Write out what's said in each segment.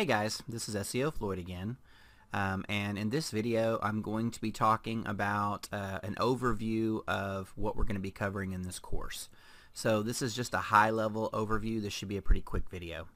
Hey guys, this is SEO Floyd again, and in this video I'm going to be talking about an overview of what we're going to be covering in this course. So this is just a high-level overview. This should be a pretty quick video.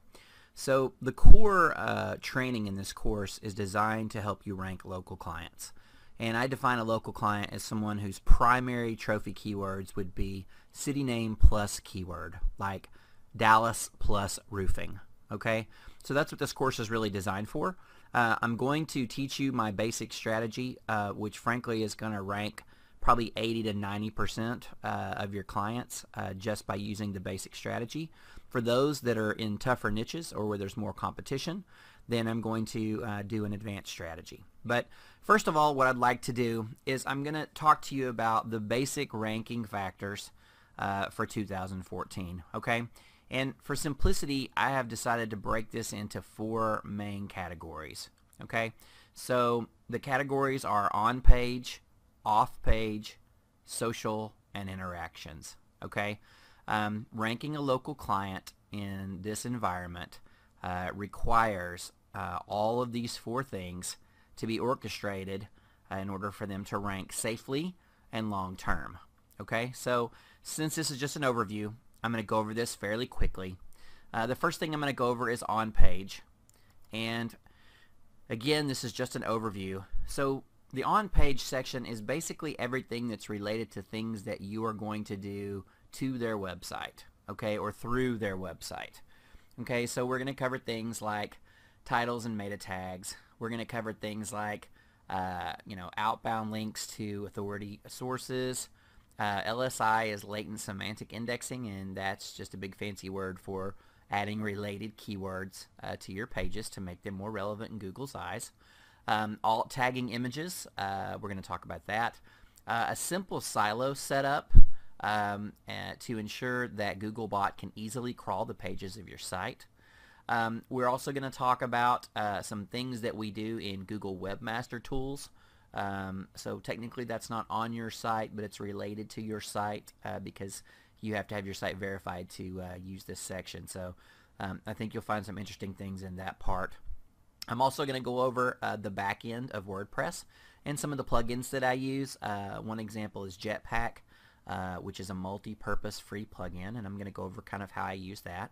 So the core training in this course is designed to help you rank local clients. And I define a local client as someone whose primary trophy keywords would be city name plus keyword, like Dallas plus roofing. Okay, so that's what this course is really designed for. I'm going to teach you my basic strategy, which frankly is going to rank probably 80 to 90% of your clients just by using the basic strategy. For those that are in tougher niches or where there's more competition, then I'm going to do an advanced strategy. But first of all, what I'd like to do is I'm going to talk to you about the basic ranking factors for 2014. Okay. And for simplicity, I have decided to break this into four main categories. Okay, so the categories are on-page, off-page, social, and interactions. Okay, ranking a local client in this environment requires all of these four things to be orchestrated in order for them to rank safely and long-term. Okay, so since this is just an overview, I'm going to go over this fairly quickly. The first thing I'm going to go over is on page, and again, this is just an overview. So the on page section is basically everything that's related to things that you are going to do to their website, okay, or through their website. Okay, so we're going to cover things like titles and meta tags. We're going to cover things like outbound links to authority sources. LSI is latent semantic indexing, and that's just a big fancy word for adding related keywords to your pages to make them more relevant in Google's eyes. Alt tagging images, we're going to talk about that. A simple silo setup to ensure that Googlebot can easily crawl the pages of your site. We're also going to talk about some things that we do in Google Webmaster Tools. So technically that's not on your site, but it's related to your site because you have to have your site verified to use this section. So I think you'll find some interesting things in that part. I'm also going to go over the back end of WordPress and some of the plugins that I use. One example is Jetpack, which is a multi-purpose free plugin, and I'm going to go over kind of how I use that.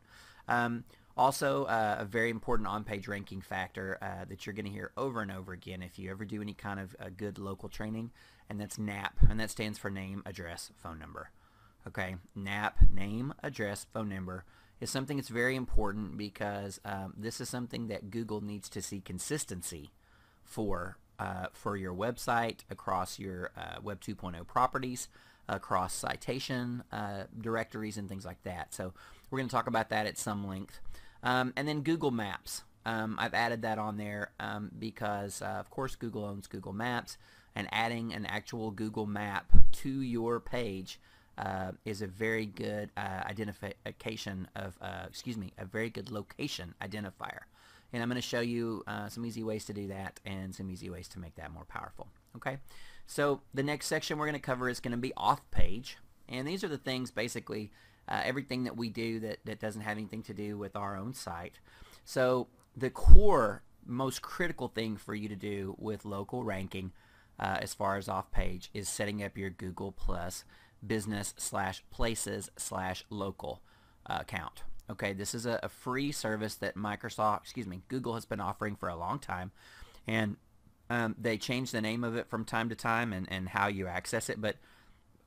Also, a very important on-page ranking factor that you're going to hear over and over again if you ever do any kind of good local training, and that's NAP, and that stands for name, address, phone number. Okay, NAP, name, address, phone number, is something that's very important because this is something that Google needs to see consistency for your website, across your Web 2.0 properties, across citation directories and things like that. So we're going to talk about that at some length. And then Google Maps. I've added that on there because, of course, Google owns Google Maps, and adding an actual Google map to your page is a very good identification of, a very good location identifier. And I'm going to show you some easy ways to do that and some easy ways to make that more powerful. Okay, so the next section we're going to cover is going to be off-page, and these are the things basically everything that we do that doesn't have anything to do with our own site. So the core, most critical thing for you to do with local ranking as far as off-page is setting up your Google Plus business/places/local account. Okay, this is a free service that Google has been offering for a long time, and they change the name of it from time to time and how you access it, but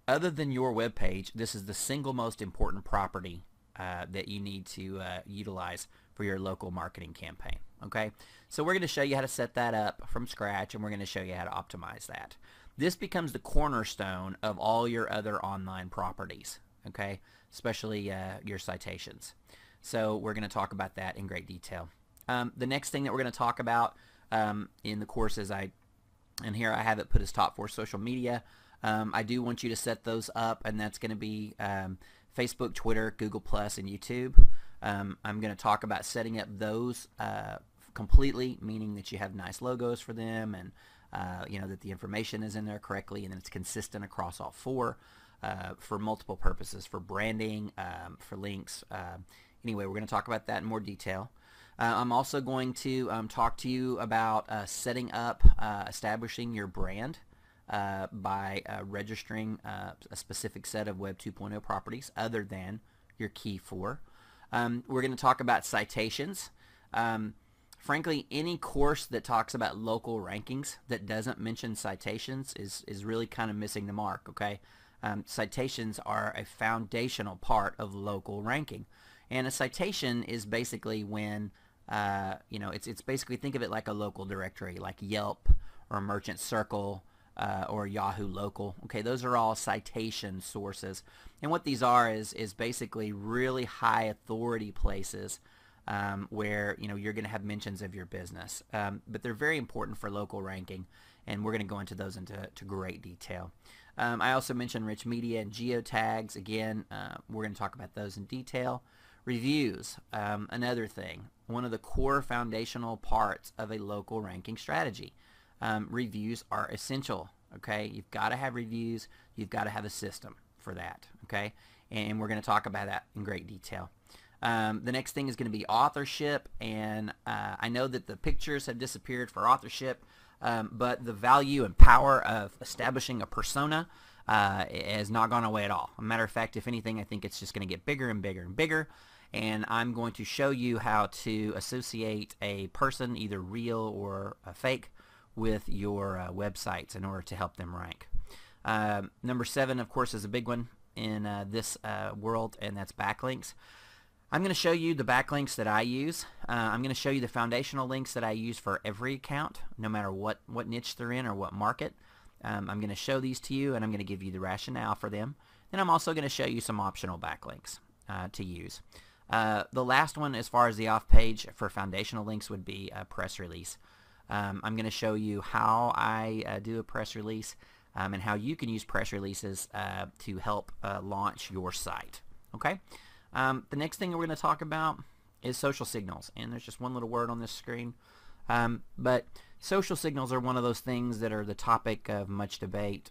other than your web page, this is the single most important property that you need to utilize for your local marketing campaign. Okay, so we're going to show you how to set that up from scratch, and we're going to show you how to optimize that. This becomes the cornerstone of all your other online properties, okay, especially your citations. So we're going to talk about that in great detail. The next thing that we're going to talk about in the course is and here I have it put as top 4 social media. I do want you to set those up, and that's going to be Facebook, Twitter, Google+, and YouTube. I'm going to talk about setting up those completely, meaning that you have nice logos for them, and that the information is in there correctly, and that it's consistent across all four for multiple purposes, for branding, for links. Anyway, we're going to talk about that in more detail. I'm also going to talk to you about setting up, establishing your brand by registering a specific set of Web 2.0 properties other than your key 4. We're going to talk about citations. Frankly, any course that talks about local rankings that doesn't mention citations is really kind of missing the mark, okay? Citations are a foundational part of local ranking. And a citation is basically when, it's basically, think of it like a local directory, like Yelp or Merchant Circle or Yahoo Local. Okay, those are all citation sources. And what these are is basically really high authority places where you're going to have mentions of your business, but they're very important for local ranking, and we're going to go into those into great detail. I also mentioned rich media and geotags. Again, we're going to talk about those in detail. Reviews, another thing, one of the core foundational parts of a local ranking strategy. Reviews are essential. Okay, you've got to have reviews. You've got to have a system for that. Okay, and we're going to talk about that in great detail. The next thing is going to be authorship, and I know that the pictures have disappeared for authorship, but the value and power of establishing a persona has not gone away at all. As a matter of fact, if anything, I think it's just going to get bigger and bigger and bigger, and I'm going to show you how to associate a person, either real or fake, with your websites in order to help them rank. Number 7, of course, is a big one in this world, and that's backlinks. I'm going to show you the backlinks that I use. I'm going to show you the foundational links that I use for every account, no matter what niche they're in or what market. I'm going to show these to you, and I'm going to give you the rationale for them. And I'm also going to show you some optional backlinks to use. The last one, as far as the off-page for foundational links, would be a press release. I'm going to show you how I do a press release and how you can use press releases to help launch your site. Okay? The next thing we're going to talk about is social signals, and there's just one little word on this screen, but social signals are one of those things that are the topic of much debate,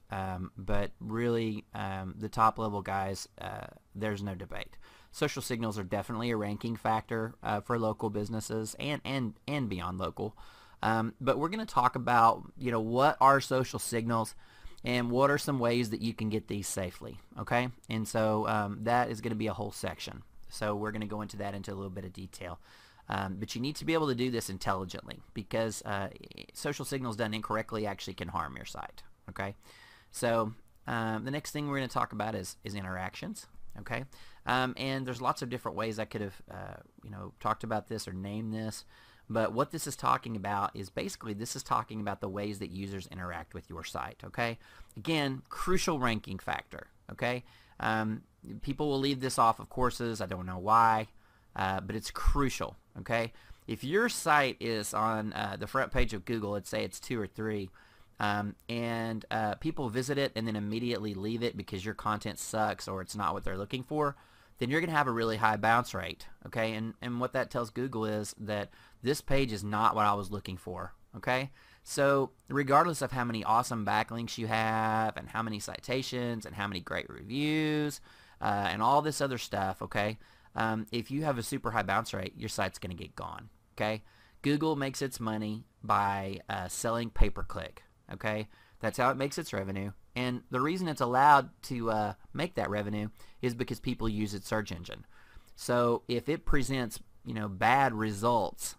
but really the top level guys, there's no debate. Social signals are definitely a ranking factor for local businesses and beyond local, but we're going to talk about what are social signals and what are some ways that you can get these safely, okay? And so that is going to be a whole section. So we're going to go into that into a little bit of detail. But you need to be able to do this intelligently, because social signals done incorrectly actually can harm your site, okay? So the next thing we're going to talk about is interactions, okay? And there's lots of different ways I could have talked about this or named this. But what this is talking about is basically this is talking about the ways that users interact with your site, okay? Again, crucial ranking factor, okay? People will leave this off of courses. I don't know why, but it's crucial, okay? If your site is on the front page of Google, let's say it's 2 or 3, and people visit it and then immediately leave it because your content sucks or it's not what they're looking for, then you're going to have a really high bounce rate, okay? And what that tells Google is that this page is not what I was looking for, okay? So regardless of how many awesome backlinks you have and how many citations and how many great reviews and all this other stuff, okay, if you have a super high bounce rate, your site's going to get gone, okay? Google makes its money by selling pay-per-click, okay? That's how it makes its revenue. And the reason it's allowed to make that revenue is because people use its search engine. So if it presents, bad results,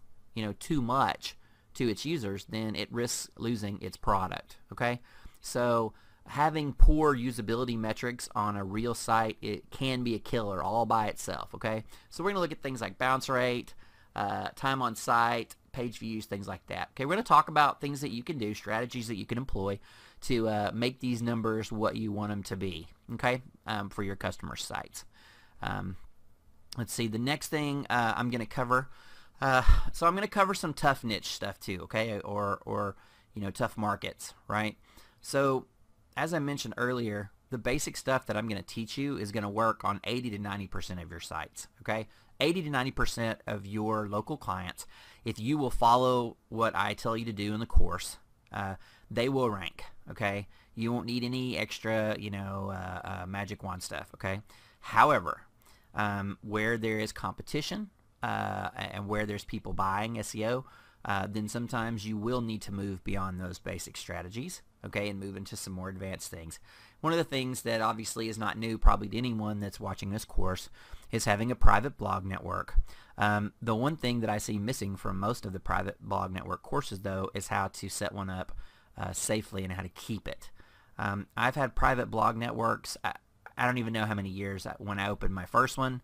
too much to its users, then it risks losing its product, okay? So having poor usability metrics on a real site, it can be a killer all by itself, okay? So we're going to look at things like bounce rate, time on site, page views, things like that. Okay, we're going to talk about things that you can do, strategies that you can employ to make these numbers what you want them to be, okay, for your customer sites. Let's see, the next thing I'm going to cover, so I'm going to cover some tough niche stuff too, okay, or tough markets, right? So as I mentioned earlier, the basic stuff that I'm going to teach you is going to work on 80 to 90% of your sites, okay? 80 to 90% of your local clients, if you will follow what I tell you to do in the course, they will rank, okay? You won't need any extra, magic wand stuff, okay? However, where there is competition and where there's people buying SEO, then sometimes you will need to move beyond those basic strategies, okay, and move into some more advanced things. One of the things that obviously is not new probably to anyone that's watching this course is having a private blog network. The one thing that I see missing from most of the private blog network courses, though, is how to set one up safely and how to keep it. I've had private blog networks, I don't even know how many years when I opened my first one.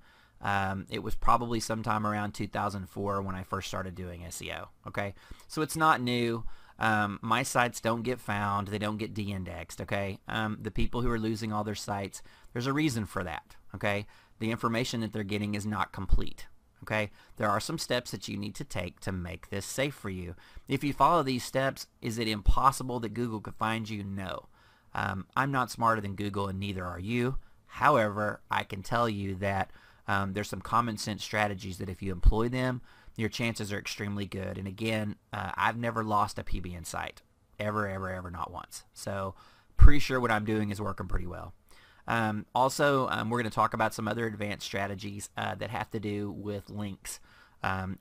It was probably sometime around 2004 when I first started doing SEO. Okay, so it's not new. My sites don't get found. They don't get de-indexed. Okay, the people who are losing all their sites, there's a reason for that. Okay, the information that they're getting is not complete. Okay, there are some steps that you need to take to make this safe for you. If you follow these steps, is it impossible that Google could find you? No. I'm not smarter than Google, and neither are you. However, I can tell you that there's some common sense strategies that if you employ them, your chances are extremely good. And again, I've never lost a PBN site. Ever, not once. So pretty sure what I'm doing is working pretty well. Also, we're going to talk about some other advanced strategies that have to do with links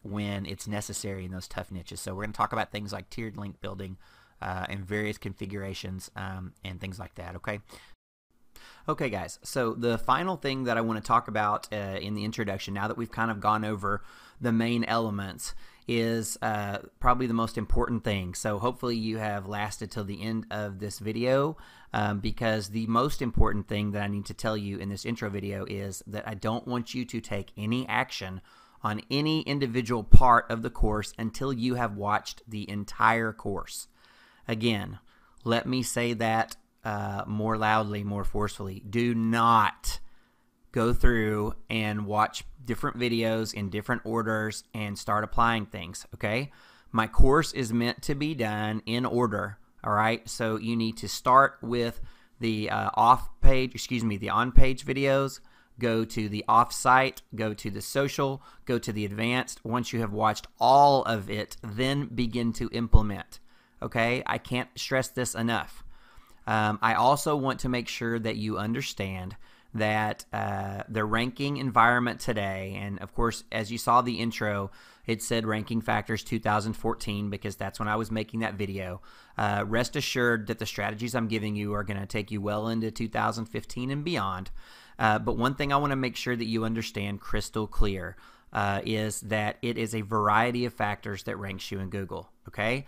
when it's necessary in those tough niches. So we're going to talk about things like tiered link building and various configurations and things like that, okay? Okay, guys, so the final thing that I want to talk about in the introduction, now that we've kind of gone over the main elements, is probably the most important thing. So hopefully you have lasted till the end of this video, because the most important thing that I need to tell you in this intro video is that I don't want you to take any action on any individual part of the course until you have watched the entire course. Again, let me say that more loudly, more forcefully. Do not go through and watch different videos in different orders and start applying things, okay? My course is meant to be done in order, all right? So you need to start with the on-page videos, go to the off-site, go to the social, go to the advanced. Once you have watched all of it, then begin to implement, okay? I can't stress this enough. I also want to make sure that you understand that the ranking environment today, and of course, as you saw the intro, it said Ranking Factors 2014 because that's when I was making that video. Rest assured that the strategies I'm giving you are going to take you well into 2015 and beyond. But one thing I want to make sure that you understand crystal clear is that it is a variety of factors that ranks you in Google, okay?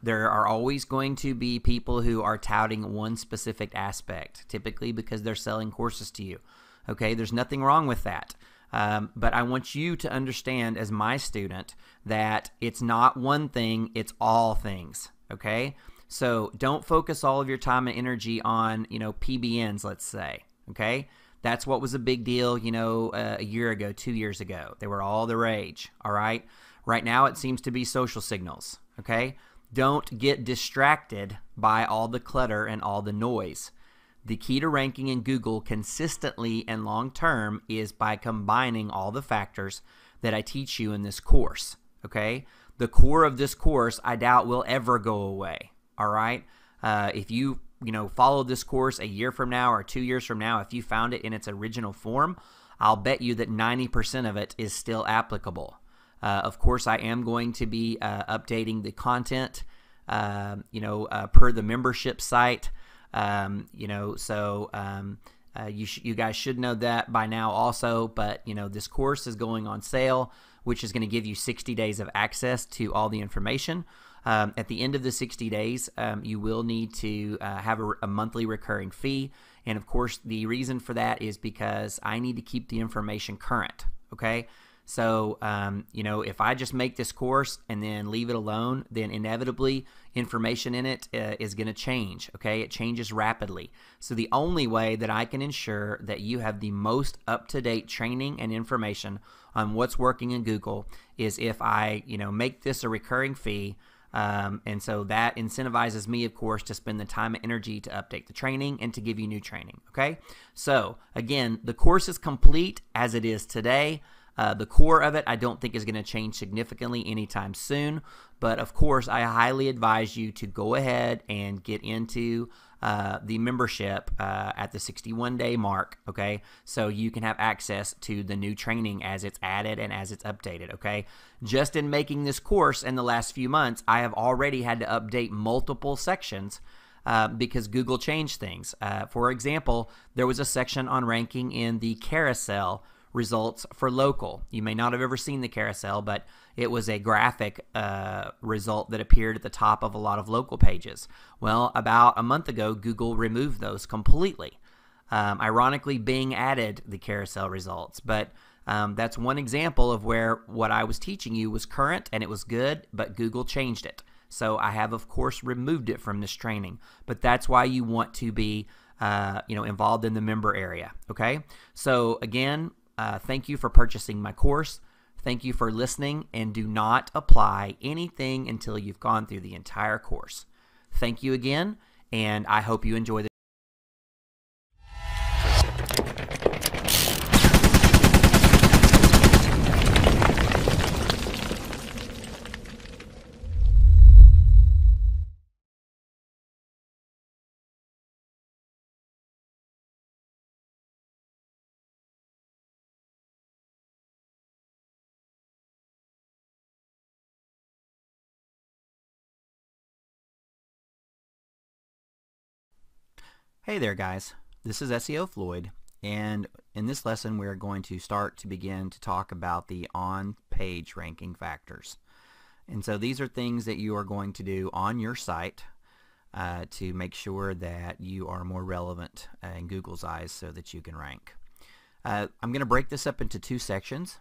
There are always going to be people who are touting one specific aspect, typically because they're selling courses to you. Okay, there's nothing wrong with that. But I want you to understand as my student that it's not one thing, it's all things. Okay, so don't focus all of your time and energy on, PBNs, let's say. Okay, that's what was a big deal, a year ago, 2 years ago. They were all the rage. All right, right now it seems to be social signals. Okay. Don't get distracted by all the clutter and all the noise. The key to ranking in Google consistently and long term is by combining all the factors that I teach you in this course. Okay? The core of this course I doubt will ever go away. All right? If you follow this course a year from now or 2 years from now, if you found it in its original form, I'll bet you that 90% of it is still applicable. Of course, I am going to be updating the content, per the membership site, you guys should know that by now also, but, this course is going on sale, which is going to give you 60 days of access to all the information. At the end of the 60 days, you will need to have a monthly recurring fee, and of course, the reason for that is because I need to keep the information current, okay? So, if I just make this course and then leave it alone, then inevitably information in it is going to change, okay? It changes rapidly. So the only way that I can ensure that you have the most up-to-date training and information on what's working in Google is if I, make this a recurring fee. And so that incentivizes me, of course, to spend the time and energy to update the training and to give you new training, okay? So, again, the course is complete as it is today. The core of it I don't think is going to change significantly anytime soon, but of course I highly advise you to go ahead and get into the membership at the 61-day mark, okay? So you can have access to the new training as it's added and as it's updated, okay? Just in making this course in the last few months, I have already had to update multiple sections because Google changed things. For example, there was a section on ranking in the carousel results for local. You may not have ever seen the carousel, but it was a graphic result that appeared at the top of a lot of local pages. Well, about a month ago, Google removed those completely. Ironically, Bing added the carousel results, but that's one example of where what I was teaching you was current and it was good, but Google changed it. So I have, of course, removed it from this training, but that's why you want to be involved in the member area, okay? So again, thank you for purchasing my course. Thank you for listening, and do not apply anything until you've gone through the entire course. Thank you again, and I hope you enjoy the Hey there guys, this is SEO Floyd, and in this lesson we're going to begin to talk about the on-page ranking factors. And so these are things that you are going to do on your site to make sure that you are more relevant in Google's eyes so that you can rank. I'm going to break this up into two sections.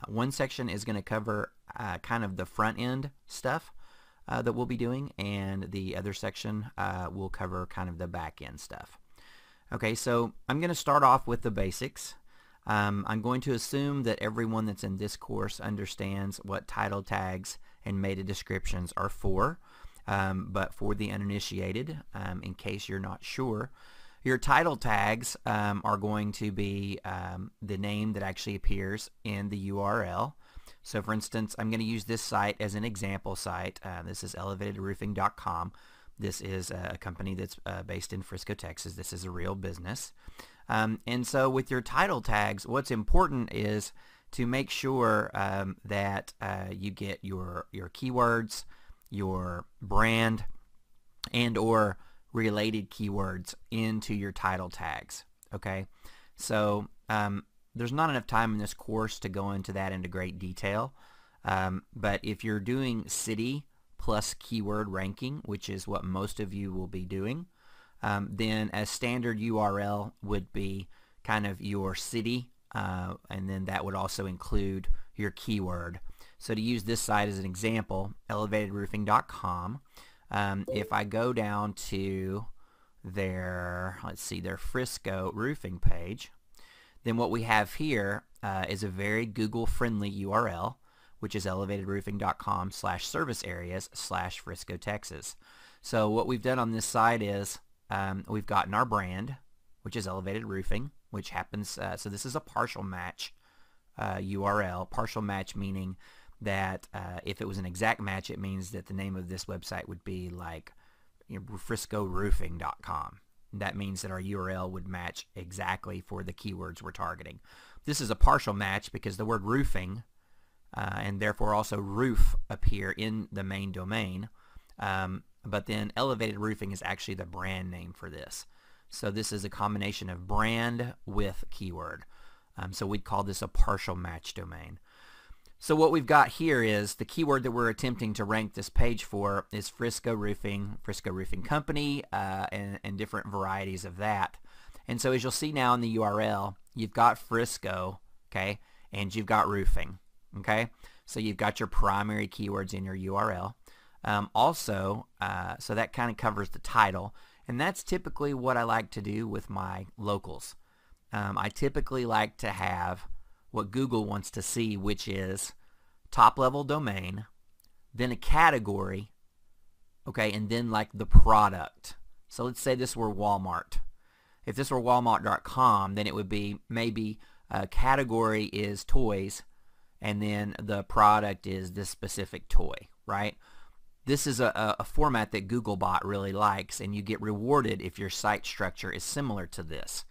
One section is going to cover kind of the front end stuff that we'll be doing, and the other section will cover kind of the back end stuff. Okay, so I'm going to start off with the basics. I'm going to assume that everyone that's in this course understands what title tags and meta descriptions are for, but for the uninitiated, in case you're not sure, your title tags are going to be the name that actually appears in the URL. So for instance, I'm going to use this site as an example site. This is elevatedroofing.com. This is a company that's based in Frisco, Texas. This is a real business. And so with your title tags, what's important is to make sure that you get your keywords, your brand, and or related keywords into your title tags. Okay, so there's not enough time in this course to go into that into great detail, but if you're doing city plus keyword ranking, which is what most of you will be doing, then a standard URL would be kind of your city, and then that would also include your keyword. So to use this site as an example, elevatedroofing.com, if I go down to their, their Frisco roofing page, then what we have here is a very Google-friendly URL, which is elevatedroofing.com/service-areas/Frisco, Texas. So what we've done on this site is we've gotten our brand, which is Elevated Roofing, which happens, so this is a partial match URL. Partial match meaning that if it was an exact match, it means that the name of this website would be like friscoroofing.com. That means that our URL would match exactly for the keywords we're targeting. This is a partial match because the word roofing and therefore also roof appear in the main domain, but then Elevated Roofing is actually the brand name for this. So this is a combination of brand with keyword. So we'd call this a partial match domain. So what we've got here is the keyword that we're attempting to rank this page for is Frisco Roofing, Frisco Roofing Company, and different varieties of that. And so as you'll see now in the URL, you've got Frisco, okay, and you've got roofing, okay? So you've got your primary keywords in your URL. So that kind of covers the title, and that's typically what I like to do with my locals. I typically like to have what Google wants to see, which is top-level domain, then a category, okay, and then like the product. So let's say this were Walmart. If this were Walmart.com, then it would be maybe category is toys, and then the product is this specific toy, right? This is a format that Googlebot really likes, and you get rewarded if your site structure is similar to this,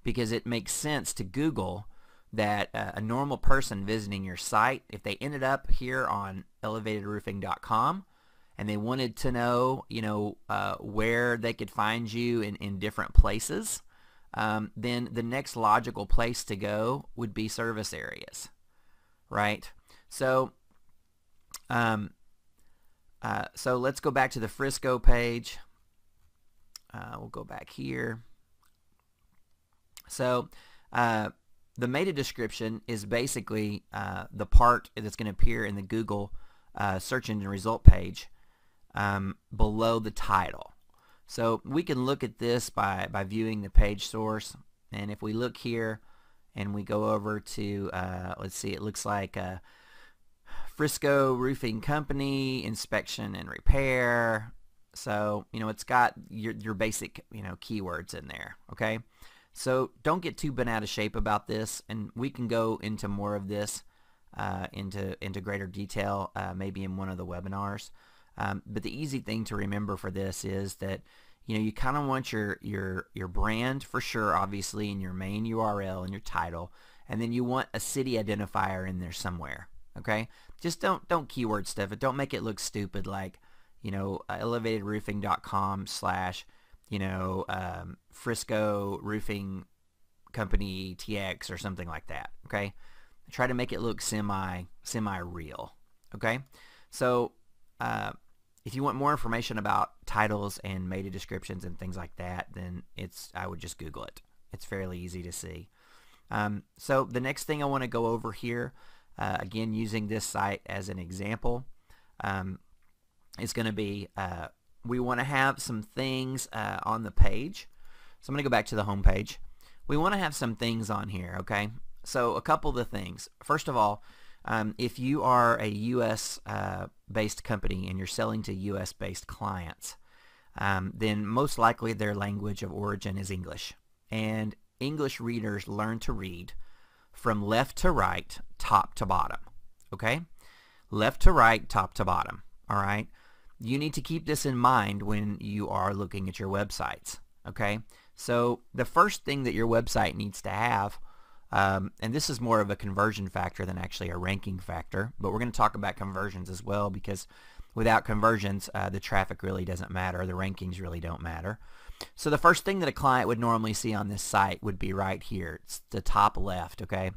because it makes sense to Google that a normal person visiting your site, if they ended up here on elevatedroofing.com and they wanted to know, where they could find you in different places, then the next logical place to go would be service areas, right? So let's go back to the Frisco page. We'll go back here. So the meta description is basically the part that's going to appear in the Google search engine result page below the title. So we can look at this by viewing the page source, and if we look here and we go over to let's see, it looks like Frisco Roofing Company inspection and repair. So it's got your basic keywords in there. Okay, so don't get too bent out of shape about this, and we can go into more of this into greater detail maybe in one of the webinars. But the easy thing to remember for this is that you kind of want your brand for sure, obviously, in your main URL and your title, and then you want a city identifier in there somewhere. Okay, just don't keyword stuff it. Don't make it look stupid like elevatedroofing.com / Frisco Roofing Company TX or something like that. Okay, try to make it look semi real. Okay, so if you want more information about titles and meta descriptions and things like that, then I would just Google it. It's fairly easy to see. So the next thing I want to go over here, again using this site as an example, is going to be we want to have some things on the page. So I'm going to go back to the home page. We want to have some things on here, okay? So a couple of the things. First of all, if you are a U.S. based company and you're selling to U.S. based clients, then most likely their language of origin is English. And English readers learn to read from left to right, top to bottom. Okay? Left to right, top to bottom. All right? You need to keep this in mind when you are looking at your websites. Okay? So the first thing that your website needs to have, and this is more of a conversion factor than actually a ranking factor, but we're going to talk about conversions as well, because without conversions, the traffic really doesn't matter. The rankings really don't matter. So the first thing that a client would normally see on this site would be right here. It's the top left, okay?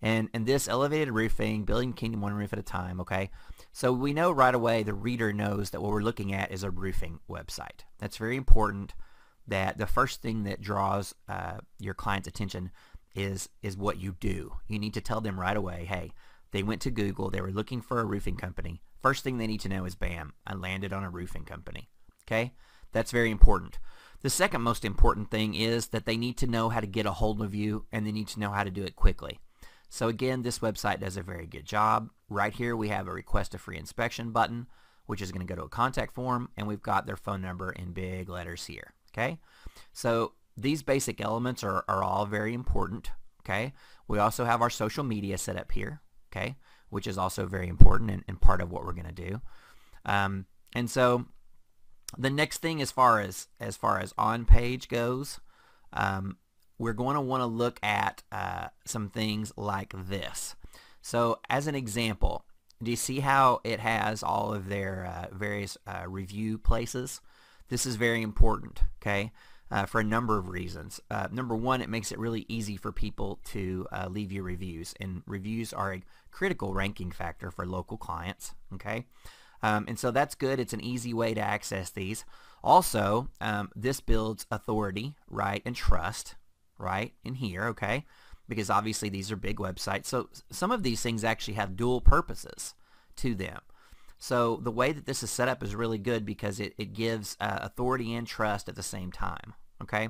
And this elevated roofing, building kingdom one roof at a time, okay? So we know right away, the reader knows that what we're looking at is a roofing website. That's very important, that the first thing that draws your client's attention is what you do. You need to tell them right away, hey, they went to Google, they were looking for a roofing company. First thing they need to know is, bam, I landed on a roofing company. Okay? That's very important. The second most important thing is that they need to know how to get a hold of you, and they need to know how to do it quickly. So again, this website does a very good job. Right here we have a request a free inspection button, which is going to go to a contact form, and we've got their phone number in big letters here. Okay? So these basic elements are all very important. Okay? We also have our social media set up here, okay, which is also very important and part of what we're going to do. And so the next thing, as far as on page goes, we're going to want to look at some things like this. So as an example, do you see how it has all of their various review places? This is very important, okay, for a number of reasons. Number one, it makes it really easy for people to leave you reviews, and reviews are a critical ranking factor for local clients, okay? And so that's good. It's an easy way to access these. Also, this builds authority, right, and trust, right, in here, okay, because obviously these are big websites. So some of these things actually have dual purposes to them. So the way that this is set up is really good because it gives authority and trust at the same time, okay?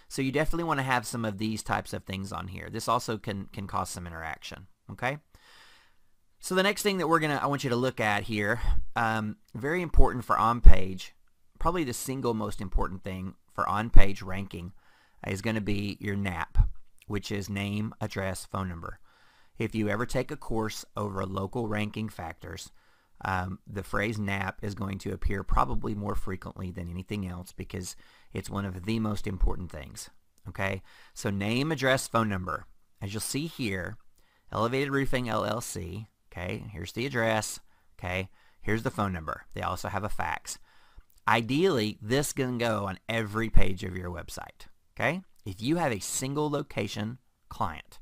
So you definitely want to have some of these types of things on here. This also can cause some interaction, okay? So the next thing that I want you to look at here, very important for on-page, probably the single most important thing for on-page ranking is going to be your NAP, which is name, address, phone number. if you ever take a course over local ranking factors, the phrase NAP is going to appear probably more frequently than anything else because it's one of the most important things. Okay, so name, address, phone number. As you'll see here, Elevated Roofing LLC. Okay, here's the address. Okay, here's the phone number. They also have a fax. Ideally, this can go on every page of your website. Okay, if you have a single location client,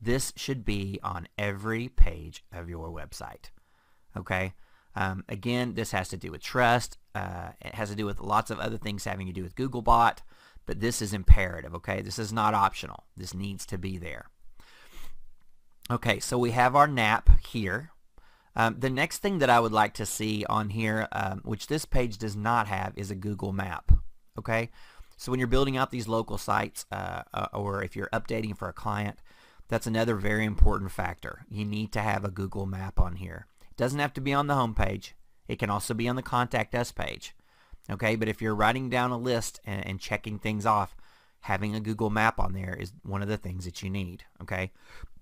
this should be on every page of your website. Okay, again, this has to do with trust. It has to do with lots of other things having to do with Googlebot, but this is imperative. Okay, this is not optional. This needs to be there. Okay, so we have our NAP here. The next thing that I would like to see on here, which this page does not have, is a Google map. Okay, so when you're building out these local sites, or if you're updating for a client, that's another very important factor. You need to have a Google map on here. It doesn't have to be on the home page. It can also be on the Contact Us page. Okay, but if you're writing down a list and checking things off, having a Google map on there is one of the things that you need. Okay,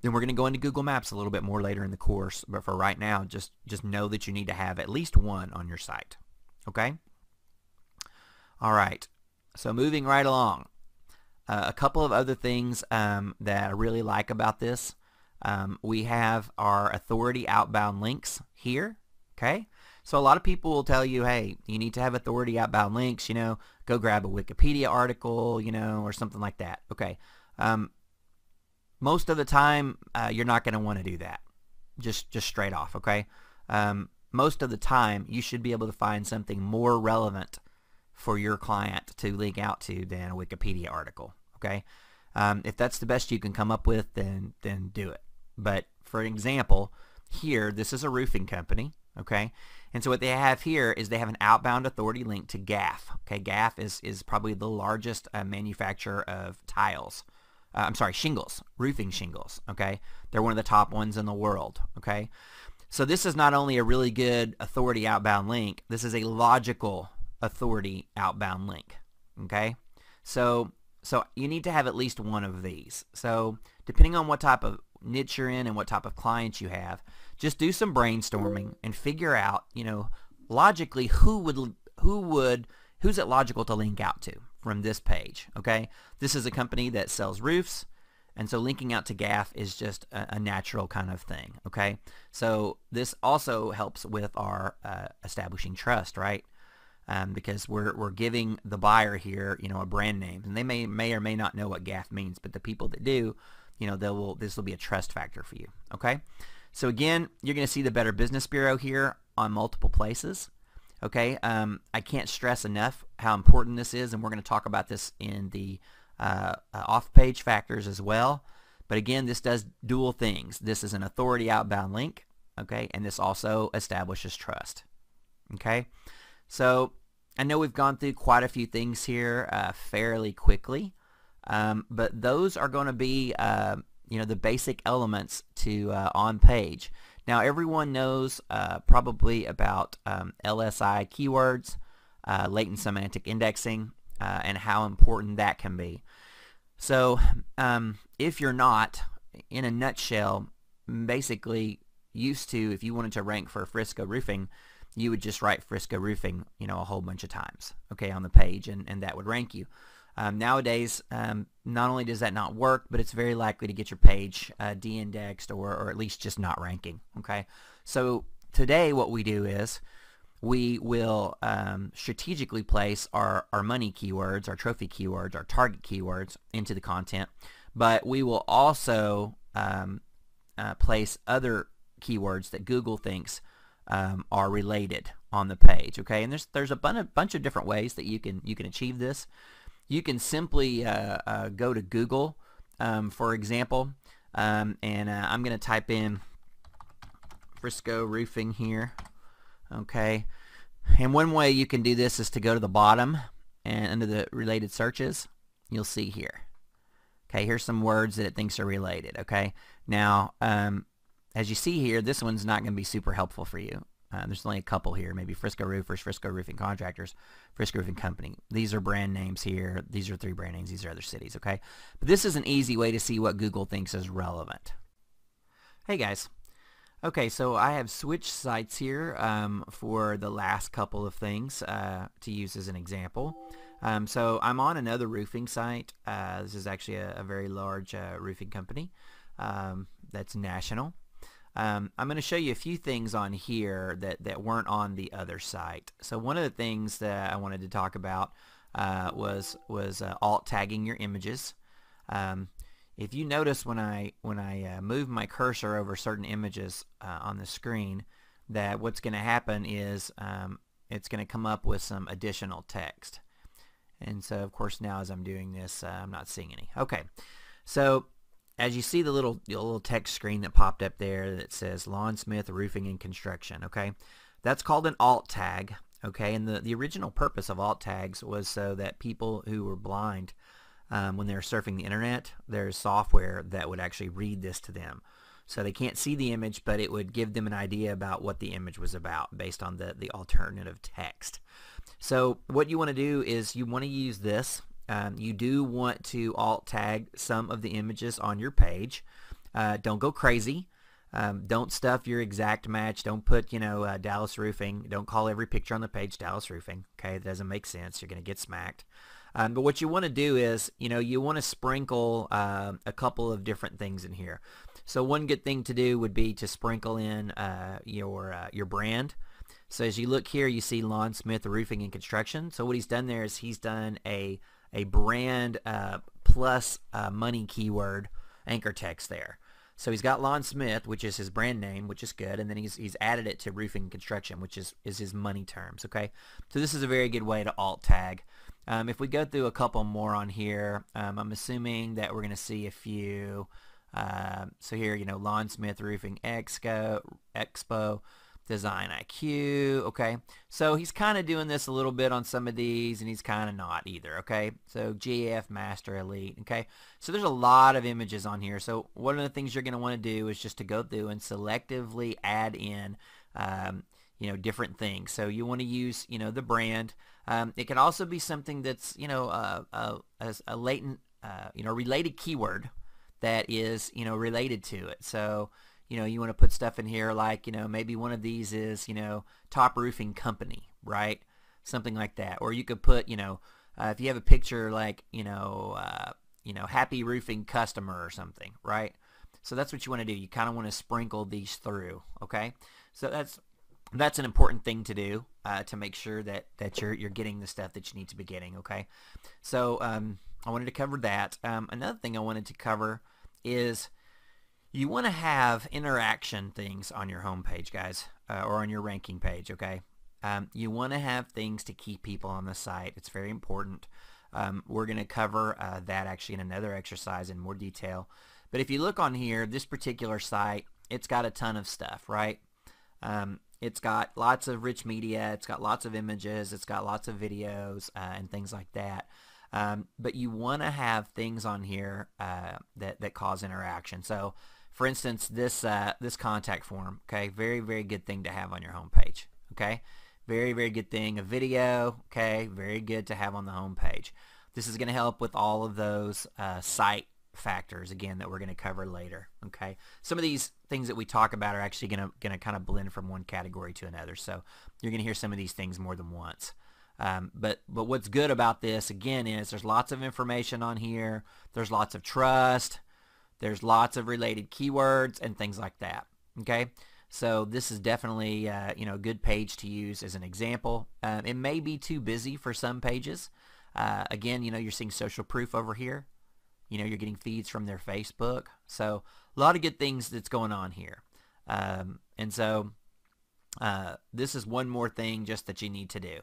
then we're going to go into Google Maps a little bit more later in the course, but for right now, just know that you need to have at least one on your site. Okay, all right, so moving right along, a couple of other things that I really like about this. We have our authority outbound links here. Okay, so a lot of people will tell you, hey, you need to have authority outbound links, you know, go grab a Wikipedia article, you know, or something like that. Okay, most of the time you're not going to want to do that, just straight off. Okay, most of the time you should be able to find something more relevant for your client to link out to than a Wikipedia article. Okay, if that's the best you can come up with, then do it. But for example, here, this is a roofing company. Okay, and so what they have here is they have an outbound authority link to GAF. Okay, GAF is probably the largest manufacturer of tiles. I'm sorry, shingles, roofing shingles. Okay, they're one of the top ones in the world. Okay, so this is not only a really good authority outbound link, this is a logical authority outbound link. Okay, so you need to have at least one of these. So depending on what type of niche you're in and what type of clients you have, just do some brainstorming and figure out, you know, logically who's it logical to link out to from this page. Okay, this is a company that sells roofs, and so linking out to GAF is just a natural kind of thing. Okay, so this also helps with our establishing trust, right? Because we're giving the buyer here, you know, a brand name, and they may or may not know what GAF means, but the people that do, you know, this will be a trust factor for you. Okay, so again, you're going to see the Better Business Bureau here on multiple places. Okay, I can't stress enough how important this is, and we're going to talk about this in the off-page factors as well. But again, this does dual things. This is an authority outbound link, okay, and this also establishes trust. Okay, so I know we've gone through quite a few things here fairly quickly, but those are going to be you know, the basic elements to on page. Now everyone knows probably about LSI keywords, latent semantic indexing, and how important that can be. So if you're not, in a nutshell, basically used to, if you wanted to rank for Frisco Roofing, you would just write Frisco Roofing, you know, a whole bunch of times, okay, on the page, and that would rank you. Nowadays, not only does that not work, but it's very likely to get your page de-indexed or at least just not ranking. Okay, so today what we do is we will strategically place our money keywords, our trophy keywords, our target keywords into the content, but we will also place other keywords that Google thinks are related on the page. Okay, and there's a bunch of different ways that you can achieve this. You can simply go to Google, for example, and I'm going to type in Frisco Roofing here. Okay, and one way you can do this is to go to the bottom and under the related searches, you'll see here. Okay, here's some words that it thinks are related. Okay, now as you see here, this one's not going to be super helpful for you. There's only a couple here, maybe Frisco Roofers, Frisco Roofing Contractors, Frisco Roofing Company. These are brand names here. These are 3 brand names. These are other cities, okay? But this is an easy way to see what Google thinks is relevant. Hey guys. Okay, so I have switched sites here for the last couple of things to use as an example. So I'm on another roofing site. This is actually a very large roofing company that's national. I'm going to show you a few things on here that weren't on the other site. So one of the things that I wanted to talk about was alt tagging your images. If you notice when I move my cursor over certain images on the screen, that what's going to happen is it's going to come up with some additional text. And so of course now as I'm doing this I'm not seeing any. Okay, so as you see the little text screen that popped up there that says Longsmith Roofing and Construction, okay, that's called an alt tag. Okay, and the original purpose of alt tags was so that people who were blind, when they're surfing the internet, there's software that would actually read this to them. So they can't see the image, but it would give them an idea about what the image was about based on the alternative text. So what you want to do is you want to use this. You do want to alt tag some of the images on your page. Don't go crazy. Don't stuff your exact match. Don't put, Dallas Roofing. Don't call every picture on the page Dallas Roofing. Okay, that doesn't make sense. You're going to get smacked. But what you want to do is, you want to sprinkle a couple of different things in here. So one good thing to do would be to sprinkle in your brand. So as you look here, you see Longsmith Roofing and Construction. So what he's done there is he's done a brand plus money keyword anchor text there. So he's got Longsmith, which is his brand name, which is good, and then he's added it to roofing and construction, which is his money terms. Okay, so this is a very good way to alt tag. If we go through a couple more on here, I'm assuming that we're going to see a few. So here, Longsmith Roofing Expo, Design IQ. Okay, so he's kind of doing this a little bit on some of these, and he's kind of not either. Okay, so GF Master Elite. Okay, so there's a lot of images on here. So one of the things you're going to want to do is just to go through and selectively add in different things. So you want to use the brand. It can also be something that's a latent related keyword that is related to it. So you want to put stuff in here like maybe one of these is top roofing company, right? Something like that. Or you could put if you have a picture like happy roofing customer or something, right? So that's what you want to do. You kind of want to sprinkle these through. Okay, so that's an important thing to do to make sure that you're getting the stuff that you need to be getting. Okay, so I wanted to cover that. Another thing I wanted to cover is you want to have interaction things on your home page, guys, or on your ranking page. Okay, you want to have things to keep people on the site. It's very important. We're going to cover that actually in another exercise in more detail. But if you look on here, this particular site, it's got a ton of stuff, right? It's got lots of rich media, it's got lots of images, it's got lots of videos and things like that. But you want to have things on here that cause interaction. So, for instance, this contact form, okay, very, very good thing to have on your home page, okay? Very, very good thing. A video, okay, very good to have on the home page. This is going to help with all of those site factors again that we're going to cover later. Okay, some of these things that we talk about are actually going to kind of blend from one category to another, so you're going to hear some of these things more than once. But what's good about this again is there's lots of information on here, there's lots of trust, there's lots of related keywords and things like that. Okay, so this is definitely a good page to use as an example. It may be too busy for some pages. Again, you're seeing social proof over here. You're getting feeds from their Facebook. So a lot of good things that's going on here. And so this is one more thing just that you need to do.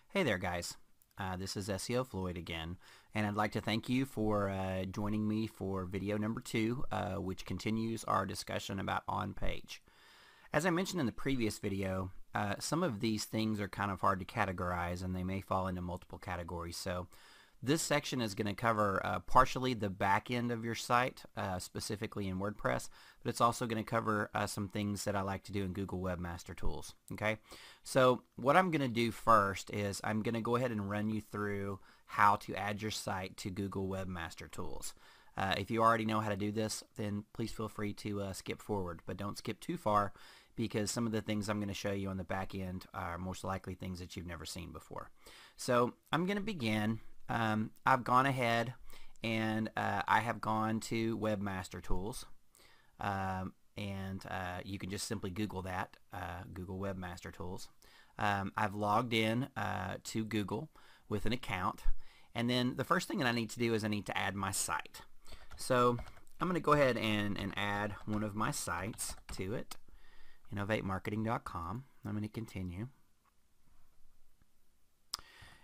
Hey there, guys. This is SEO Floyd again, and I'd like to thank you for joining me for video number 2, which continues our discussion about on-page. As I mentioned in the previous video, some of these things are kind of hard to categorize and they may fall into multiple categories. So this section is going to cover partially the back end of your site, specifically in WordPress, but it's also going to cover some things that I like to do in Google Webmaster Tools. Okay, so what I'm going to do first is I'm going to go ahead and run you through how to add your site to Google Webmaster Tools. If you already know how to do this, then please feel free to skip forward, but don't skip too far, because some of the things I'm going to show you on the back end are most likely things that you've never seen before. So I'm going to begin. I've gone ahead and I have gone to Webmaster Tools, and you can just simply Google that, Google Webmaster Tools. I've logged in to Google with an account, and then the first thing that I need to do is I need to add my site. So I'm going to go ahead and add one of my sites to it, innovatemarketing.com. I'm going to continue.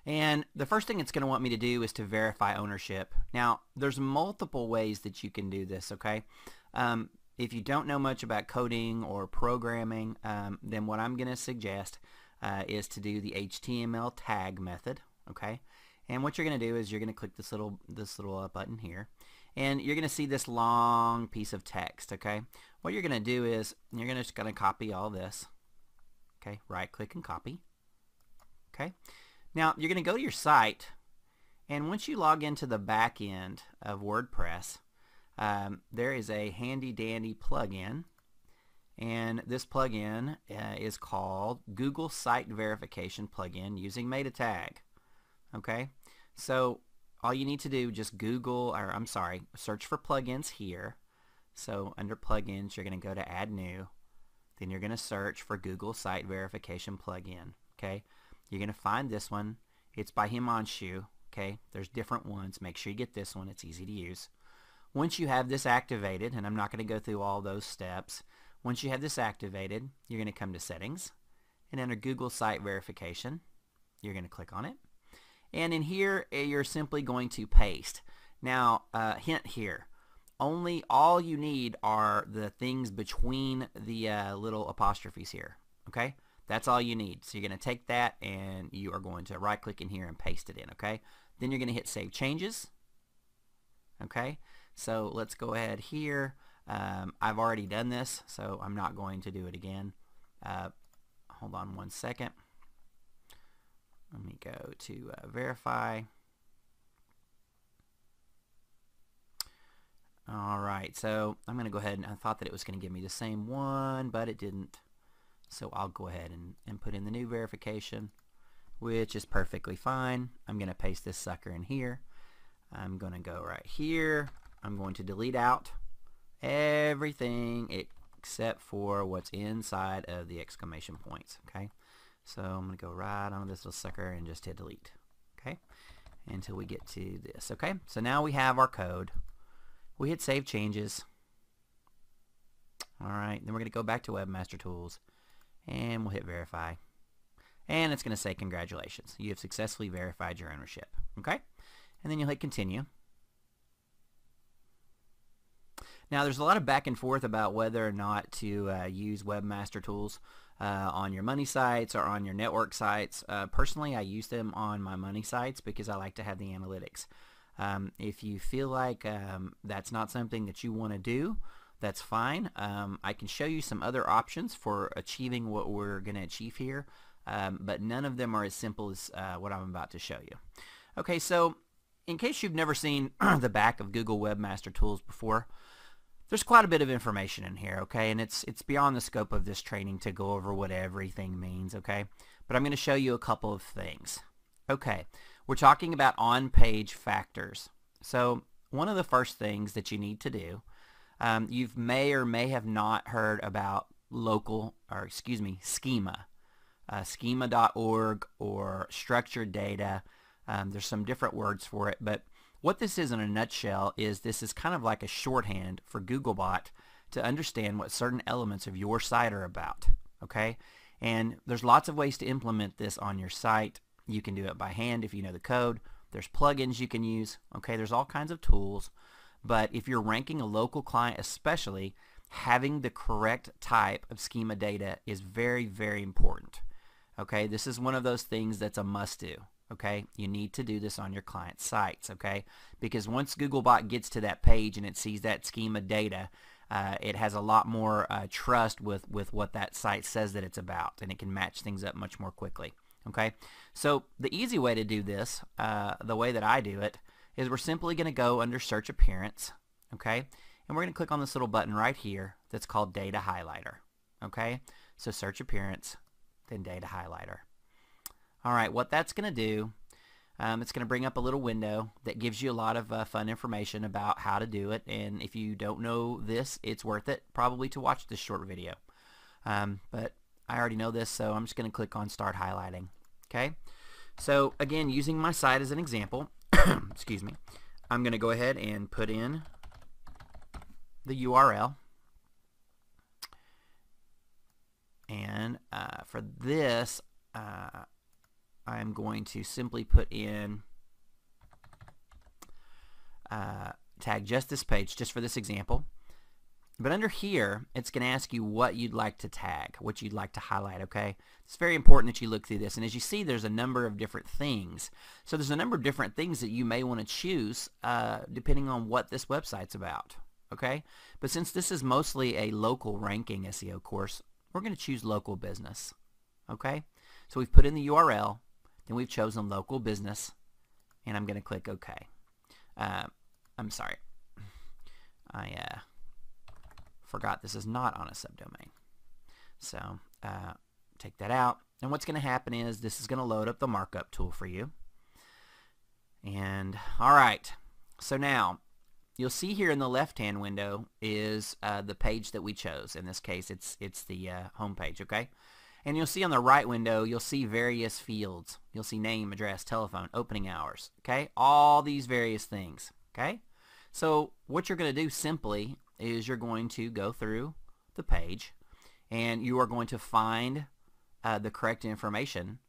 And the first thing it's going to want me to do is to verify ownership. Now, there's multiple ways that you can do this, okay? If you don't know much about coding or programming, then what I'm going to suggest is to do the HTML tag method, okay? And what you're going to do is you're going to click this little button here, and you're going to see this long piece of text, okay? What you're going to do is you're just going to copy all this, okay? Right-click and copy, okay? Now, you're going to go to your site, and once you log into the back end of WordPress, there is a handy-dandy plugin, and this plugin is called Google Site Verification Plugin using Meta Tag. Okay, so all you need to do, just search for plugins here. So under plugins, you're going to go to Add New, then you're going to search for Google Site Verification Plugin. Okay. You're going to find this one. It's by Himanshu. Okay, there's different ones. Make sure you get this one. It's easy to use. Once you have this activated, and I'm not going to go through all those steps, once you have this activated, you're going to come to Settings, and under Google Site Verification, you're going to click on it. And in here, you're simply going to paste. Now, hint here, all you need are the things between the little apostrophes here. Okay? That's all you need. So you're going to take that and you are going to right click in here and paste it in, okay? Then you're going to hit Save Changes. Okay? So let's go ahead here. I've already done this, so I'm not going to do it again. Hold on one second. Let me go to Verify. Alright, so I'm going to go ahead, and I thought that it was going to give me the same one, but it didn't. So I'll go ahead and put in the new verification, which is perfectly fine. I'm going to paste this sucker in here. I'm going to go right here. I'm going to delete out everything except for what's inside of the exclamation points. Okay, so I'm going to go right on this little sucker and just hit delete. Okay, until we get to this. Okay, so now we have our code. We hit Save Changes. Alright, then we're going to go back to Webmaster Tools, and we'll hit Verify. And it's going to say, congratulations, you have successfully verified your ownership. Okay? And then you'll hit Continue. Now, there's a lot of back and forth about whether or not to use Webmaster Tools on your money sites or on your network sites. Personally, I use them on my money sites because I like to have the analytics. If you feel like that's not something that you want to do, that's fine. I can show you some other options for achieving what we're going to achieve here, but none of them are as simple as what I'm about to show you. Okay, so in case you've never seen the back of Google Webmaster Tools before, there's quite a bit of information in here, okay, and it's beyond the scope of this training to go over what everything means, okay, but I'm going to show you a couple of things. Okay, we're talking about on-page factors. So one of the first things that you need to do, you may or may have not heard about schema, schema.org or structured data. There's some different words for it, but what this is in a nutshell is this is kind of like a shorthand for Googlebot to understand what certain elements of your site are about, okay? And there's lots of ways to implement this on your site. You can do it by hand if you know the code. There's plugins you can use, okay? There's all kinds of tools, but if you're ranking a local client especially, having the correct type of schema data is very, very important. Okay, this is one of those things that's a must-do. Okay, you need to do this on your client sites. Okay, because once Googlebot gets to that page and it sees that schema data, it has a lot more trust with what that site says that it's about, and it can match things up much more quickly. Okay, so the easy way to do this, the way that I do it, is we're simply going to go under Search Appearance. Okay, and we're going to click on this little button right here that's called Data Highlighter. Okay, so Search Appearance, then Data Highlighter. All right, what that's going to do, it's going to bring up a little window that gives you a lot of fun information about how to do it, and if you don't know this, it's worth it probably to watch this short video. But I already know this, so I'm just going to click on Start Highlighting. Okay, so again, using my site as an example, excuse me, I'm going to go ahead and put in the URL, and for this I'm going to simply put in tag just this page, just for this example. But under here, it's going to ask you what you'd like to tag, what you'd like to highlight. Okay, it's very important that you look through this, and as you see, there's a number of different things. So there's a number of different things that you may want to choose depending on what this website's about. Okay, but since this is mostly a local ranking SEO course, we're going to choose local business. Okay, so we've put in the URL, then we've chosen local business, and I'm going to click OK. I'm sorry, I forgot this is not on a subdomain. So take that out, and what's going to happen is this is going to load up the markup tool for you. And all right, so now you'll see here in the left-hand window is the page that we chose. In this case, it's the home page. Okay, and you'll see on the right window, you'll see various fields. You'll see name, address, telephone, opening hours. Okay, all these various things. Okay, so what you're going to do simply is you're going to go through the page, and you are going to find the correct information,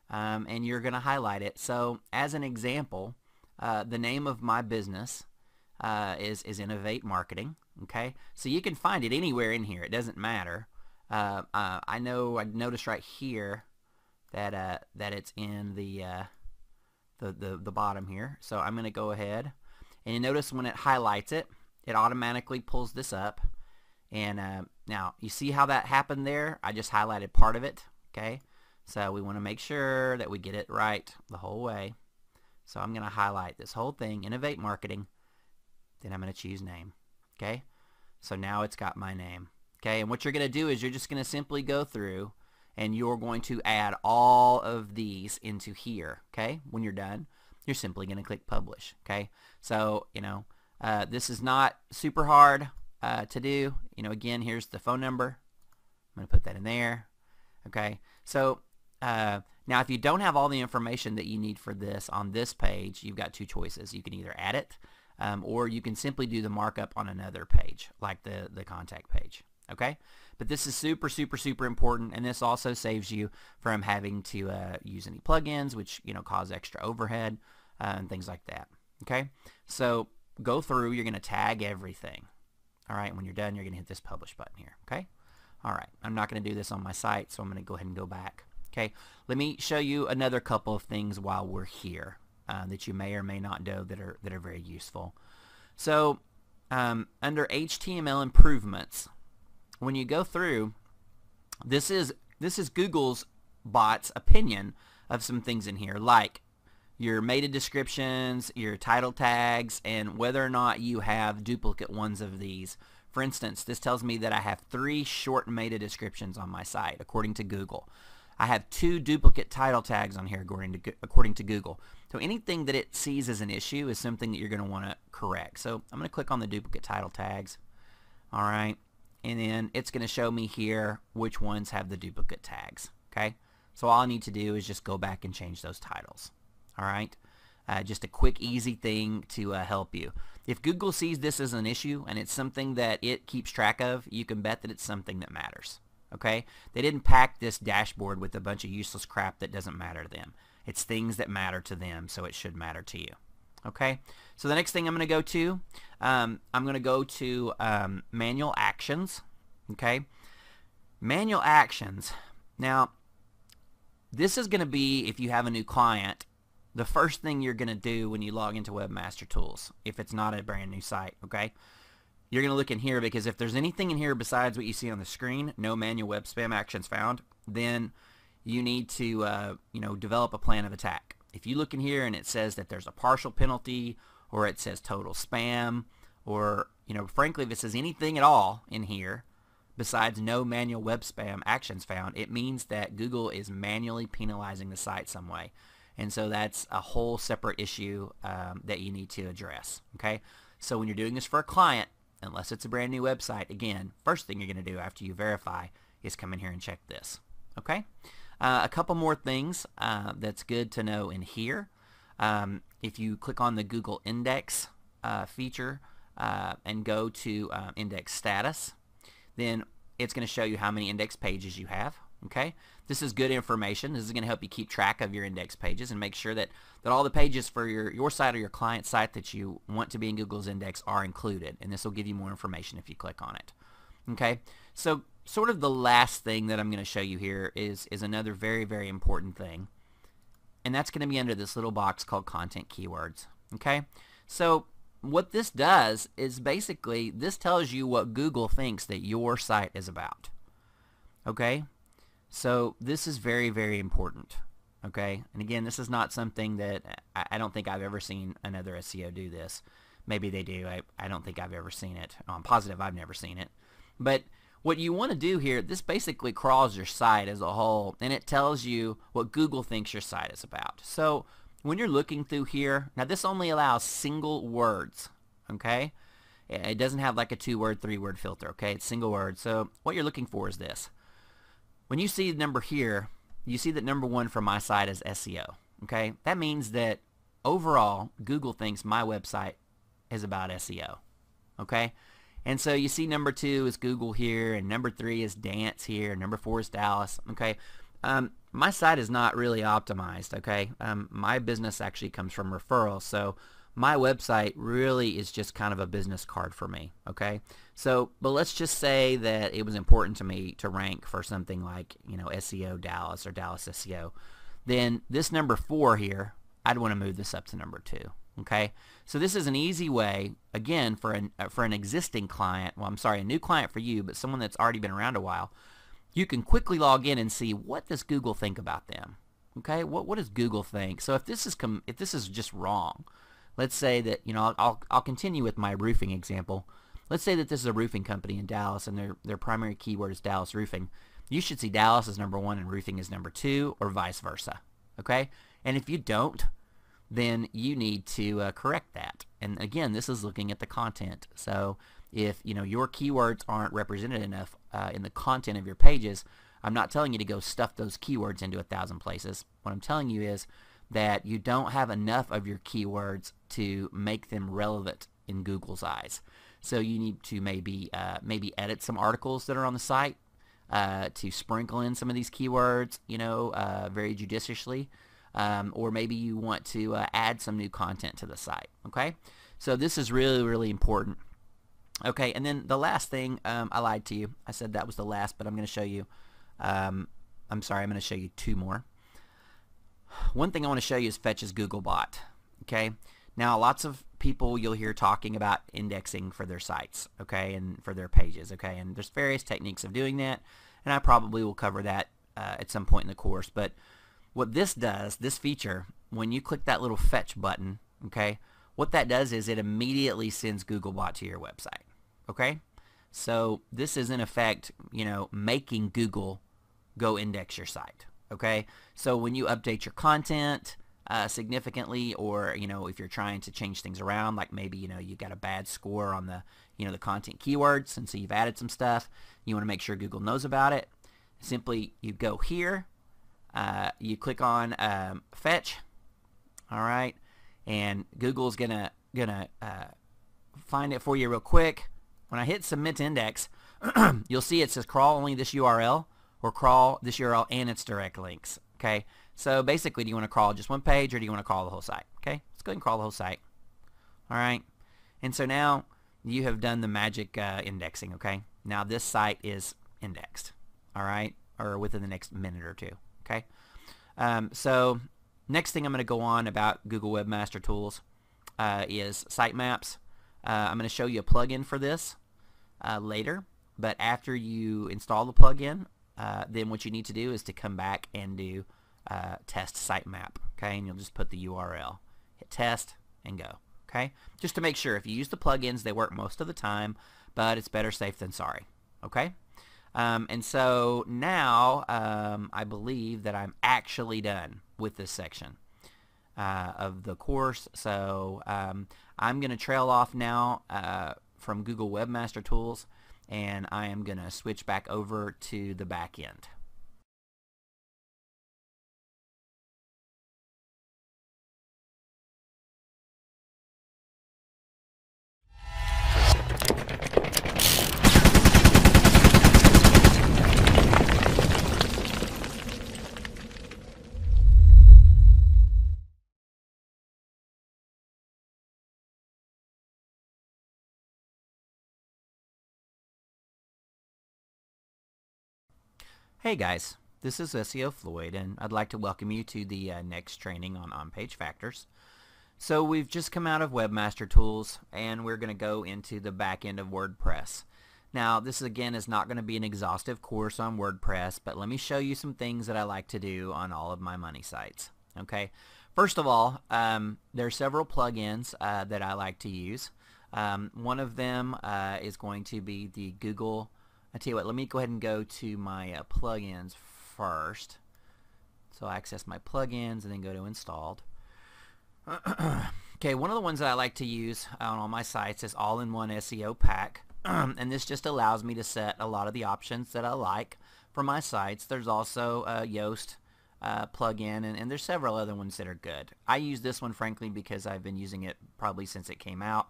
and you're going to highlight it. So as an example, the name of my business is Innovate Marketing. Okay, so you can find it anywhere in here. It doesn't matter. I know I noticed right here that it's in the bottom here. So I'm going to go ahead, and you notice when it highlights it, it automatically pulls this up. And now you see how that happened there? I just highlighted part of it. Okay, so we want to make sure that we get it right the whole way. So I'm going to highlight this whole thing, Innovate Marketing. Then I'm going to choose name. Okay, so now it's got my name. Okay, and what you're going to do is you're just going to simply go through, and you're going to add all of these into here. Okay, when you're done, you're simply going to click Publish. Okay, so you know this is not super hard to do. You know, again, here's the phone number. I'm going to put that in there. Okay, so now if you don't have all the information that you need for this on this page, you've got two choices. You can either add it, or you can simply do the markup on another page, like the contact page. Okay, but this is super important, and this also saves you from having to use any plugins, which cause extra overhead and things like that. Okay, so go through. You're going to tag everything. All right, when you're done, you're going to hit this Publish button here. Okay, all right. I'm not going to do this on my site, so I'm going to go ahead and go back. Okay, let me show you another couple of things while we're here that you may or may not know that are very useful. So under HTML improvements, when you go through, this is Google's bot's opinion of some things in here, like your meta descriptions, your title tags, and whether or not you have duplicate ones of these. For instance, this tells me that I have 3 short meta descriptions on my site, according to Google. I have 2 duplicate title tags on here, according to Google. So anything that it sees as an issue is something that you're going to want to correct. So I'm going to click on the duplicate title tags. All right. And then it's going to show me here which ones have the duplicate tags. Okay, so all I need to do is just go back and change those titles. All right, just a quick, easy thing to help you. If Google sees this as an issue and it's something that it keeps track of, you can bet that it's something that matters. Okay, they didn't pack this dashboard with a bunch of useless crap that doesn't matter to them. It's things that matter to them, so it should matter to you. Okay, So the next thing I'm going to go to, manual actions. Okay, manual actions. Now, this is going to be, if you have a new client, the first thing you're going to do when you log into Webmaster Tools, if it's not a brand new site. Okay, you're going to look in here, because if there's anything in here besides what you see on the screen, no manual web spam actions found, then you need to develop a plan of attack. If you look in here and it says that there's a partial penalty, or it says total spam, or frankly, if it says anything at all in here besides no manual web spam actions found, it means that Google is manually penalizing the site some way. And so that's a whole separate issue that you need to address. Okay, so when you're doing this for a client, unless it's a brand new website, again, first thing you're going to do after you verify is come in here and check this. Okay, a couple more things that's good to know in here. If you click on the Google Index feature and go to index status, then it's going to show you how many index pages you have. Okay, this is good information. This is going to help you keep track of your index pages and make sure that all the pages for your site or your client site that you want to be in Google's index are included, and this will give you more information if you click on it. Okay, so sort of the last thing that I'm going to show you here is another very, very important thing, and that's going to be under this little box called content keywords. Okay, so what this does is basically this tells you what Google thinks that your site is about. Okay, so this is very, very important. Okay, and again, this is not something that I don't think I've ever seen another SEO do this. Maybe they do. I don't think I've ever seen it. I'm positive I've never seen it. But what you want to do here, this basically crawls your site as a whole, and it tells you what Google thinks your site is about. So when you're looking through here, now this only allows single words. Okay, it doesn't have like a 2-word, 3-word filter. Okay, it's single words. So what you're looking for is this. When you see the number here, you see that number 1 for my site is SEO. Okay, that means that overall Google thinks my website is about SEO. Okay, and so you see number 2 is Google here, and number 3 is dance here, and number 4 is Dallas. Okay, my site is not really optimized. Okay, my business actually comes from referrals, so my website really is just kind of a business card for me. Okay, so but let's just say that it was important to me to rank for something like SEO Dallas or Dallas SEO. Then this number 4 here, I'd want to move this up to number 2. Okay, so this is an easy way, again, for an existing client. Well, I'm sorry, a new client for you, but someone that's already been around a while. You can quickly log in and see, what does Google think about them. Okay, what does Google think? So if this is just wrong, let's say that I'll continue with my roofing example. Let's say that this is a roofing company in Dallas, and their primary keyword is Dallas roofing. You should see Dallas as number 1 and roofing as number 2, or vice versa. Okay, and if you don't, then you need to correct that. And again, this is looking at the content. So if your keywords aren't represented enough in the content of your pages, I'm not telling you to go stuff those keywords into 1,000 places. What I'm telling you is that you don't have enough of your keywords to make them relevant in Google's eyes. So you need to maybe edit some articles that are on the site to sprinkle in some of these keywords, very judiciously. Or maybe you want to add some new content to the site. Okay, so this is really, really important. Okay, and then the last thing, I lied to you. I said that was the last, but I'm going to show you. I'm sorry, I'm going to show you 2 more. One thing I want to show you is Fetch's Googlebot. Okay, now lots of people you'll hear talking about indexing for their sites, okay, and for their pages, okay, and there's various techniques of doing that, and I probably will cover that at some point in the course. But what this does, this feature, when you click that little Fetch button, okay, what that does is it immediately sends Googlebot to your website. Okay, so this is in effect, making Google go index your site. Okay, so when you update your content significantly, or if you're trying to change things around, like maybe you got a bad score on the the content keywords, and so you've added some stuff, you want to make sure Google knows about it. Simply you go here, you click on Fetch, all right, and Google's gonna find it for you real quick. When I hit Submit to Index, you'll see it says crawl only this URL, or crawl this URL and its direct links. Okay, so basically, do you want to crawl just one page, or do you want to crawl the whole site? Okay, let's go ahead and crawl the whole site. Alright, and so now you have done the magic indexing, okay? Now this site is indexed, alright, or within the next minute or two, okay? So next thing I'm going to go on about Google Webmaster Tools is sitemaps. I'm going to show you a plugin for this later, but after you install the plugin, then what you need to do is to come back and do test sitemap, okay? And you'll just put the URL, hit test, and go, okay? Just to make sure, if you use the plugins, they work most of the time, but it's better safe than sorry, okay? And so now I believe that I'm actually done with this section of the course. So I'm going to trail off now from Google Webmaster Tools, and I am going to switch back over to the back end. Hey guys, this is SEO Floyd, and I'd like to welcome you to the next training on on-page factors. So we've just come out of Webmaster Tools, and we're going to go into the back end of WordPress. Now this again is not going to be an exhaustive course on WordPress, but let me show you some things that I like to do on all of my money sites. Okay, first of all, there are several plugins that I like to use. One of them is going to be the Google. I tell you what, let me go ahead and go to my plugins first. So I access my plugins and then go to installed. Okay, one of the ones that I like to use on all my sites is All-in-One SEO Pack. And this just allows me to set a lot of the options that I like for my sites. There's also a Yoast plugin, and there's several other ones that are good. I use this one frankly because I've been using it probably since it came out.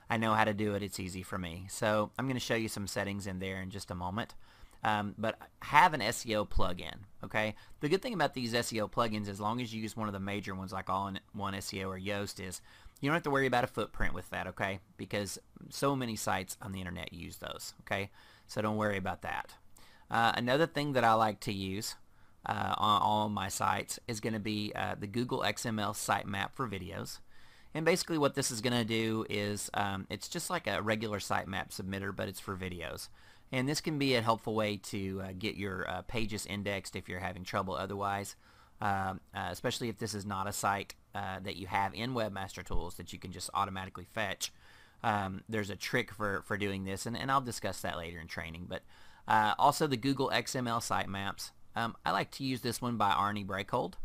I know how to do it. It's easy for me. So I'm going to show you some settings in there in just a moment. But have an SEO plugin, okay? The good thing about these SEO plugins, as long as you use one of the major ones like All-in-One SEO or Yoast, is you don't have to worry about a footprint with that, okay? Because so many sites on the internet use those, okay? So don't worry about that. Another thing that I like to use on all my sites is going to be the Google XML sitemap for videos. And basically what this is going to do is it's just like a regular sitemap submitter, but it's for videos. And this can be a helpful way to get your pages indexed if you're having trouble otherwise, especially if this is not a site that you have in Webmaster Tools that you can just automatically fetch. There's a trick for doing this, and I'll discuss that later in training. But also the Google XML sitemaps. I like to use this one by Arnie Breakhold.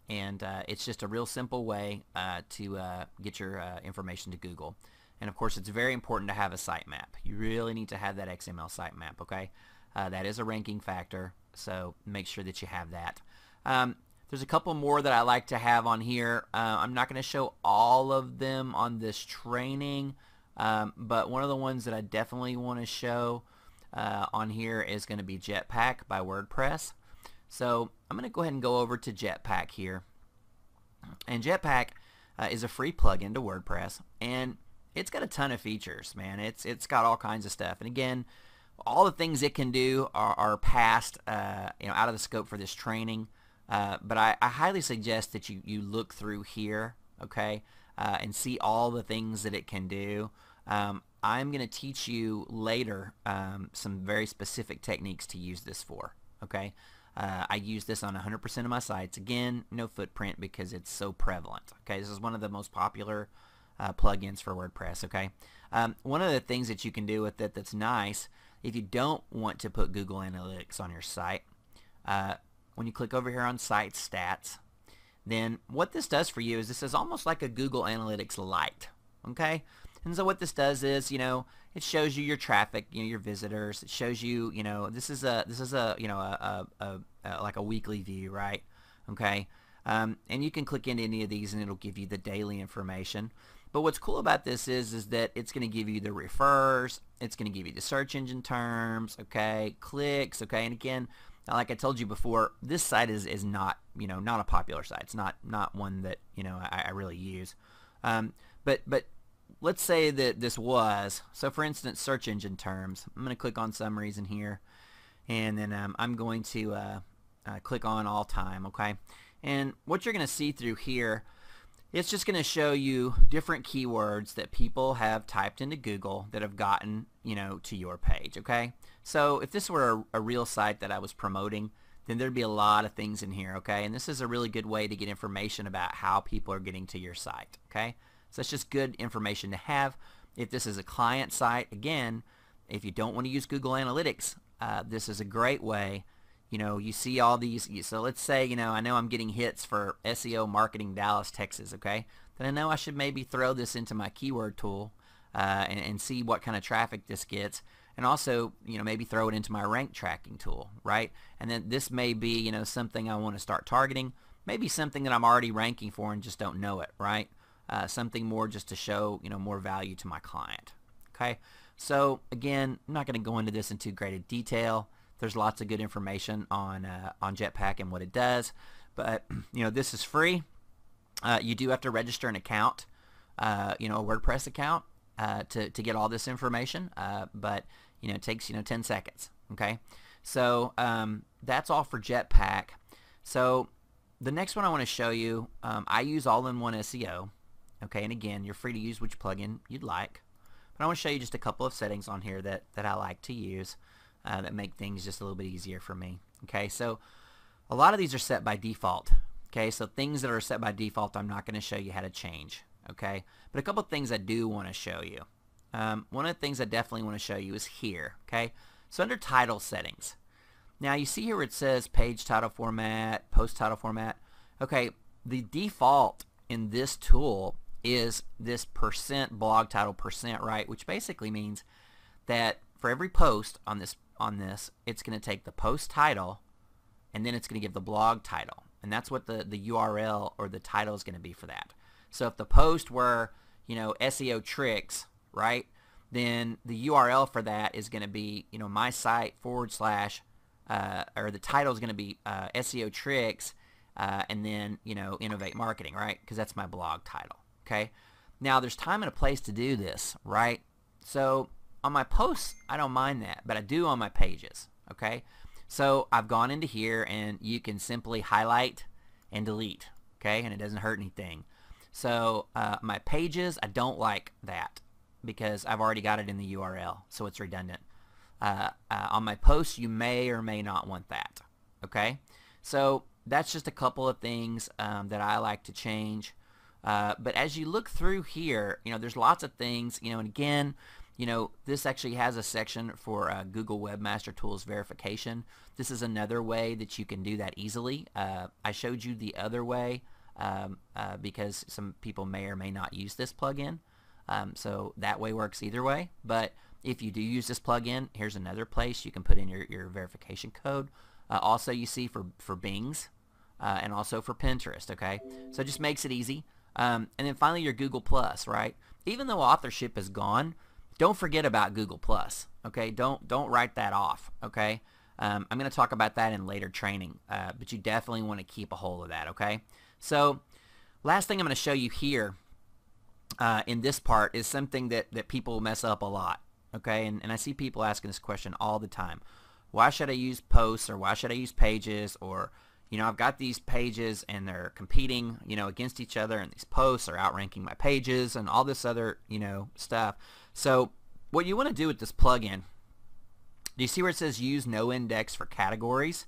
And it's just a real simple way to get your information to Google. And of course it's very important to have a sitemap. You really need to have that XML sitemap, okay? That is a ranking factor, so make sure that you have that. There's a couple more that I like to have on here. I'm not going to show all of them on this training, but one of the ones that I definitely want to show on here is going to be Jetpack by WordPress. So I'm going to go ahead and go over to Jetpack here. And Jetpack is a free plugin to WordPress, and it's got a ton of features, man. It's got all kinds of stuff. And again, all the things it can do are past, out of the scope for this training. But I highly suggest that you look through here, okay, and see all the things that it can do. I'm going to teach you later some very specific techniques to use this for, okay? I use this on 100% of my sites. Again, no footprint because it's so prevalent. Okay, this is one of the most popular plugins for WordPress. Okay, one of the things that you can do with it that's nice, if you don't want to put Google Analytics on your site, when you click over here on Site Stats, then what this does for you is this is almost like a Google Analytics Lite. Okay, and so what this does is, it shows you your traffic, your visitors. It shows you, this is like a weekly view, right? Okay, and you can click into any of these, and it'll give you the daily information. But what's cool about this is that it's going to give you the refers. It's going to give you the search engine terms. Okay, clicks. Okay, and again, like I told you before, this site is not not a popular site. It's not one that I really use. But let's say that this was, so for instance, search engine terms. I'm going to click on summaries in here, and then I'm going to click on all time, okay? And what you're going to see through here, it's just going to show you different keywords that people have typed into Google that have gotten, to your page, okay? So if this were a real site that I was promoting, then there'd be a lot of things in here, okay? And this is a really good way to get information about how people are getting to your site, okay? So it's just good information to have. If this is a client site, again, if you don't want to use Google Analytics, this is a great way. You see all these, so let's say, I know I'm getting hits for SEO marketing Dallas, Texas, okay? Then I know I should maybe throw this into my keyword tool and see what kind of traffic this gets. And also, maybe throw it into my rank tracking tool, right? And then this may be, something I want to start targeting, maybe something that I'm already ranking for and just don't know it, right? Something more just to show, more value to my client, okay? So again, I'm not going to go into this in too great a detail. There's lots of good information on Jetpack and what it does, but this is free. You do have to register an account, a WordPress account to get all this information, but it takes 10 seconds. Okay, so that's all for Jetpack. So the next one I want to show you, I use all-in-one SEO. Okay, and again, you're free to use which plugin you'd like, but I want to show you just a couple of settings on here that I like to use. That make things just a little bit easier for me. Okay, so a lot of these are set by default. Okay, so things that are set by default, I'm not going to show you how to change. Okay, but a couple of things I do want to show you. One of the things I definitely want to show you is here. Okay, so under title settings. Now you see here where it says page title format, post title format. Okay, the default in this tool is this percent blog title percent, right? Which basically means that for every post on this, it's going to take the post title, and then it's going to give the blog title, and that's what the URL or the title is going to be for that. So if the post were, SEO tricks, right, then the URL for that is going to be, my site / or the title is going to be SEO tricks, and then, innovate marketing, right, because that's my blog title. Okay, now there's time and a place to do this, right? So on my posts, I don't mind that, but I do on my pages, okay? So I've gone into here, and you can simply highlight and delete, okay? And it doesn't hurt anything. So my pages, I don't like that because I've already got it in the URL, so it's redundant. On my posts, you may or may not want that, okay? So that's just a couple of things that I like to change. But as you look through here, there's lots of things, and again, this actually has a section for Google Webmaster Tools verification. This is another way that you can do that easily. I showed you the other way because some people may or may not use this plugin. So that way works either way. But if you do use this plugin, here's another place you can put in your verification code. Also, you see for Bings and also for Pinterest. Okay, so it just makes it easy. And then finally, your Google Plus, right? Even though authorship is gone, don't forget about Google Plus, okay? Don't write that off, okay? I'm going to talk about that in later training, but you definitely want to keep a hold of that, okay? So last thing I'm going to show you here in this part is something that people mess up a lot, okay? And I see people asking this question all the time. Why should I use posts, or why should I use pages, or I've got these pages and they're competing, against each other, and these posts are outranking my pages and all this other, stuff. So what you want to do with this plugin, do you see where it says use no index for categories?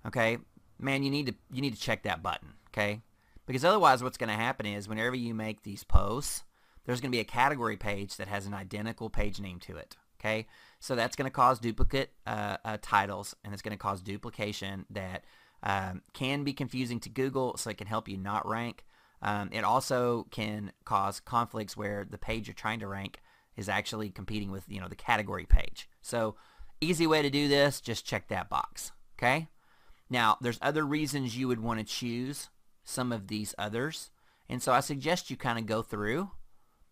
Okay, man, you need to check that button, okay? Because otherwise what's going to happen is whenever you make these posts, there's going to be a category page that has an identical page name to it, okay? So that's going to cause duplicate titles, and it's going to cause duplication that can be confusing to Google, so it can help you not rank. It also can cause conflicts where the page you're trying to rank is actually competing with, the category page. So easy way to do this, just check that box, okay? Now, there's other reasons you would want to choose some of these others, and so I suggest you kind of go through,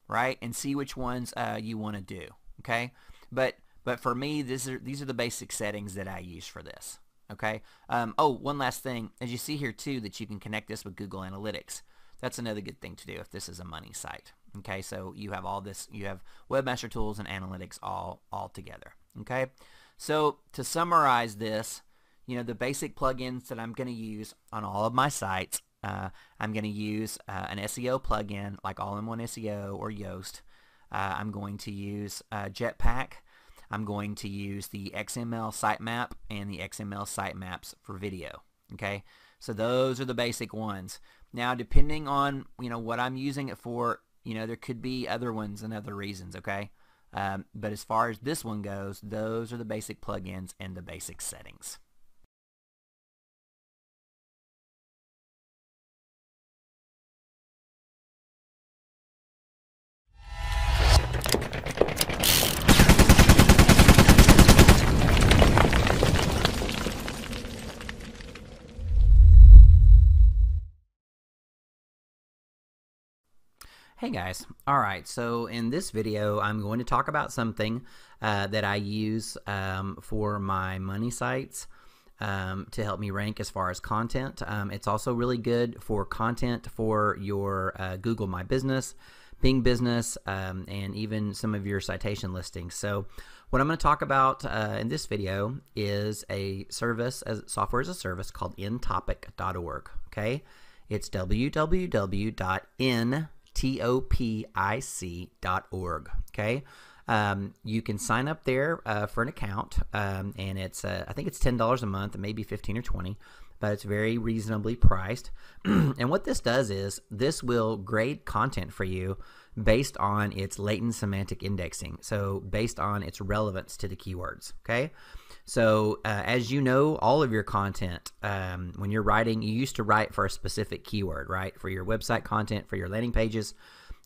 right, and see which ones you want to do, okay? But for me, these are the basic settings that I use for this, okay? Oh, one last thing, as you see here too, that you can connect this with Google Analytics. That's another good thing to do if this is a money site, Okay, so you have all this, you have Webmaster Tools and Analytics all together. Okay, so to summarize this, you know, the basic plugins that I'm going to use on all of my sites, I'm going to use an SEO plugin like All-in-One SEO or Yoast. I'm going to use Jetpack. I'm going to use the XML sitemap and the XML sitemaps for video. Okay, so those are the basic ones. Now, depending on, you know, what I'm using it for, you know, there could be other ones and other reasons. Okay, but as far as this one goes, those are the basic plugins and the basic settings. Hey guys, alright, so in this video I'm going to talk about something that I use for my money sites to help me rank as far as content. It's also really good for content for your Google My Business, Bing Business, and even some of your citation listings. So what I'm going to talk about in this video is a service, software as a service called ntopic.org. Okay, it's www.ntopic.org. Okay, you can sign up there for an account, and it's I think it's $10 a month, maybe 15 or 20, but it's very reasonably priced. And what this does is this will grade content for you based on its latent semantic indexing, so based on its relevance to the keywords. Okay, so as you know, all of your content, when you're writing, you used to write for a specific keyword, right? For your website content, for your landing pages,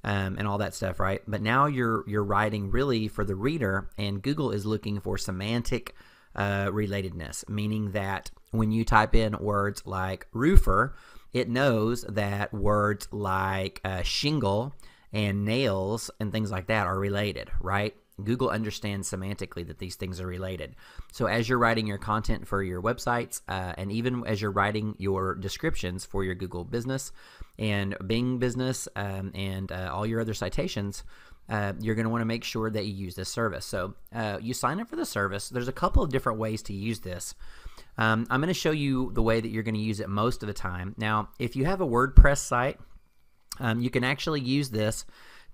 and all that stuff, right? But now you're writing really for the reader, and Google is looking for semantic relatedness, meaning that when you type in words like roofer, it knows that words like shingle and nails and things like that are related, right? Google understands semantically that these things are related. So as you're writing your content for your websites, and even as you're writing your descriptions for your Google Business and Bing Business, and all your other citations, you're going to want to make sure that you use this service. So you sign up for the service. There's a couple of different ways to use this. I'm going to show you the way that you're going to use it most of the time. Now, if you have a WordPress site, you can actually use this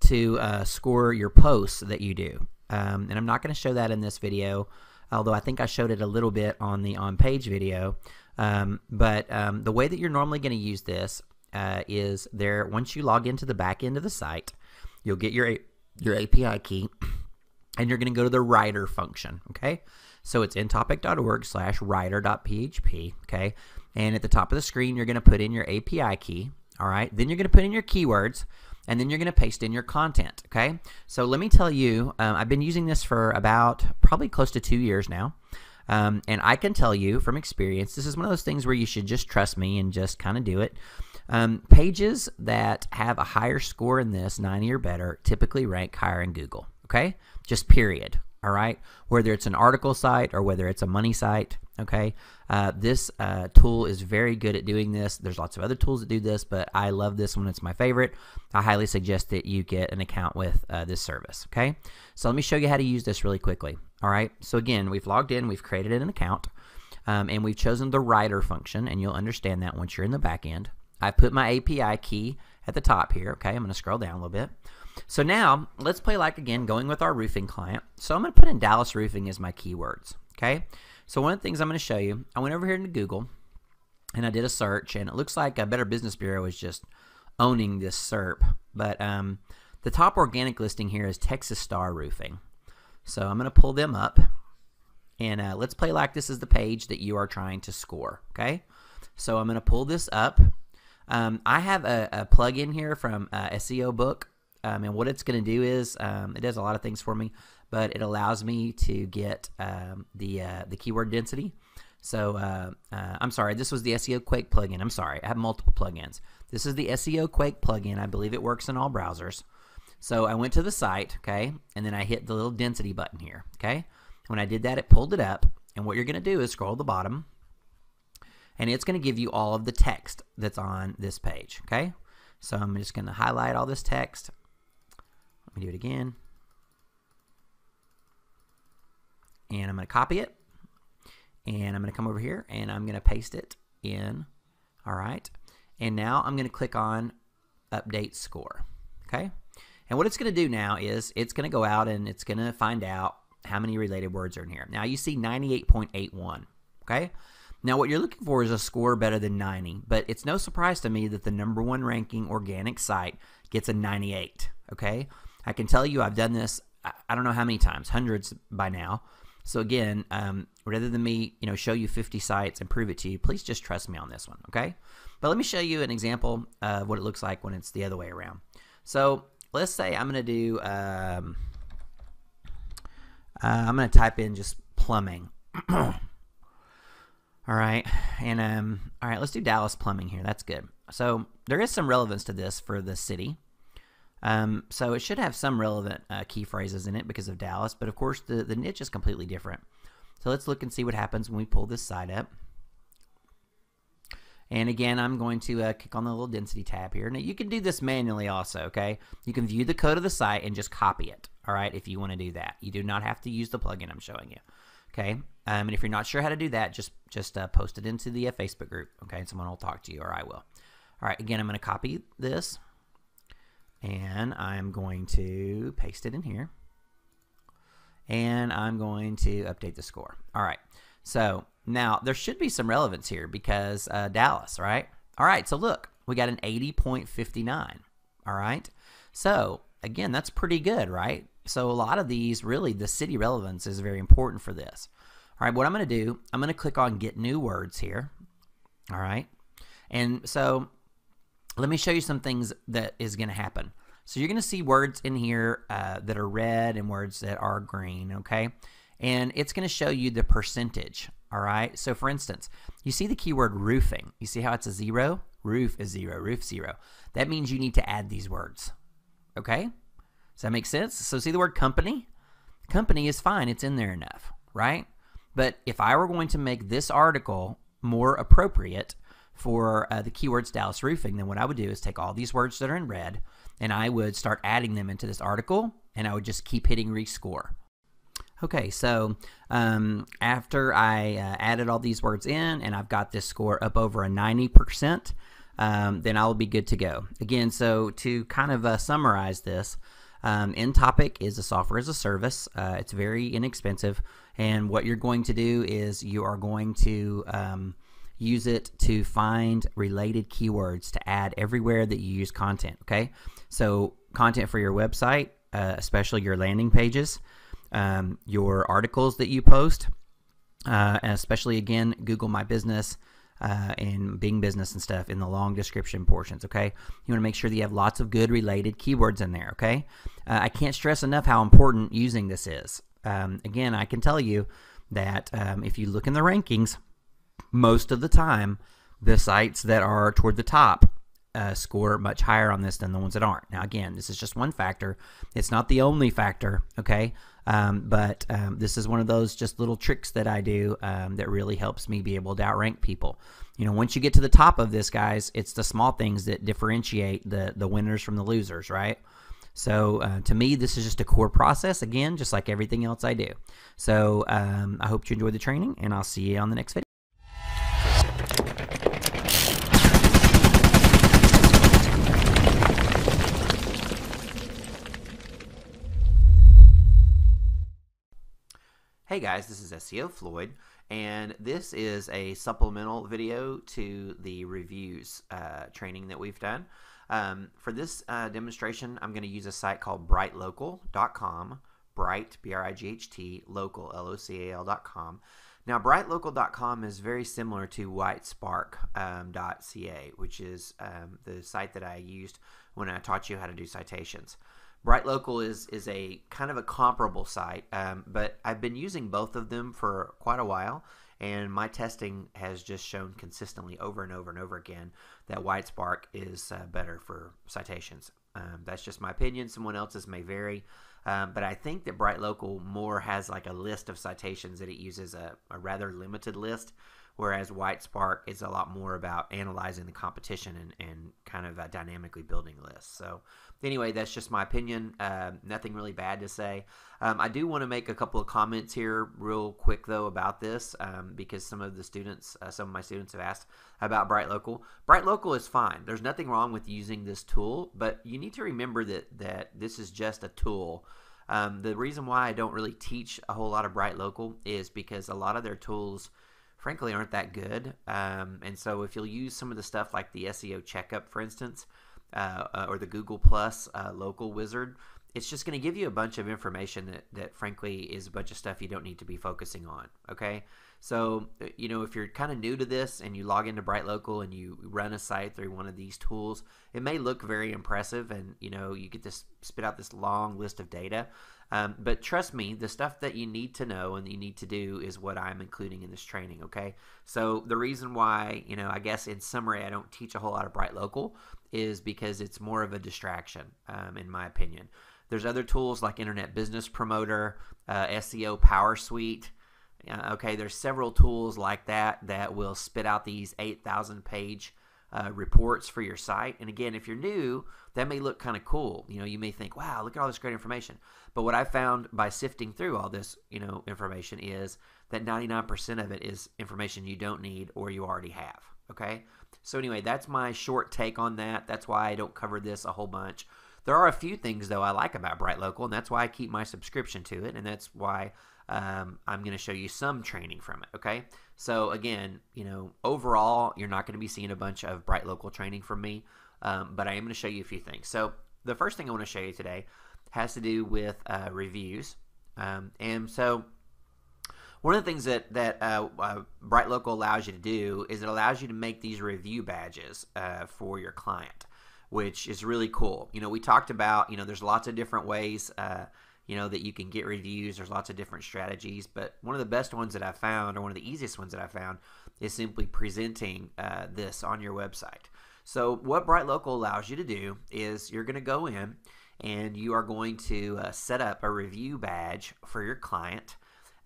to score your posts that you do. And I'm not going to show that in this video, although I think I showed it a little bit on the on-page video. But the way that you're normally going to use this is there. Once you log into the back end of the site, you'll get your API key, and you're going to go to the writer function. Okay, so it's ntopic.org/writer.php. Okay, and at the top of the screen, you're going to put in your API key. All right, then you're going to put in your keywords, and then you're going to paste in your content. Okay, so let me tell you, I've been using this for about probably close to 2 years now, and I can tell you from experience, this is one of those things where you should just trust me and just kind of do it. Pages that have a higher score in this, 90 or better, typically rank higher in Google. Okay, just period. All right, whether it's an article site or whether it's a money site. Okay, this tool is very good at doing this. There's lots of other tools that do this, but I love this one. It's my favorite. I highly suggest that you get an account with this service. Okay, so let me show you how to use this really quickly. All right, so again, we've logged in, we've created an account, and we've chosen the writer function, and you'll understand that once you're in the back end. I put my API key at the top here. Okay, I'm going to scroll down a little bit. So now let's play like, again, going with our roofing client. So I'm going to put in Dallas roofing as my keywords. Okay, so one of the things I'm going to show you, I went over here into Google and I did a search, and it looks like a Better Business Bureau is just owning this SERP. But the top organic listing here is Texas Star Roofing. So I'm going to pull them up, and let's play like this is the page that you are trying to score. Okay, so I'm going to pull this up. I have a plugin here from SEO Book. And what it's going to do is it does a lot of things for me, but it allows me to get the keyword density. So I'm sorry, this was the SEO Quake plugin. I'm sorry, I have multiple plugins. This is the SEO Quake plugin. I believe it works in all browsers. So I went to the site, okay, and then I hit the little density button here, okay. When I did that, it pulled it up, and what you're going to do is scroll to the bottom, and it's going to give you all of the text that's on this page, okay. So I'm just going to highlight all this text. Let me do it again. And I'm going to copy it. And I'm going to come over here and I'm going to paste it in. All right. And now I'm going to click on Update Score. Okay. And what it's going to do now is it's going to go out and it's going to find out how many related words are in here. Now you see 98.81. Okay. Now what you're looking for is a score better than 90, but it's no surprise to me that the #1 ranking organic site gets a 98. Okay. I can tell you I've done this, I don't know how many times, hundreds by now. So again, rather than me, show you 50 sites and prove it to you, please just trust me on this one. Okay. But let me show you an example of what it looks like when it's the other way around. So let's say I'm going to do, I'm going to type in just plumbing. All right, and all right, let's do Dallas plumbing here. That's good. So there is some relevance to this for the city. So it should have some relevant key phrases in it because of Dallas, but of course the niche is completely different. So let's look and see what happens when we pull this site up. And again, I'm going to click on the little density tab here. Now you can do this manually also, okay? You can view the code of the site and just copy it, all right, if you want to do that. You do not have to use the plugin I'm showing you. Okay, and if you're not sure how to do that, just post it into the Facebook group, okay, and someone will talk to you, or I will. All right, again, I'm going to copy this, and I'm going to paste it in here, and I'm going to update the score. All right, so now there should be some relevance here because Dallas, right? All right, so look, we got an 80.59, all right? So, again, that's pretty good, right? So a lot of these, really, the city relevance is very important for this. All right, what I'm going to do, I'm going to click on Get New Words here. All right, and so let me show you some things that is going to happen. So you're going to see words in here that are red and words that are green, okay? And it's going to show you the percentage, all right? So for instance, you see the keyword roofing. You see how it's a 0? Roof is 0, roof 0. That means you need to add these words, okay? Does that make sense? So see the word company? Company is fine. It's in there enough, right? But if I were going to make this article more appropriate for the keywords Dallas roofing, then what I would do is take all these words that are in red and I would start adding them into this article and I would just keep hitting rescore. Okay, so after I added all these words in and I've got this score up over a 90%, then I'll be good to go. Again, so to kind of summarize this, InTopic is a software as a service. It's very inexpensive, and what you're going to do is you are going to use it to find related keywords to add everywhere that you use content, okay? So content for your website, especially your landing pages, your articles that you post, and especially, again, Google My Business, and Bing Business and stuff in the long description portions, okay? You want to make sure that you have lots of good related keywords in there, okay? I can't stress enough how important using this is. Again, I can tell you that if you look in the rankings, most of the time, the sites that are toward the top score much higher on this than the ones that aren't. Now, again, this is just one factor. It's not the only factor, okay? But this is one of those just little tricks that I do that really helps me be able to outrank people. You know, once you get to the top of this, guys, it's the small things that differentiate the winners from the losers, right? So to me, this is just a core process, again, just like everything else I do. So I hope you enjoyed the training, and I'll see you on the next video. Hey guys, this is SEO Floyd, and this is a supplemental video to the reviews training that we've done. For this demonstration, I'm going to use a site called brightlocal.com, Bright, B-R-I-G-H-T, local, L-O-C-A-L.com. Now, brightlocal.com is very similar to whitespark.ca, which is the site that I used when I taught you how to do citations. BrightLocal is a kind of a comparable site, but I've been using both of them for quite a while, and my testing has just shown consistently over and over and over again that whitespark is better for citations. That's just my opinion. Someone else's may vary, but I think that BrightLocal more has like a list of citations that it uses, a rather limited list, whereas White Spark is a lot more about analyzing the competition and kind of dynamically building lists. So anyway, that's just my opinion. Nothing really bad to say. I do want to make a couple of comments here real quick, though, about this because some of my students have asked about BrightLocal. BrightLocal is fine. There's nothing wrong with using this tool, but you need to remember that this is just a tool. The reason why I don't really teach a whole lot of BrightLocal is because a lot of their tools, frankly, aren't that good. And so if you'll use some of the stuff like the SEO Checkup, for instance, or the Google Plus local wizard, it's just going to give you a bunch of information that frankly is a bunch of stuff you don't need to be focusing on. Okay, so if you're kind of new to this and you log into BrightLocal and you run a site through one of these tools, it may look very impressive and you get to spit out this long list of data, but trust me, the stuff that you need to know and you need to do is what I'm including in this training. Okay, so the reason why I guess in summary I don't teach a whole lot of BrightLocal is because it's more of a distraction, in my opinion. There's other tools like Internet Business Promoter, SEO Power Suite. Okay, there's several tools like that will spit out these 8,000 page reports for your site. And again, if you're new, that may look kind of cool. You may think, wow, look at all this great information. But what I found by sifting through all this information is that 99% of it is information you don't need or you already have. Okay, so anyway, that's my short take on that. That's why I don't cover this a whole bunch. There are a few things, though, I like about BrightLocal, and that's why I keep my subscription to it, and that's why I'm going to show you some training from it, okay? So, again, overall, you're not going to be seeing a bunch of BrightLocal training from me, but I am going to show you a few things. So, the first thing I want to show you today has to do with reviews, and so one of the things that BrightLocal allows you to do is it allows you to make these review badges for your client, which is really cool. We talked about, there's lots of different ways, that you can get reviews. There's lots of different strategies, but one of the best ones that I found, or one of the easiest ones that I found, is simply presenting this on your website. So what BrightLocal allows you to do is you're going to go in and you are going to set up a review badge for your client.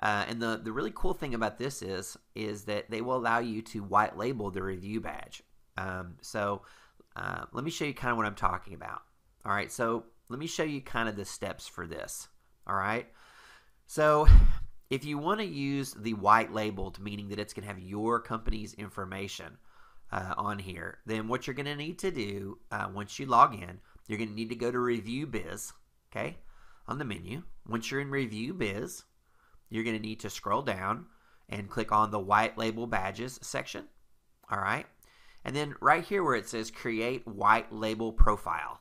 And the really cool thing about this is that they will allow you to white label the review badge. Let me show you kind of what I'm talking about. All right, so let me show you kind of the steps for this. All right, so if you want to use the white labeled, meaning that it's going to have your company's information on here, then what you're going to need to do once you log in, you're going to need to go to Review Biz, okay, on the menu. Once you're in Review Biz, you're going to need to scroll down and click on the White Label Badges section. All right. And then right here where it says Create White Label Profile.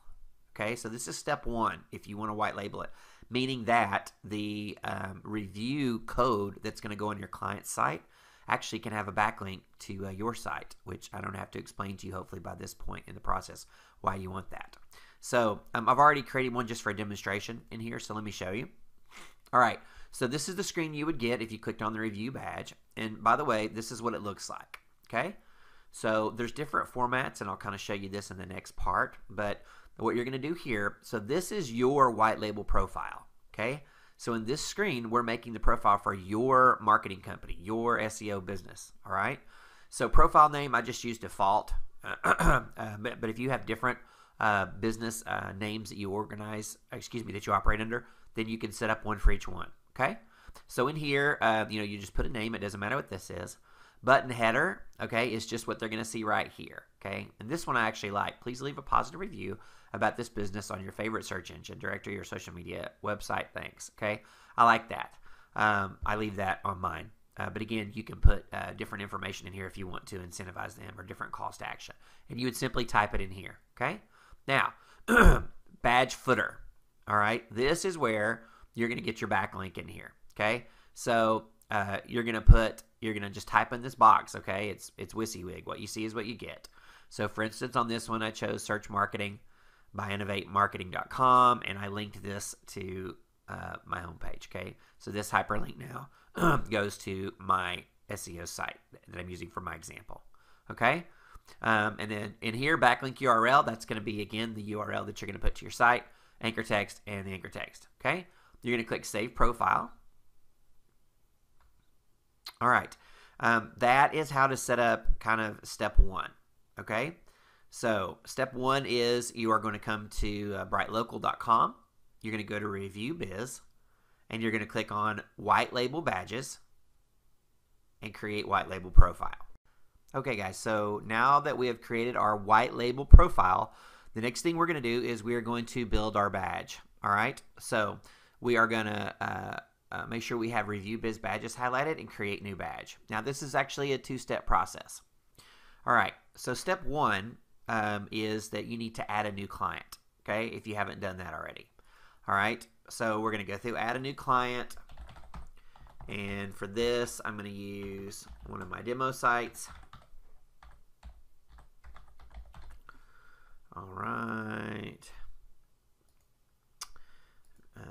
Okay, so this is step one if you want to white label it, meaning that the review code that's going to go on your client's site actually can have a backlink to your site, which I don't have to explain to you hopefully by this point in the process why you want that. So I've already created one just for a demonstration in here, so let me show you. All right, so this is the screen you would get if you clicked on the review badge. And by the way, this is what it looks like, okay? So there's different formats, and I'll kind of show you this in the next part. But what you're going to do here, so this is your white label profile, okay? So in this screen, we're making the profile for your marketing company, your SEO business, all right? So profile name, I just use default. But if you have different business names that you that you operate under, then you can set up one for each one, okay? So in here, you just put a name. It doesn't matter what this is. Button header, okay, is just what they're going to see right here, okay? And this one I actually like. Please leave a positive review about this business on your favorite search engine, directory, or social media website. Thanks, okay? I like that. I leave that on mine. But again, you can put different information in here if you want to incentivize them or different calls to action. And you would simply type it in here, okay? Now, badge footer, all right? This is where you're going to get your backlink in here, okay? So you're going to just type in this box, okay? It's WYSIWYG. What you see is what you get. So for instance, on this one, I chose search marketing by innovatemarketing.com, and I linked this to my homepage, okay? So this hyperlink now goes to my SEO site that I'm using for my example, okay? And then in here, backlink URL, that's going to be, again, the URL that you're going to put to your site, anchor text, and the anchor text, okay? You're going to click Save Profile. All right. That is how to set up kind of step one. Okay, so step one is you are going to come to brightlocal.com. You're going to go to Review Biz, and you're going to click on White Label Badges and create White Label Profile. Okay, guys, so now that we have created our White Label Profile, the next thing we're going to do is we are going to build our badge. All right, so we are going to make sure we have Review Biz Badges highlighted and create new badge. Now, this is actually a two-step process. All right, so step one is that you need to add a new client, okay, if you haven't done that already. All right, so we're going to go through add a new client, and for this, I'm going to use one of my demo sites. All right,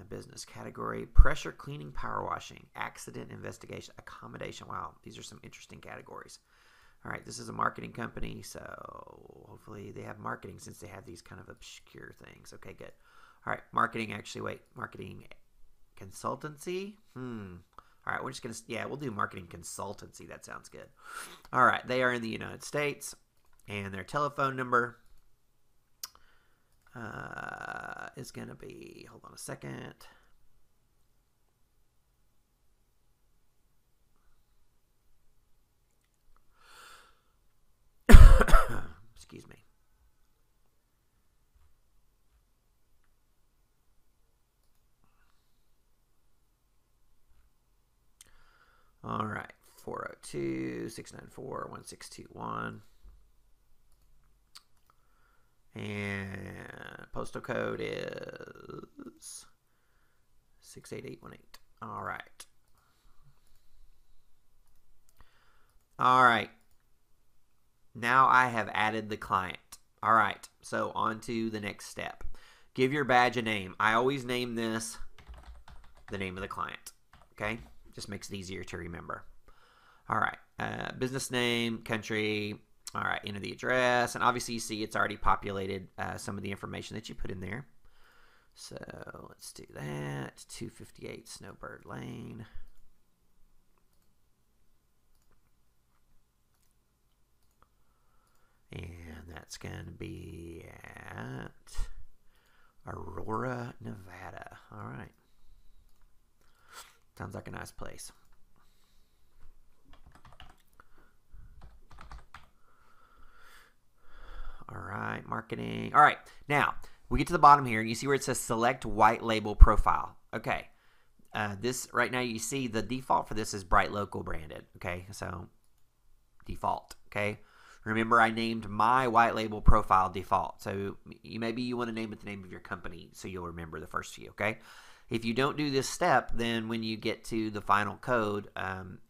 business category, pressure cleaning, power washing, accident investigation, accommodation. Wow, these are some interesting categories. All right, this is a marketing company, so hopefully they have marketing since they have these kind of obscure things. Okay, good. All right, marketing, actually, wait, marketing consultancy? All right, we're just going to, yeah, we'll do marketing consultancy. That sounds good. All right, they are in the United States, and their telephone number is going to be, hold on a second. Excuse me. All right, 402-694-1621. And postal code is 68818. All right. All right. Now I have added the client. All right, so on to the next step. Give your badge a name. I always name this the name of the client, okay? Just makes it easier to remember. All right, business name, country. All right, enter the address, and obviously you see it's already populated some of the information that you put in there. So let's do that, 258 Snowbird Lane. And that's going to be at Aurora, Nevada. All right. Sounds like a nice place. All right, marketing. All right, now we get to the bottom here, and you see where it says Select White Label Profile. Okay, this right now you see the default for this is Bright Local branded. Okay, so default. Okay. Remember, I named my white label profile default. So maybe you want to name it the name of your company so you'll remember the first few, okay? If you don't do this step, then when you get to the final code,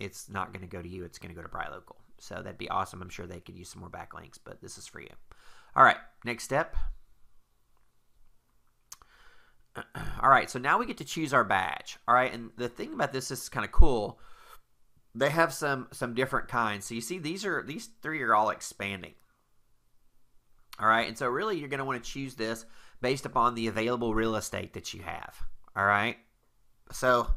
it's not going to go to you. It's going to go to Bright Local. So that'd be awesome. I'm sure they could use some more backlinks, but this is for you. All right, next step. All right, so now we get to choose our badge. All right, and the thing about this is kind of cool. They have some different kinds. So you see these three are all expanding. All right, and so really you're going to want to choose this based upon the available real estate that you have. All right, so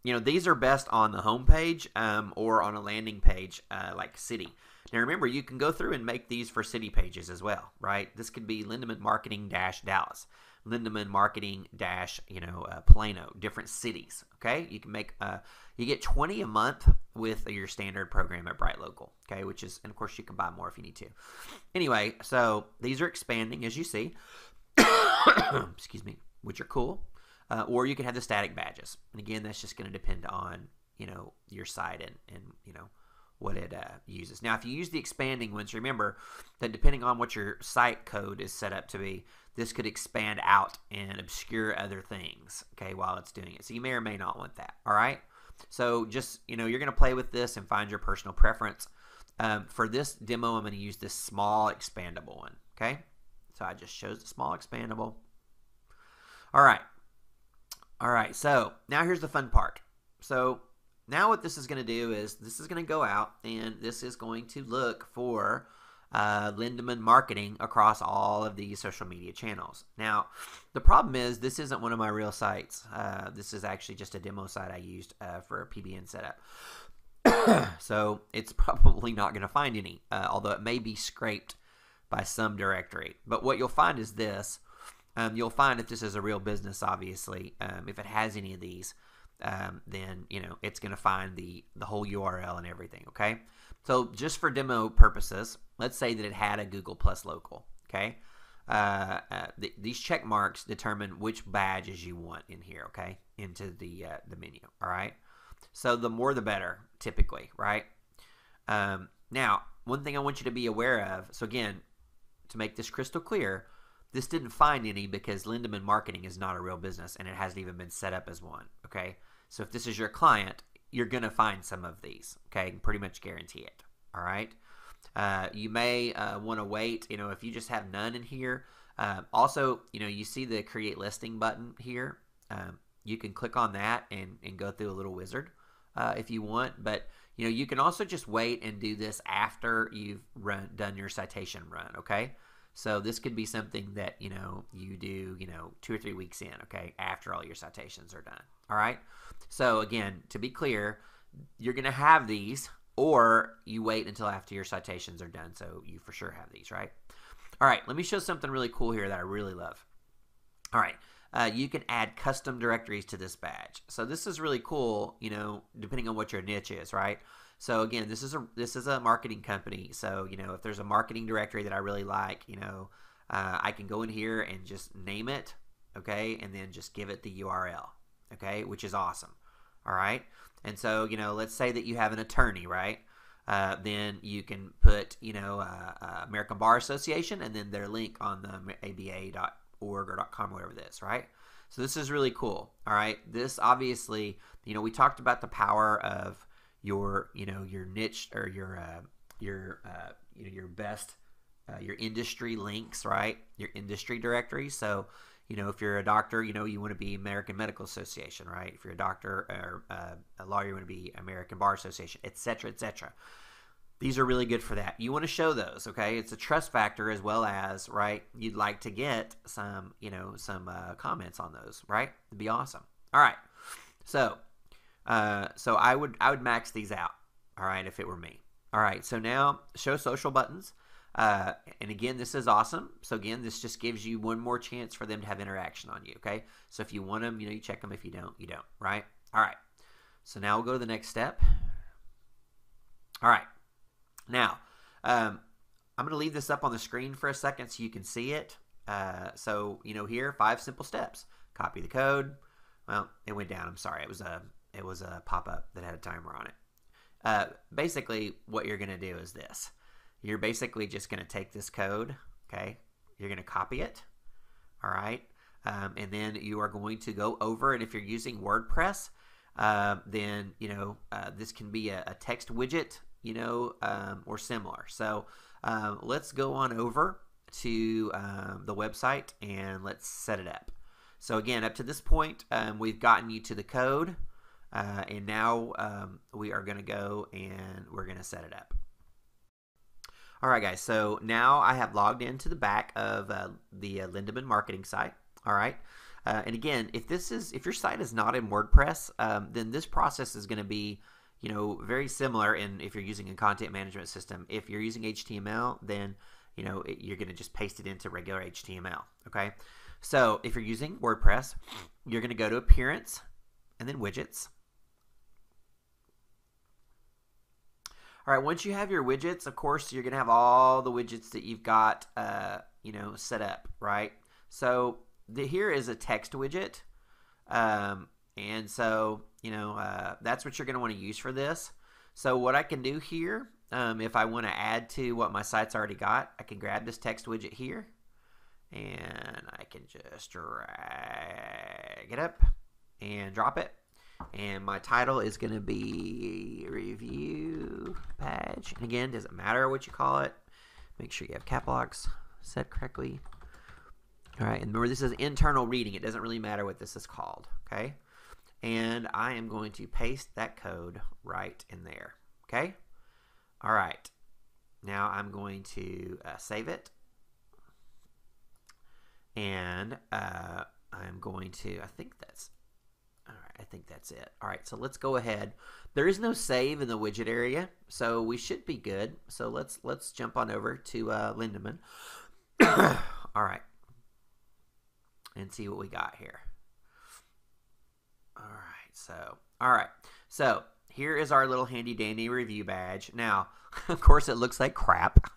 you know these are best on the home page or on a landing page like city. Now remember, you can go through and make these for city pages as well, right? This could be Lindemann Marketing Dallas, Lindemann Marketing Plano, different cities. Okay, you can make you get 20 a month with your standard program at Bright Local. Okay, which is, and of course you can buy more if you need to. Anyway, so these are expanding as you see. Excuse me, which are cool. Or you can have the static badges, and again, that's just going to depend on your site and what it uses. Now, if you use the expanding ones, remember that depending on what your site code is set up to be, this could expand out and obscure other things, okay, while it's doing it. So you may or may not want that, all right? So just, you're going to play with this and find your personal preference. For this demo, I'm going to use this small expandable one, okay? So I just chose the small expandable. All right. All right, so now here's the fun part. So now what this is going to do is this is going to go out and this is going to look for Lindemann Marketing across all of these social media channels. Now, the problem is this isn't one of my real sites. This is actually just a demo site I used for a PBN setup. So it's probably not going to find any, although it may be scraped by some directory. But what you'll find is this. You'll find if this is a real business, obviously, if it has any of these, then it's going to find the whole URL and everything. Okay, so just for demo purposes, let's say that it had a Google Plus local. Okay, these check marks determine which badges you want in here. Okay, into the menu. All right, so the more the better, typically, right? Now, one thing I want you to be aware of. So again, to make this crystal clear, this didn't find any because Lindemann Marketing is not a real business and it hasn't even been set up as one, okay? So if this is your client, you're going to find some of these, okay? I can pretty much guarantee it, all right? You may want to wait, if you just have none in here. Also, you see the Create Listing button here. You can click on that and go through a little wizard if you want, but you can also just wait and do this after you've done your citation run, okay? So this could be something that, you do, 2 or 3 weeks in, okay, after all your citations are done, all right? So again, to be clear, you're going to have these, or you wait until after your citations are done, so you for sure have these, right? All right, let me show something really cool here that I really love. All right. You can add custom directories to this badge. So this is really cool, depending on what your niche is, right? So again, this is a marketing company. So, if there's a marketing directory that I really like, I can go in here and just name it, okay? And then just give it the URL, okay? Which is awesome, all right? And so, let's say that you have an attorney, right? Then you can put, American Bar Association and then their link on the aba.org or .com, whatever this, right? So this is really cool, all right? This obviously, we talked about the power of your niche or your best, your industry links, right? Your industry directory. So, if you're a doctor, you want to be American Medical Association, right? If you're a doctor or a lawyer, you want to be American Bar Association, et cetera, et cetera. These are really good for that. You want to show those, okay? It's a trust factor as well as, right, you'd like to get some, some comments on those, right? It'd be awesome. All right. So I would max these out, all right, if it were me. All right, so now show social buttons. And again, this is awesome. So again, this just gives you one more chance for them to have interaction on you, okay? So if you want them, you check them. If you don't, you don't, right? All right. So now we'll go to the next step. All right. Now, I'm going to leave this up on the screen for a second so you can see it. So, here, 5 simple steps. Copy the code. Well, it went down. I'm sorry. It was a pop-up that had a timer on it. Basically, what you're going to do is this. You're basically just going to take this code, okay? You're going to copy it, all right? And then you are going to go over, and if you're using WordPress, then, this can be a text widget, or similar. So let's go on over to the website and let's set it up. So again, up to this point, we've gotten you to the code, and now we are going to go and we're going to set it up. All right, guys, so now I have logged into the back of the Lindemann marketing site. All right. And again, if your site is not in WordPress, then this process is going to be very similar if you're using a content management system. If you're using HTML, then, you're going to just paste it into regular HTML, okay? So if you're using WordPress, you're going to go to Appearance and then Widgets. All right, once you have your widgets, of course, you're going to have all the widgets that you've got, set up, right? So here is a text widget. And so, that's what you're going to want to use for this. So what I can do here, if I want to add to what my site's already got, I can grab this text widget here, and I can just drag it up and drop it. And my title is going to be Review Badge. And again, doesn't matter what you call it. Make sure you have cap locks set correctly. All right, and remember, this is internal reading. It doesn't really matter what this is called, okay? And I am going to paste that code right in there, okay? All right. Now I'm going to save it. And I'm going to, I think that's, All right, I think that's it. All right, so let's go ahead. There is no save in the widget area, so we should be good. So let's jump on over to Lindemann. All right, and see what we got here. All right, so here is our little handy dandy review badge. Now, of course, it looks like crap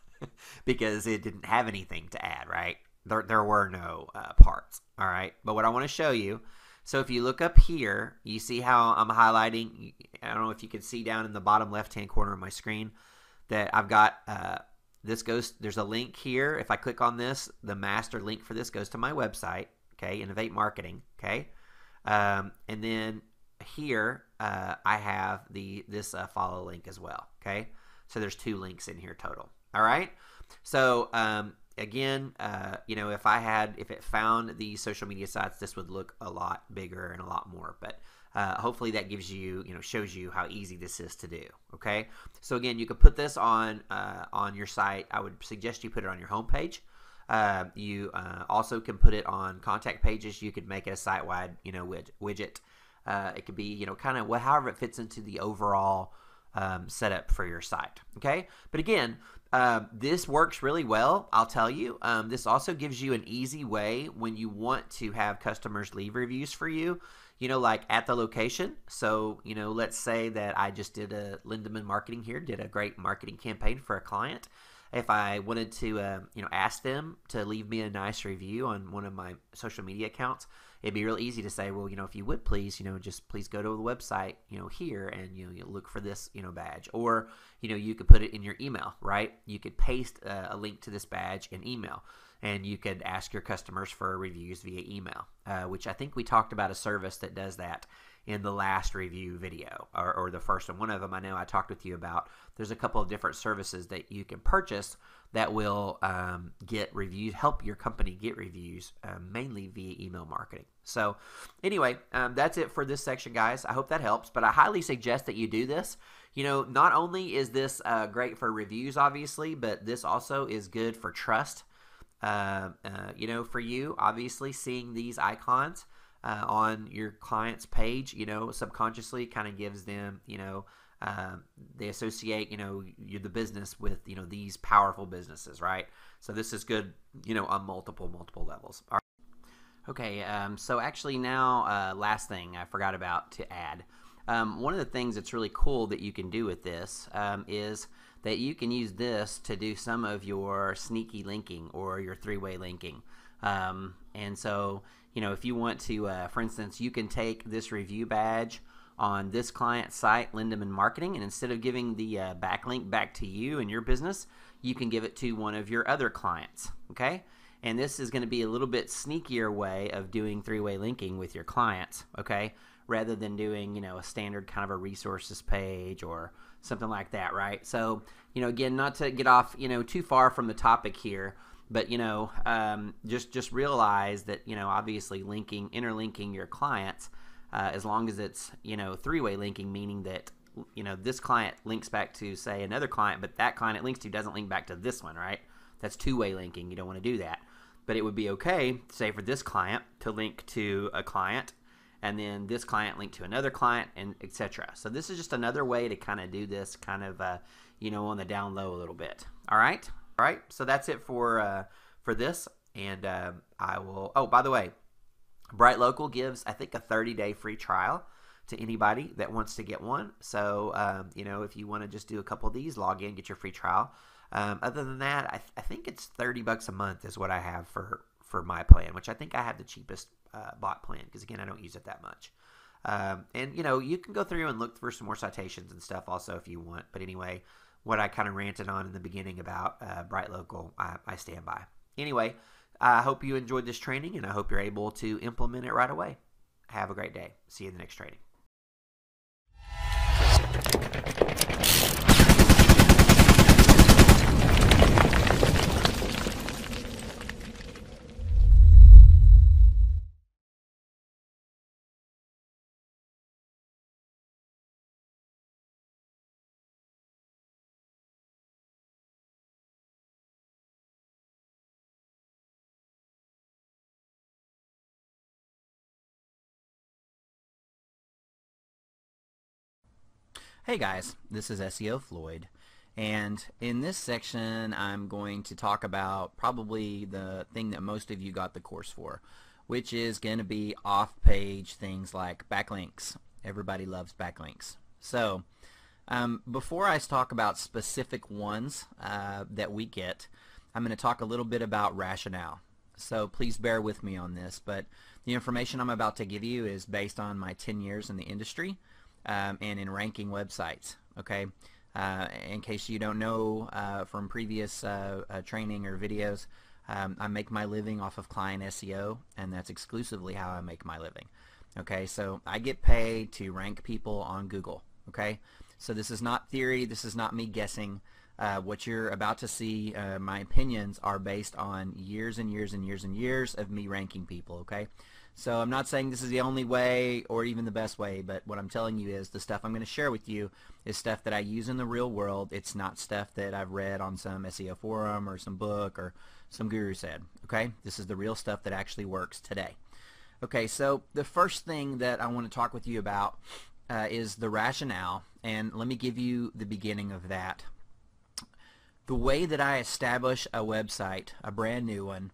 because it didn't have anything to add, right? There were no parts. All right, but what I want to show you. So if you look up here, you see how I'm highlighting. I don't know if you can see down in the bottom left-hand corner of my screen that I've got there's a link here. If I click on this, the master link for this goes to my website, okay, Innovate Marketing, okay. And then here I have this follow link as well, okay. So there's 2 links in here total. All right. So again, you know, if it found these social media sites, this would look a lot bigger and a lot more. But hopefully that gives you, shows you how easy this is to do. Okay. So again, you could put this on your site. I would suggest you put it on your homepage. You also can put it on contact pages. You could make it a site-wide, widget. It could be, kind of however it fits into the overall setup for your site. Okay. But again, this works really well, I'll tell you. This also gives you an easy way when you want to have customers leave reviews for you, like at the location. So, let's say that I just did a Lindemann Marketing here, did a great marketing campaign for a client. If I wanted to, ask them to leave me a nice review on one of my social media accounts, it'd be real easy to say, well, if you would please, just please go to the website, here and, you look for this, badge. Or, you could put it in your email, right? You could paste a link to this badge in email. And you could ask your customers for reviews via email, which I think we talked about a service that does that in the last review video, or the first one. One of them I know I talked with you about. There's a couple of different services that you can purchase that will get reviews, help your company get reviews, mainly via email marketing. So anyway, that's it for this section, guys. I hope that helps, but I highly suggest that you do this. Not only is this great for reviews, obviously, but this also is good for trust. For you, obviously, seeing these icons on your client's page, subconsciously kind of gives them, they associate, the business with, these powerful businesses, right? So this is good, on multiple levels. All right. Okay, so actually now, last thing I forgot about to add. One of the things that's really cool that you can do with this is that you can use this to do some of your sneaky linking or your 3-way linking. And so, if you want to, for instance, you can take this review badge on this client site, Lindemann Marketing, and instead of giving the backlink back to you and your business, you can give it to one of your other clients, okay? And this is going to be a little bit sneakier way of doing 3-way linking with your clients, okay? Rather than doing, a standard kind of a resources page or something like that, right? So, again, not to get off, too far from the topic here, but, just realize that, obviously interlinking your clients, as long as it's, 3-way linking, meaning that, this client links back to, say, another client, but that client it links to doesn't link back to this one, right? That's 2-way linking. You don't want to do that. But it would be okay, say, for this client to link to a client, and then this client linked to another client, and etc. So this is just another way to kind of do this kind of, on the down low a little bit. All right? All right, so that's it for this, and I will, oh, by the way, Bright Local gives, I think, a 30-day free trial to anybody that wants to get one. So, if you want to just do a couple of these, log in, get your free trial. Other than that, I think it's $30 a month is what I have for my plan, which I think I have the cheapest bot plan because, again, I don't use it that much. And, you can go through and look for some more citations and stuff also if you want. But anyway, what I kind of ranted on in the beginning about Bright Local, I stand by. Anyway, I hope you enjoyed this training, and I hope you're able to implement it right away. Have a great day. See you in the next training. Hey guys, this is SEO Floyd, and in this section I'm going to talk about probably the thing that most of you got the course for, which is going to be off-page things like backlinks. Everybody loves backlinks. So before I talk about specific ones that we get, I'm going to talk a little bit about rationale. So please bear with me on this, but the information I'm about to give you is based on my 10 years in the industry and in ranking websites. Okay, in case you don't know from previous training or videos, I make my living off of client SEO, and that's exclusively how I make my living. Okay, so I get paid to rank people on Google. Okay, so this is not theory, this is not me guessing. What you're about to see, my opinions, are based on years and years and years and years of me ranking people. Okay, so I'm not saying this is the only way or even the best way, but what I'm telling you is the stuff I'm going to share with you is stuff that I use in the real world. It's not stuff that I've read on some SEO forum or some book or some guru said. Okay, this is the real stuff that actually works today. Okay, so the first thing that I want to talk with you about is the rationale, and let me give you the beginning of that. The way that I establish a website, a brand new one,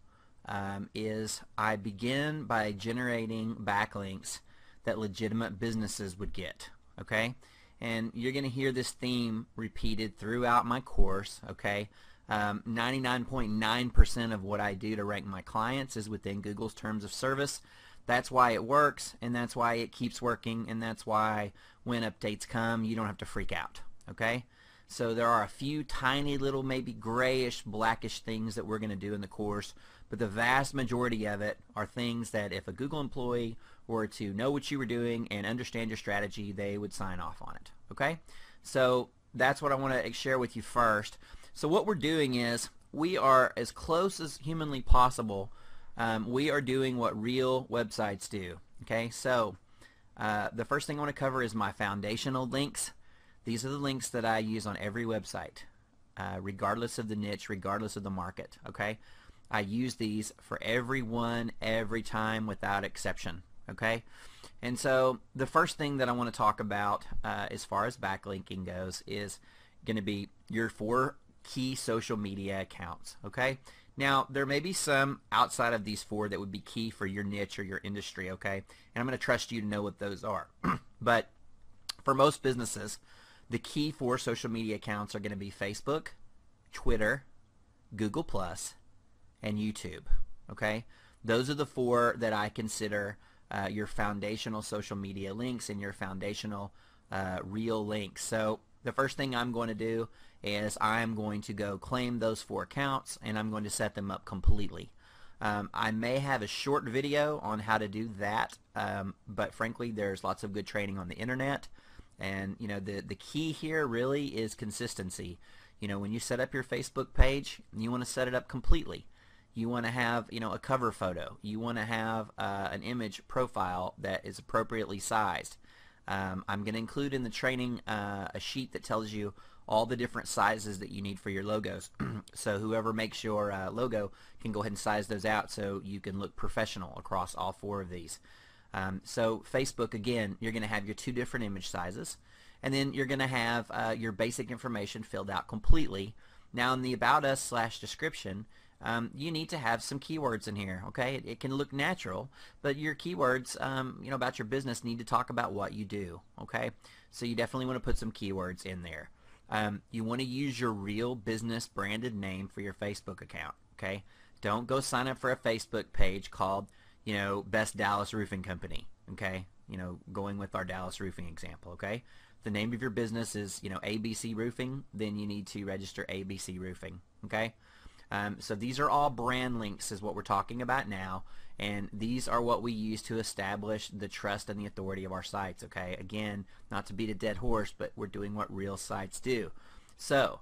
is I begin by generating backlinks that legitimate businesses would get. Okay, and you're going to hear this theme repeated throughout my course. Okay, 99.9% of what I do to rank my clients is within Google's terms of service. That's why it works, and that's why it keeps working, and that's why when updates come, you don't have to freak out. Okay, so there are a few tiny little maybe grayish, blackish things that we're going to do in the course, but the vast majority of it are things that if a Google employee were to know what you were doing and understand your strategy, they would sign off on it. Okay, so that's what I want to share with you first. So what we're doing is we are as close as humanly possible. We are doing what real websites do. Okay, so the first thing I want to cover is my foundational links. These are the links that I use on every website, regardless of the niche, regardless of the market. Okay, I use these for everyone, every time, without exception. Okay, and so the first thing that I want to talk about as far as backlinking goes is going to be your 4 key social media accounts. Okay, now there may be some outside of these 4 that would be key for your niche or your industry. Okay, and I'm going to trust you to know what those are. But for most businesses, the key 4 social media accounts are going to be Facebook, Twitter, Google+, and YouTube. Okay, those are the 4 that I consider your foundational social media links and your foundational real links. So the first thing I'm going to do is I'm going to go claim those 4 accounts, and I'm going to set them up completely. I may have a short video on how to do that, but frankly there's lots of good training on the internet. And you know, the key here really is consistency. You know, when you set up your Facebook page, you want to set it up completely. You want to have, you know, a cover photo. You want to have an image profile that is appropriately sized. I'm going to include in the training a sheet that tells you all the different sizes that you need for your logos. So whoever makes your logo can go ahead and size those out so you can look professional across all 4 of these. So Facebook, again, you're going to have your 2 different image sizes, and then you're going to have your basic information filled out completely. Now in the About Us / description, you need to have some keywords in here. Okay, it can look natural, but your keywords, you know, about your business need to talk about what you do. Okay, so you definitely want to put some keywords in there. You want to use your real business branded name for your Facebook account. Okay, don't go sign up for a Facebook page called, you know, Best Dallas Roofing Company. Okay, you know, going with our Dallas Roofing example. Okay, the name of your business is, you know, ABC Roofing, then you need to register ABC Roofing. Okay, so these are all brand links is what we're talking about now, and these are what we use to establish the trust and the authority of our sites. Okay, again, not to beat a dead horse, but we're doing what real sites do. So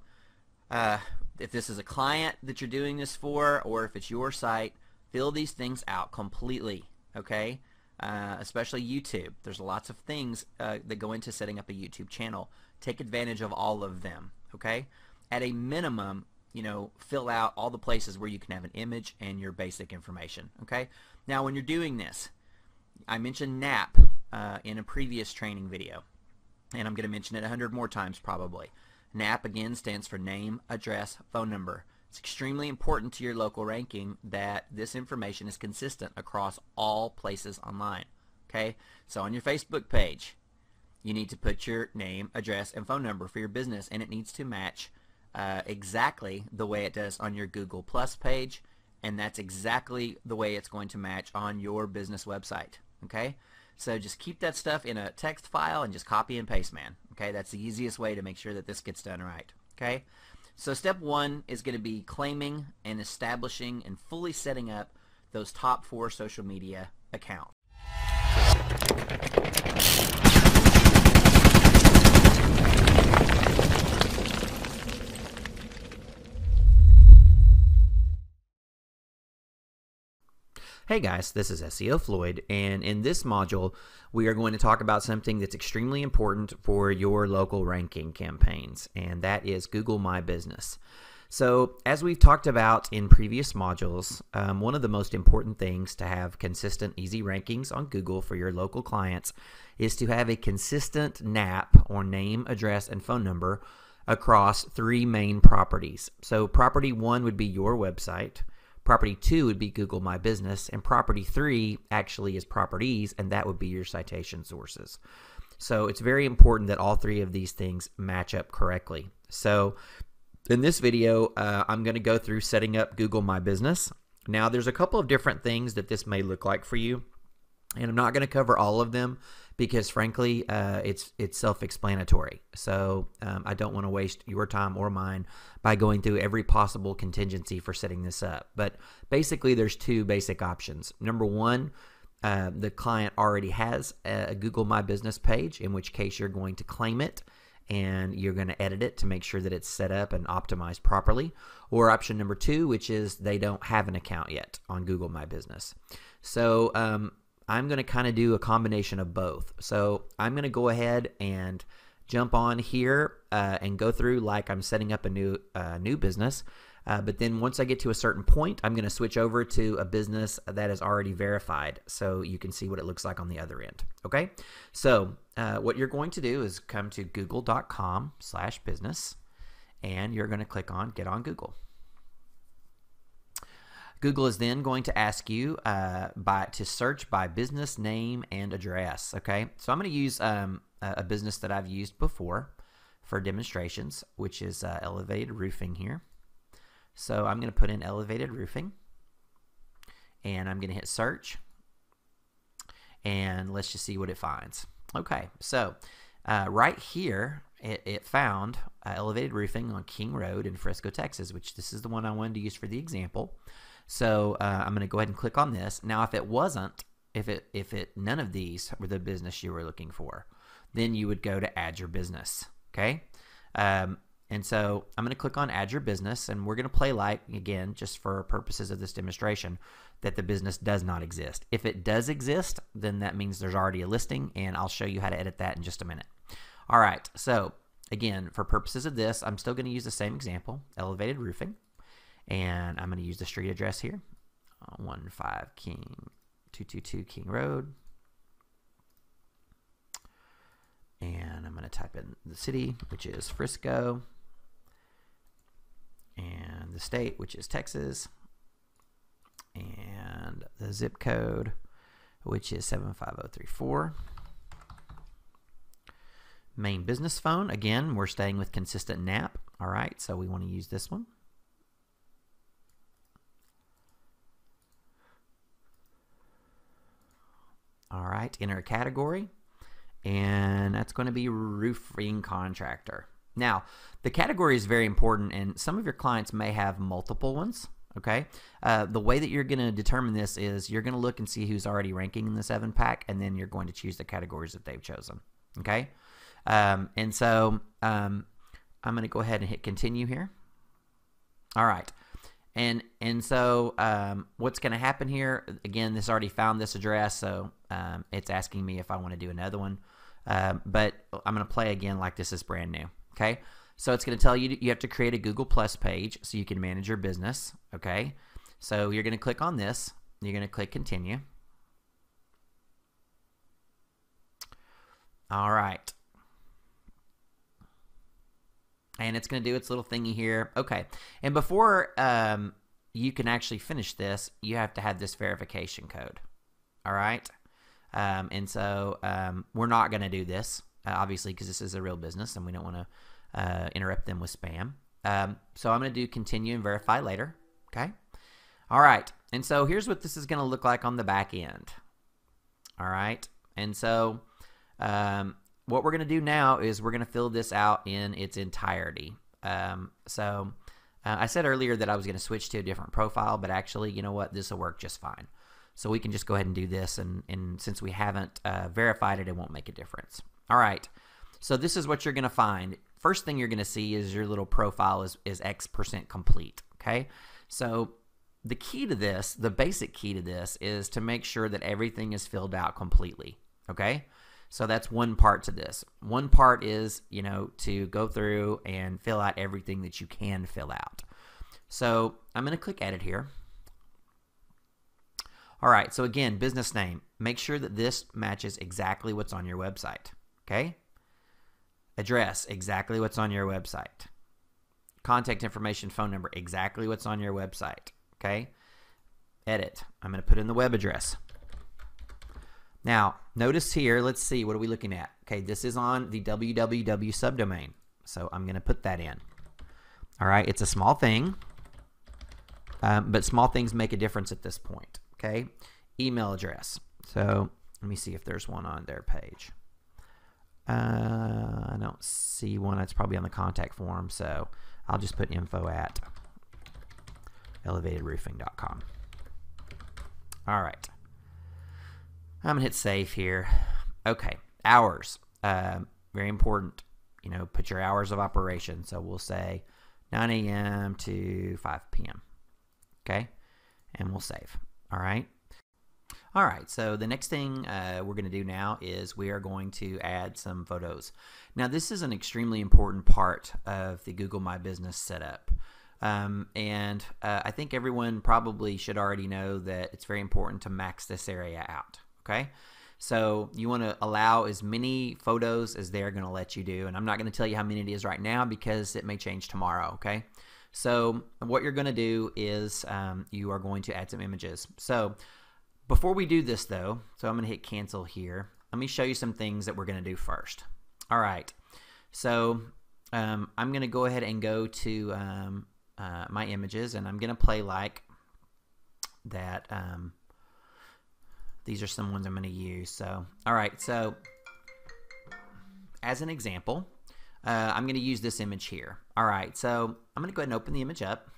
if this is a client that you're doing this for, or if it's your site, fill these things out completely. Okay, especially YouTube. There's lots of things that go into setting up a YouTube channel. Take advantage of all of them. Okay, at a minimum, you know, fill out all the places where you can have an image and your basic information. Okay, now when you're doing this, I mentioned NAP in a previous training video. and I'm going to mention it 100 more times probably. NAP again stands for name, address, phone number. It's extremely important to your local ranking that this information is consistent across all places online. Okay, so on your Facebook page, you need to put your name, address, and phone number for your business, and it needs to match exactly the way it does on your Google Plus page, and that's exactly the way it's going to match on your business website. Okay, so just keep that stuff in a text file and just copy and paste, man. Okay, that's the easiest way to make sure that this gets done right. Okay, so step one is going to be claiming and establishing and fully setting up those top 4 social media accounts. Hey guys, this is SEO Floyd, and in this module we are going to talk about something that's extremely important for your local ranking campaigns, and that is Google My Business. So as we've talked about in previous modules, one of the most important things to have consistent, easy rankings on Google for your local clients is to have a consistent NAP, or name, address, and phone number across 3 main properties. So property 1 would be your website. Property 2 would be Google My Business, and property 3 actually is properties, and that would be your citation sources. So it's very important that all 3 of these things match up correctly. So in this video, I'm going to go through setting up Google My Business. Now there's a couple of different things that this may look like for you, and I'm not going to cover all of them because frankly it's self-explanatory. So I don't want to waste your time or mine by going through every possible contingency for setting this up. But basically there's 2 basic options. Number 1, the client already has a Google My Business page, in which case you're going to claim it and you're going to edit it to make sure that it's set up and optimized properly. Or option number 2, which is they don't have an account yet on Google My Business. So I'm going to kind of do a combination of both. So I'm going to go ahead and jump on here and go through like I'm setting up a new business. But then once I get to a certain point, I'm going to switch over to a business that is already verified so you can see what it looks like on the other end. Okay, so what you're going to do is come to google.com/business, and you're going to click on Get on Google. Google is then going to ask you to search by business name and address. Okay, so I'm going to use a business that I've used before for demonstrations, which is Elevated Roofing here. So I'm going to put in Elevated Roofing, and I'm going to hit search, and let's just see what it finds. Okay, so right here it found Elevated Roofing on King Road in Frisco, Texas, which this is the one I wanted to use for the example. So I'm going to go ahead and click on this. Now, if it wasn't, none of these were the business you were looking for, then you would go to Add Your Business. Okay, and so I'm going to click on Add Your Business, and we're going to play like, again, just for purposes of this demonstration, that the business does not exist. If it does exist, then that means there's already a listing, and I'll show you how to edit that in just a minute. All right, so again, for purposes of this, I'm still going to use the same example, Elevated Roofing. And I'm going to use the street address here, 222 King Road. And I'm going to type in the city, which is Frisco, and the state, which is Texas, and the zip code, which is 75034. Main business phone, again, we're staying with consistent NAP. All right, so we want to use this one. All right, enter a category, and that's going to be roofing contractor. Now, the category is very important, and some of your clients may have multiple ones. Okay, the way that you're going to determine this is you're going to look and see who's already ranking in the 7-pack, and then you're going to choose the categories that they've chosen. Okay, and so I'm going to go ahead and hit continue here. All right. And so what's going to happen here, again, this already found this address, so it's asking me if I want to do another one. But I'm going to play again like this is brand new. Okay, so it's going to tell you you have to create a Google Plus page so you can manage your business. Okay, so you're going to click on this. You're going to click continue. All right. and it's going to do its little thingy here. Okay, and before you can actually finish this, you have to have this verification code. All right, and so we're not going to do this, obviously, because this is a real business, and we don't want to interrupt them with spam. So I'm going to do continue and verify later. Okay. All right, and so here's what this is going to look like on the back end. All right, and so what we're going to do now is we're going to fill this out in its entirety. I said earlier that I was going to switch to a different profile, but actually, you know what? This will work just fine. So we can just go ahead and do this, and since we haven't verified it, it won't make a difference. All right, so this is what you're going to find. First thing you're going to see is your little profile is X% complete, okay? So the key to this, the basic key to this, is to make sure that everything is filled out completely, okay? So that's one part to this. One part is, you know, to go through and fill out everything that you can fill out. So I'm going to click edit here. All right, so again, business name. Make sure that this matches exactly what's on your website, okay? Address, exactly what's on your website. Contact information, phone number, exactly what's on your website, okay? Edit. I'm going to put in the web address. Now, notice here, let's see, what are we looking at? Okay, this is on the www subdomain, so I'm going to put that in. All right, it's a small thing, but small things make a difference at this point, okay? Email address. So let me see if there's one on their page. I don't see one. That's probably on the contact form, so I'll just put info@elevatedroofing.com. All right. I'm going to hit save here. Okay, hours. Very important. You know, put your hours of operation. So we'll say 9 a.m. to 5 p.m. Okay, and we'll save. All right. All right, so the next thing we're going to do now is we are going to add some photos. Now, this is an extremely important part of the Google My Business setup. I think everyone probably should already know that it's very important to max this area out, okay? So you want to allow as many photos as they're going to let you do, and I'm not going to tell you how many it is right now because it may change tomorrow, okay? So what you're going to do is you are going to add some images. So before we do this, though, so I'm going to hit cancel here. Let me show you some things that we're going to do first. All right. So I'm going to go ahead and go to my images, and I'm going to play like that. These are some ones I'm going to use. So, all right. So as an example, I'm going to use this image here. All right. So I'm going to go ahead and open the image up.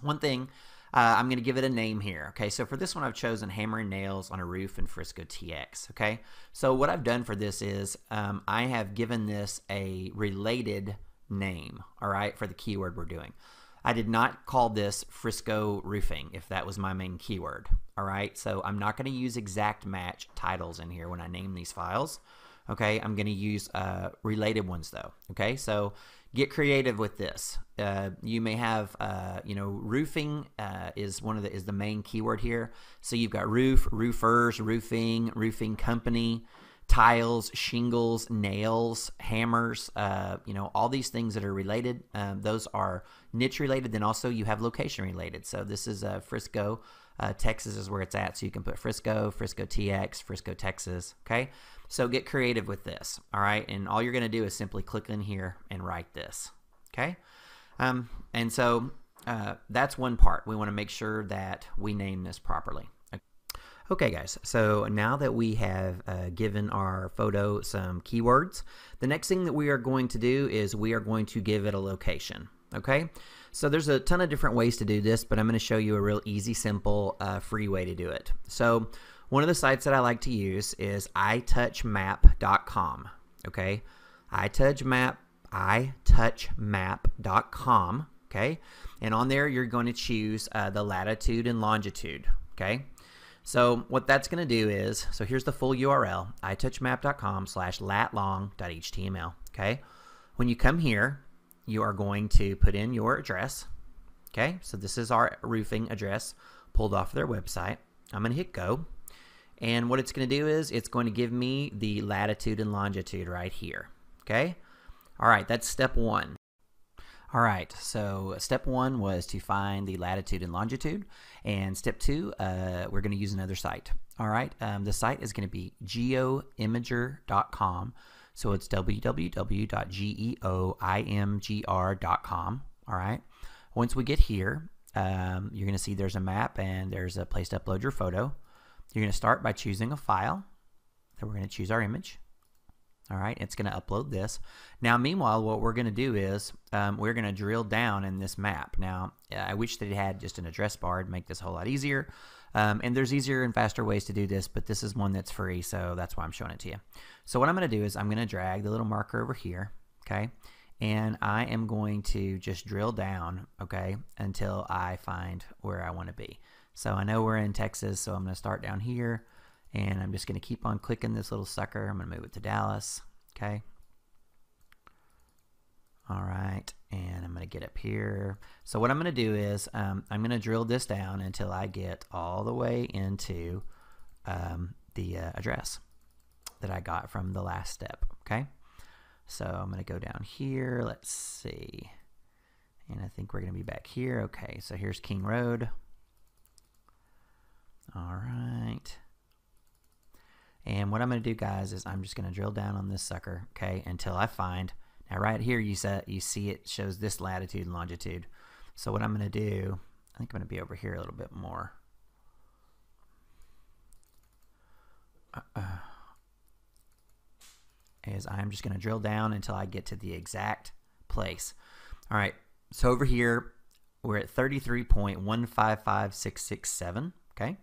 One thing. I'm going to give it a name here. Okay, so for this one, I've chosen Hammer and Nails on a Roof in Frisco TX. Okay, so what I've done for this is I have given this a related name, all right, for the keyword we're doing. I did not call this Frisco Roofing if that was my main keyword, all right? So I'm not going to use exact match titles in here when I name these files. Okay, I'm going to use related ones though. Okay, so get creative with this. You may have, you know, roofing is the main keyword here. So you've got roof, roofers, roofing, roofing company, tiles, shingles, nails, hammers. You know, all these things that are related. Those are niche related. Then also you have location related. So this is Frisco, Texas is where it's at. So you can put Frisco, Frisco TX, Frisco, Texas. Okay. So get creative with this, all right? And all you're going to do is simply click in here and write this, okay? And so that's one part. We want to make sure that we name this properly. Okay, guys, so now that we have given our photo some keywords, the next thing that we are going to do is we are going to give it a location, okay? So there's a ton of different ways to do this, but I'm going to show you a real easy, simple, free way to do it. So one of the sites that I like to use is itouchmap.com, okay? itouchmap.com, okay? And on there, you're going to choose the latitude and longitude, okay? So what that's going to do is, so here's the full URL, itouchmap.com/latlong.html, okay? When you come here, you are going to put in your address, okay? So this is our roofing address pulled off their website. I'm going to hit go. And what it's going to do is it's going to give me the latitude and longitude right here, okay? All right, that's step one. All right, so step one was to find the latitude and longitude, and step two, we're going to use another site. All right, the site is going to be geoimager.com, so it's www.geoimgr.com. All right, once we get here, you're going to see there's a map and there's a place to upload your photo. You're going to start by choosing a file. So we're going to choose our image. All right, it's going to upload this. Now, meanwhile, what we're going to do is we're going to drill down in this map. Now, I wish that it had just an address bar to make this a whole lot easier. And there's easier and faster ways to do this, but this is one that's free, so that's why I'm showing it to you. So what I'm going to do is I'm going to drag the little marker over here, okay? And I am going to just drill down, okay, until I find where I want to be. So I know we're in Texas, so I'm going to start down here. And I'm just going to keep on clicking this little sucker. I'm going to move it to Dallas. Okay. All right. And I'm going to get up here. So what I'm going to do is I'm going to drill this down until I get all the way into the address that I got from the last step. Okay. So I'm going to go down here. Let's see. And I think we're going to be back here. Okay. So here's King Road. All right. And what I'm going to do, guys, is I'm just going to drill down on this sucker, okay, until I find. Now, right here, you see it shows this latitude and longitude. So what I'm going to do, I think I'm going to be over here a little bit more. Is I'm just going to drill down until I get to the exact place. All right, so over here, we're at 33.155667, okay?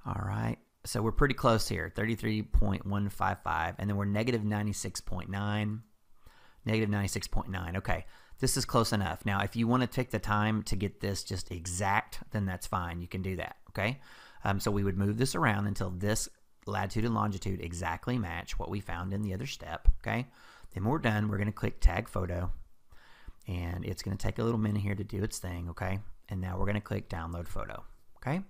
All right. So we're pretty close here, 33.155, and then we're negative 96.9, negative 96.9. Okay, this is close enough. Now, if you want to take the time to get this just exact, then that's fine. You can do that, okay? So we would move this around until this latitude and longitude exactly match what we found in the other step, okay? Then when we're done, we're going to click Tag Photo, and it's going to take a little minute here to do its thing, okay? And now we're going to click Download Photo, okay?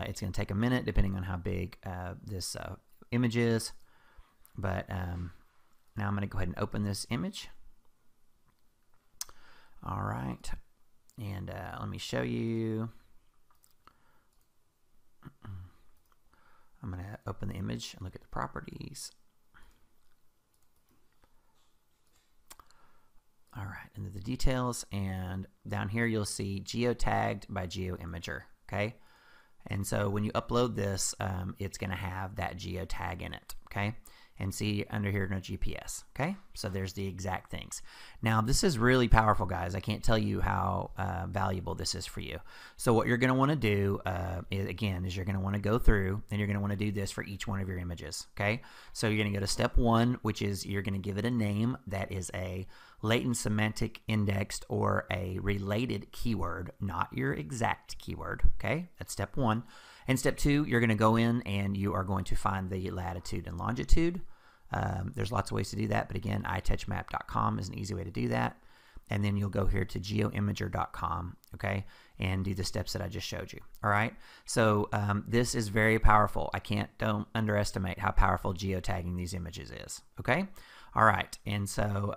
It's going to take a minute depending on how big this image is. But now I'm going to go ahead and open this image. All right. And let me show you. I'm going to open the image and look at the properties. All right. And the details. And down here you'll see geotagged by GeoImager. Okay, and so when you upload this, it's going to have that geotag in it. Okay, and see under here, no GPS. Okay, so there's the exact things. Now this is really powerful, guys. I can't tell you how valuable this is for you. So what you're going to want to do is you're going to want to go through and you're going to want to do this for each one of your images. Okay, so you're going to go to step one, which is you're going to give it a name that is a latent semantic indexed or a related keyword, not your exact keyword. Okay, that's step one. And step two, you're going to go in and you are going to find the latitude and longitude. There's lots of ways to do that, but again, itouchmap.com is an easy way to do that. And then you'll go here to geoimager.com, okay, and do the steps that I just showed you. All right, so this is very powerful. Don't underestimate how powerful geotagging these images is. Okay, all right, and so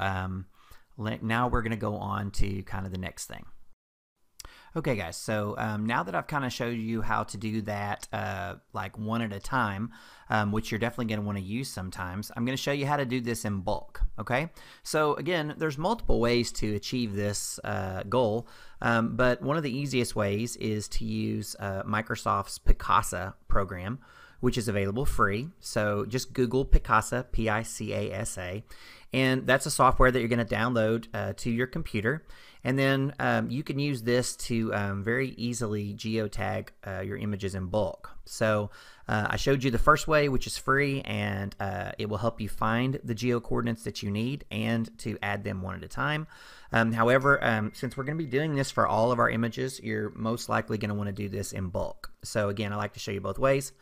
now we're going to go on to kind of the next thing. Okay, guys, so now that I've kind of showed you how to do that like one at a time, which you're definitely going to want to use sometimes, I'm going to show you how to do this in bulk, okay? So again, there's multiple ways to achieve this goal, but one of the easiest ways is to use Microsoft's Picasa program, which is available free. So just Google Picasa, P-I-C-A-S-A, and that's a software that you're going to download to your computer. And then you can use this to very easily geotag your images in bulk. So I showed you the first way, which is free, and it will help you find the geo coordinates that you need and to add them one at a time. However, since we're going to be doing this for all of our images, you're most likely going to want to do this in bulk. So again, I like to show you both ways.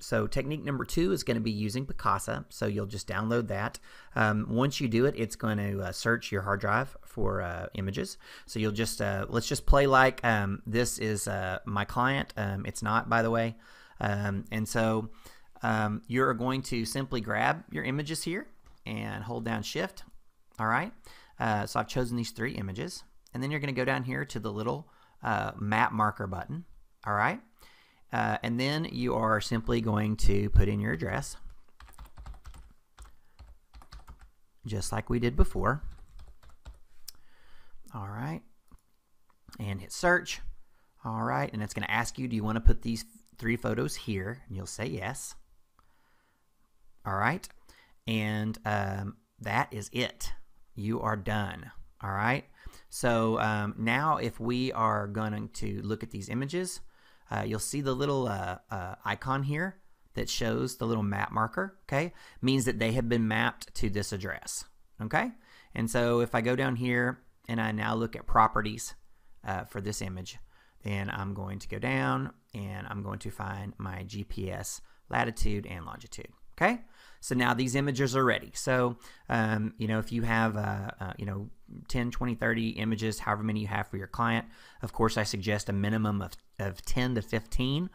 So technique number 2 is going to be using Picasa. So you'll just download that. Once you do it, it's going to search your hard drive for images. So you'll just, let's just play like this is my client. It's not, by the way. And so you're going to simply grab your images here and hold down Shift. All right. So I've chosen these 3 images, and then you're going to go down here to the little map marker button. All right. And then you are simply going to put in your address, just like we did before. All right. And hit search. All right. And it's going to ask you, do you want to put these 3 photos here? And you'll say yes. All right. And that is it. You are done. All right. So now if we are going to look at these images, you'll see the little icon here that shows the little map marker, okay? Means that they have been mapped to this address, okay? And so if I go down here and I now look at properties for this image, then I'm going to go down and I'm going to find my GPS latitude and longitude, okay? So now these images are ready. So, you know, if you have, you know, 10, 20, 30 images, however many you have for your client, of course, I suggest a minimum of 10 to 15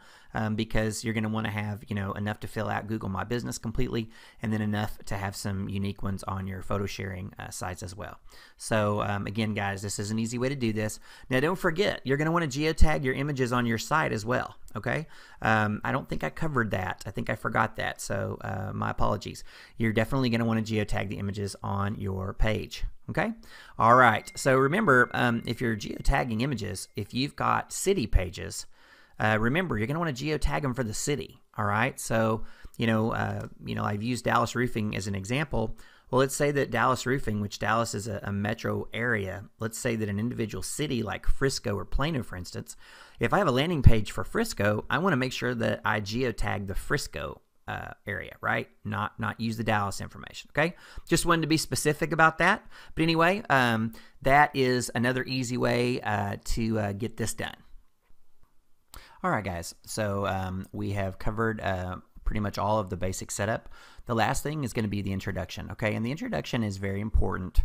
because you're going to want to have, you know, enough to fill out Google My Business completely, and then enough to have some unique ones on your photo sharing sites as well. So again, guys, this is an easy way to do this. Now, don't forget, you're going to want to geotag your images on your site as well. Okay. I don't think I covered that. I think I forgot that. So my apologies. You're definitely going to want to geotag the images on your page. Okay. All right. So remember, if you're geotagging images, if you've got city pages, remember you're going to want to geotag them for the city. All right. So you know, I've used Dallas Roofing as an example. Well, let's say that Dallas Roofing, which Dallas is a metro area, let's say that an individual city like Frisco or Plano, for instance, if I have a landing page for Frisco, I want to make sure that I geotag the Frisco area, right? Not use the Dallas information, okay? Just wanted to be specific about that. But anyway, that is another easy way to get this done. All right, guys. So we have covered pretty much all of the basic setup. The last thing is going to be the introduction, okay? And the introduction is very important.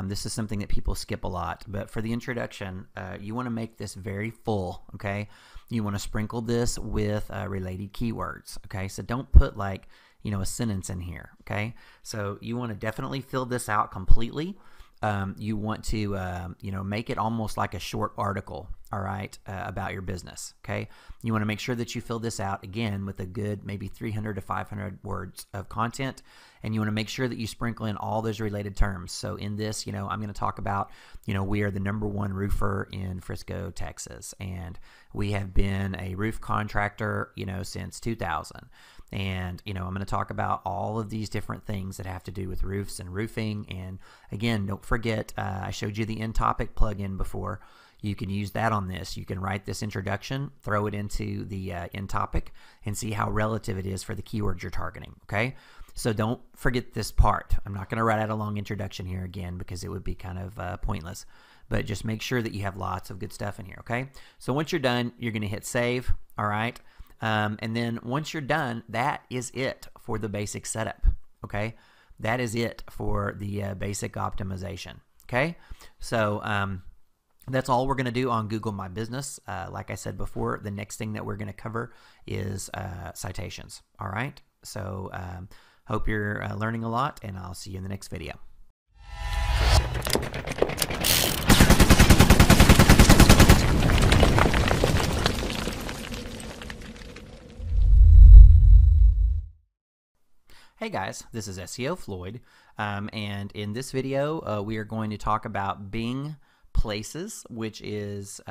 This is something that people skip a lot, but for the introduction, you want to make this very full, okay? You want to sprinkle this with related keywords, okay? So don't put like, you know, a sentence in here, okay? So you want to definitely fill this out completely. You want to, you know, make it almost like a short article, all right, about your business, okay? You want to make sure that you fill this out, again, with a good maybe 300 to 500 words of content, and you want to make sure that you sprinkle in all those related terms. So in this, you know, I'm going to talk about, you know, we are the #1 roofer in Frisco, Texas, and we have been a roof contractor, you know, since 2000. And, you know, I'm going to talk about all of these different things that have to do with roofs and roofing. And again, don't forget, I showed you the end topic plugin before. You can use that on this. You can write this introduction, throw it into the end topic, and see how relative it is for the keywords you're targeting, okay? So don't forget this part. I'm not going to write out a long introduction here again because it would be kind of pointless. But just make sure that you have lots of good stuff in here, okay? So once you're done, you're going to hit save, all right? And then once you're done, that is it for the basic setup, okay? That is it for the basic optimization, okay? So that's all we're going to do on Google My Business. Like I said before, the next thing that we're going to cover is citations, all right? So hope you're learning a lot, and I'll see you in the next video. Hey guys, this is SEO Floyd, and in this video we are going to talk about Bing Places, which is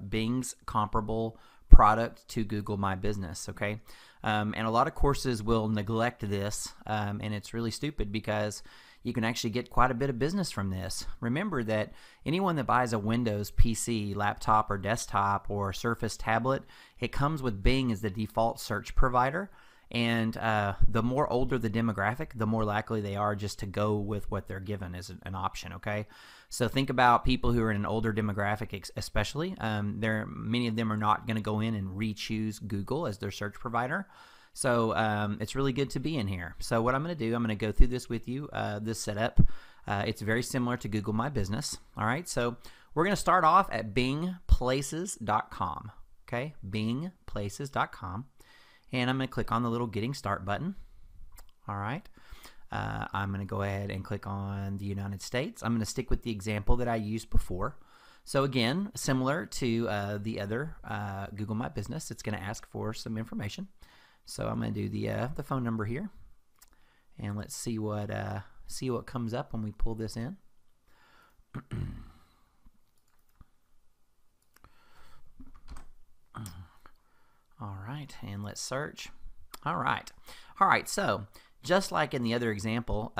Bing's comparable product to Google My Business, okay? And a lot of courses will neglect this, and it's really stupid because you can actually get quite a bit of business from this. Remember that anyone that buys a Windows PC, laptop, or desktop, or Surface tablet, it comes with Bing as the default search provider. And the more older the demographic, the more likely they are just to go with what they're given as an option, okay? So think about people who are in an older demographic especially. Many of them are not going to go in and re-choose Google as their search provider. So it's really good to be in here. So what I'm going to do, I'm going to go through this with you, this setup. It's very similar to Google My Business, all right? So we're going to start off at bingplaces.com, okay? bingplaces.com. and I'm going to click on the little Getting Start button. All right. I'm going to go ahead and click on the United States. I'm going to stick with the example that I used before. So again, similar to the other Google My Business, it's going to ask for some information. So I'm going to do the phone number here, and let's see what comes up when we pull this in. All right, and let's search. All right, so just like in the other example,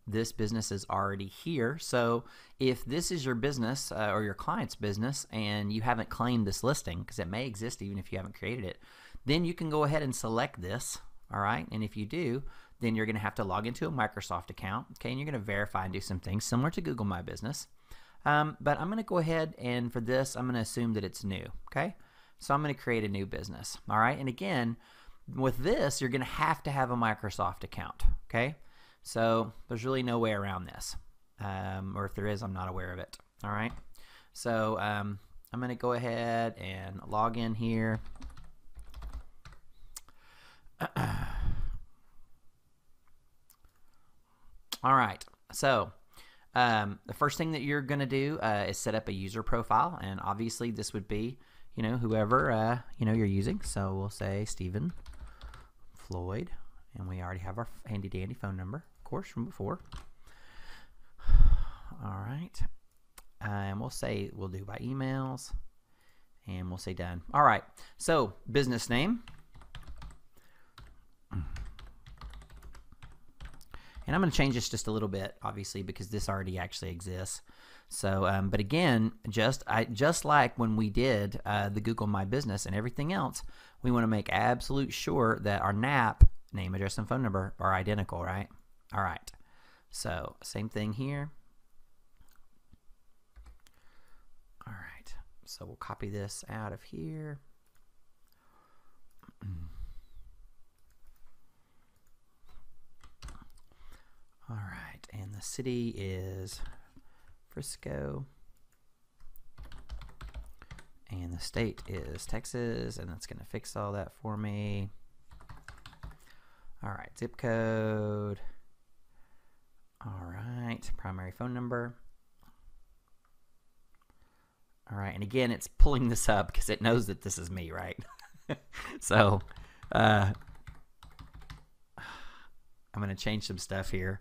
this business is already here. So if this is your business or your client's business and you haven't claimed this listing, because it may exist even if you haven't created it, then you can go ahead and select this. All right, and if you do, then you're going to have to log into a Microsoft account, okay, and you're going to verify and do some things similar to Google My Business. But I'm going to go ahead, and for this, I'm going to assume that it's new, okay? So I'm going to create a new business, all right? And again, with this, you're going to have a Microsoft account, okay? So there's really no way around this, or if there is, I'm not aware of it, all right? So I'm going to go ahead and log in here. All right, so the first thing that you're going to do is set up a user profile, and obviously this would be, whoever you're using. So we'll say Stephen Floyd, and we already have our handy dandy phone number, of course, from before. All right, and we'll do by emails, and we'll say done. All right, so business name. And I'm going to change this just a little bit, obviously, because this already actually exists. So, but again, just like when we did the Google My Business and everything else, we want to make absolute sure that our NAP, name, address, and phone number, are identical, right? All right. So, same thing here. All right. So, we'll copy this out of here. All right, and the city is Frisco, and the state is Texas, and that's going to fix all that for me. All right, zip code. All right, primary phone number. All right, and again, it's pulling this up because it knows that this is me, right? So I'm going to change some stuff here.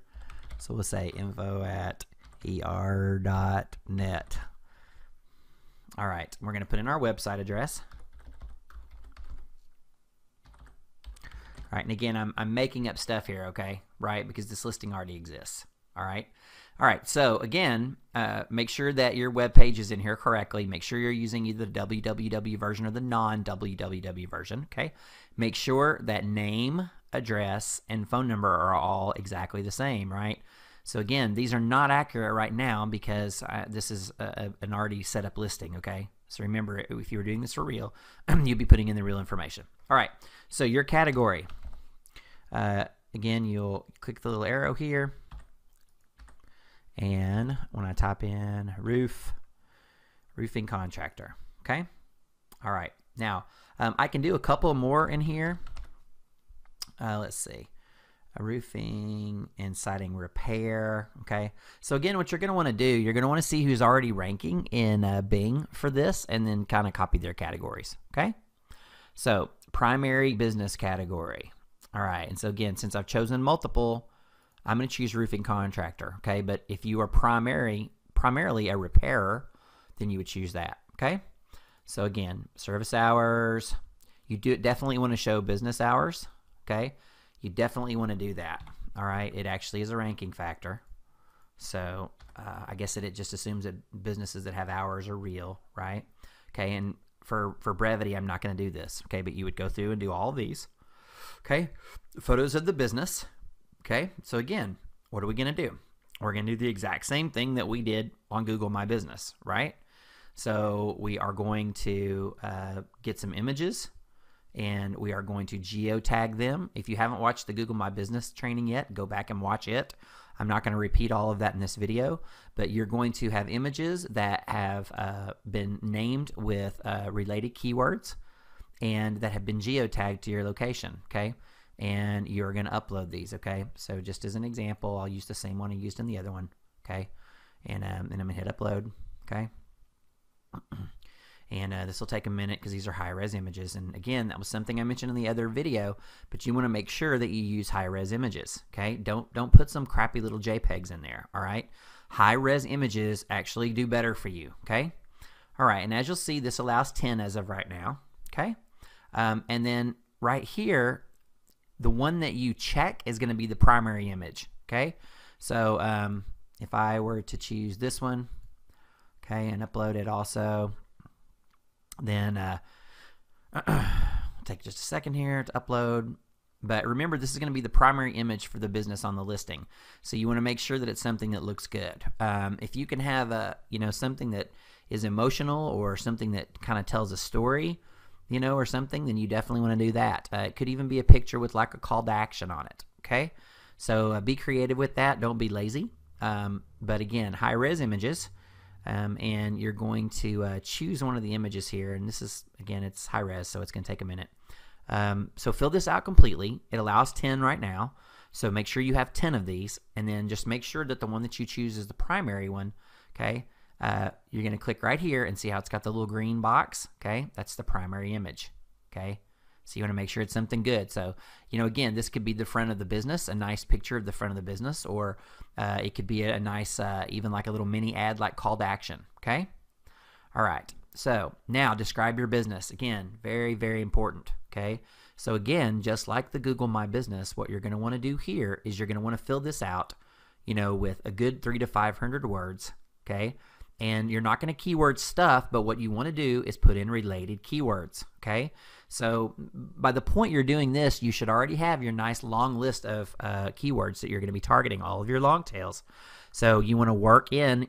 So we'll say info@er.net. All right, we're going to put in our website address. All right, and again, I'm making up stuff here, okay, right, because this listing already exists. All right. So again, make sure that your web page is in here correctly. Make sure you're using either the www version or the non-www version, okay? Make sure that name, address, and phone number are all exactly the same, right? So again, these are not accurate right now because this is an already set up listing, okay? So remember, if you were doing this for real, you'd be putting in the real information. All right, so your category. Again, you'll click the little arrow here, and when I type in roofing contractor, okay? All right, now I can do a couple more in here. Let's see, a roofing and siding repair, okay? So again, what you're going to want to do, you're going to want to see who's already ranking in Bing for this, and then kind of copy their categories, okay? So primary business category. All right, and so again, since I've chosen multiple, I'm going to choose roofing contractor, okay? But if you are primarily a repairer, then you would choose that, okay? So again, service hours, you definitely want to show business hours, okay? You definitely want to do that, all right? It actually is a ranking factor. So I guess that it just assumes that businesses that have hours are real, right? Okay, and for brevity, I'm not going to do this, okay? But you would go through and do all of these, okay? Photos of the business. Okay, so again, what are we going to do? We're going to do the exact same thing that we did on Google My Business, right? So we are going to get some images, and we are going to geotag them. If you haven't watched the Google My Business training yet, go back and watch it. I'm not going to repeat all of that in this video, but you're going to have images that have been named with related keywords, and that have been geotagged to your location, okay? And you're going to upload these, okay? So just as an example, I'll use the same one I used in the other one, okay? And I'm going to hit upload, okay? And this will take a minute because these are high-res images. And again, that was something I mentioned in the other video, but you want to make sure that you use high-res images, okay? Don't put some crappy little JPEGs in there, all right? High-res images actually do better for you, okay? All right, and as you'll see, this allows 10 as of right now, okay? And then right here, the one that you check is going to be the primary image, okay? So if I were to choose this one, okay, and upload it also, then take just a second here to upload. But remember, this is going to be the primary image for the business on the listing. So you want to make sure that it's something that looks good. If you can have a, something that is emotional or something that kind of tells a story, or something, then you definitely want to do that. It could even be a picture with like a call to action on it, okay? So be creative with that. Don't be lazy. But again, high-res images, and you're going to choose one of the images here, and this is, again, it's high-res, so it's going to take a minute. So fill this out completely. It allows 10 right now, so make sure you have 10 of these, and then just make sure that the one that you choose is the primary one, okay? You're going to click right here and see how it's got the little green box, okay? That's the primary image, okay? So you want to make sure it's something good. So, again, this could be the front of the business, a nice picture of the front of the business, or it could be a nice, even like a little mini ad like call to action, okay? All right, so now describe your business. Again, very, very important, okay? So again, just like the Google My Business, what you're going to want to do here is you're going to want to fill this out, with a good 300 to 500 words, okay? And you're not going to keyword stuff, but what you want to do is put in related keywords, okay? So by the point you're doing this, you should already have your nice long list of keywords that you're going to be targeting, all of your long tails. So you want to work in,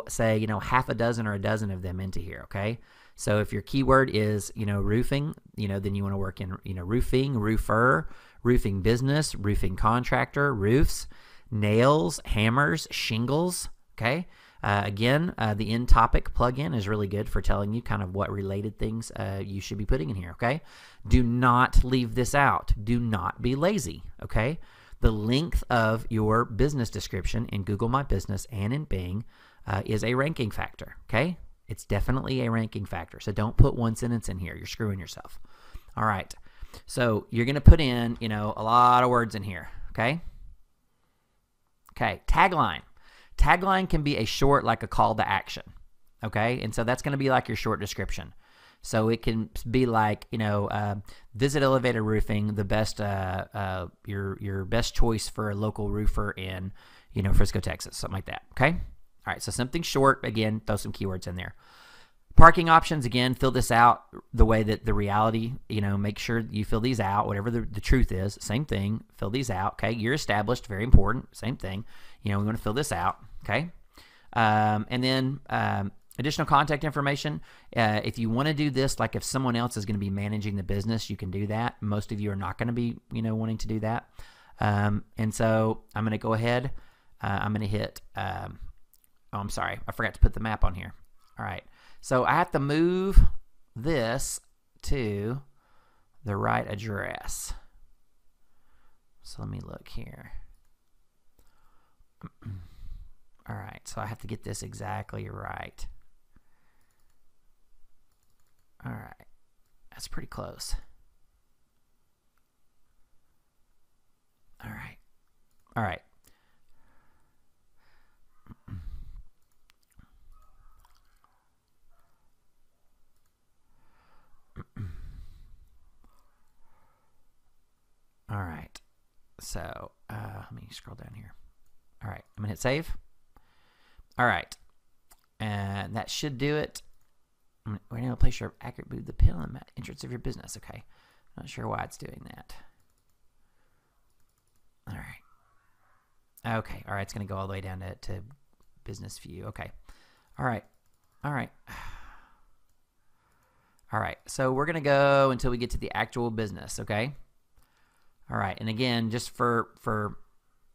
say, half a dozen or a dozen of them into here, okay? So if your keyword is, roofing, then you want to work in, roofing, roofer, roofing business, roofing contractor, roofs, nails, hammers, shingles, okay? Again, the in topic plugin is really good for telling you kind of what related things you should be putting in here, okay? Do not leave this out. Do not be lazy, okay? The length of your business description in Google My Business and in Bing is a ranking factor, okay? It's definitely a ranking factor, so don't put one sentence in here. You're screwing yourself. All right, so you're going to put in, a lot of words in here, okay? Okay, tagline. Tagline can be a short, like a call to action, okay? And so that's going to be like your short description. So it can be like, visit Elevator Roofing, the best, your best choice for a local roofer in, Frisco, Texas, something like that, okay? All right, so something short, again, throw some keywords in there. Parking options, again, fill this out the way that the reality, make sure you fill these out, whatever the truth is, same thing, fill these out, okay? You're established, very important, same thing. We want to fill this out, okay? And then additional contact information. If you want to do this, like if someone else is going to be managing the business, you can do that. Most of you are not going to be, wanting to do that. And so I'm going to go ahead. I'm going to hit, oh, I'm sorry. I forgot to put the map on here. All right. So I have to move this to the right address. So let me look here. All right, so I have to get this exactly right. All right, that's pretty close. All right, all right. All right, so let me scroll down here. All right, I'm going to hit save. All right, and that should do it. We're going to place your accurate boot the pin on the entrance of your business. Okay, not sure why it's doing that. All right. Okay, all right, it's going to go all the way down to business view. Okay, all right, all right. All right, so we're going to go until we get to the actual business, okay? All right, and again, just for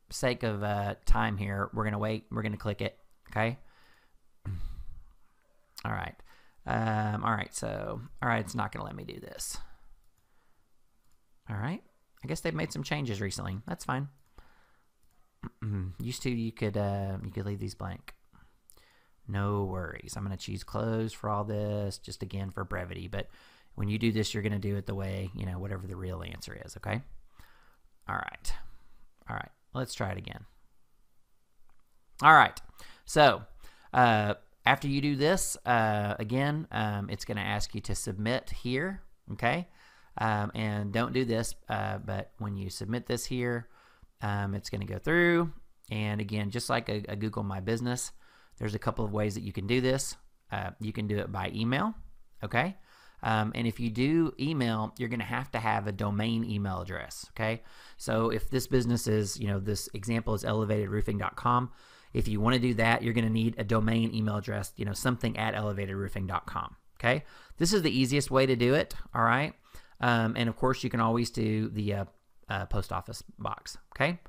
sake of time here, we're going to wait. We're going to click it, okay? All right. All right, so, all right, it's not going to let me do this. All right. I guess they've made some changes recently. That's fine. Used to you could leave these blank. No worries. I'm going to choose close for all this, just again for brevity. But when you do this, you're going to do it the way, whatever the real answer is, okay? All right. All right. Let's try it again. All right. So after you do this, again, it's going to ask you to submit here, okay? And don't do this, but when you submit this here, it's going to go through. And again, just like a Google My Business, there's a couple of ways that you can do this. You can do it by email, okay? And if you do email, you're going to have a domain email address, okay? So if this business is, this example is elevatedroofing.com. If you want to do that, you're going to need a domain email address, something at elevatedroofing.com, okay? This is the easiest way to do it, all right? And of course, you can always do the post office box, okay?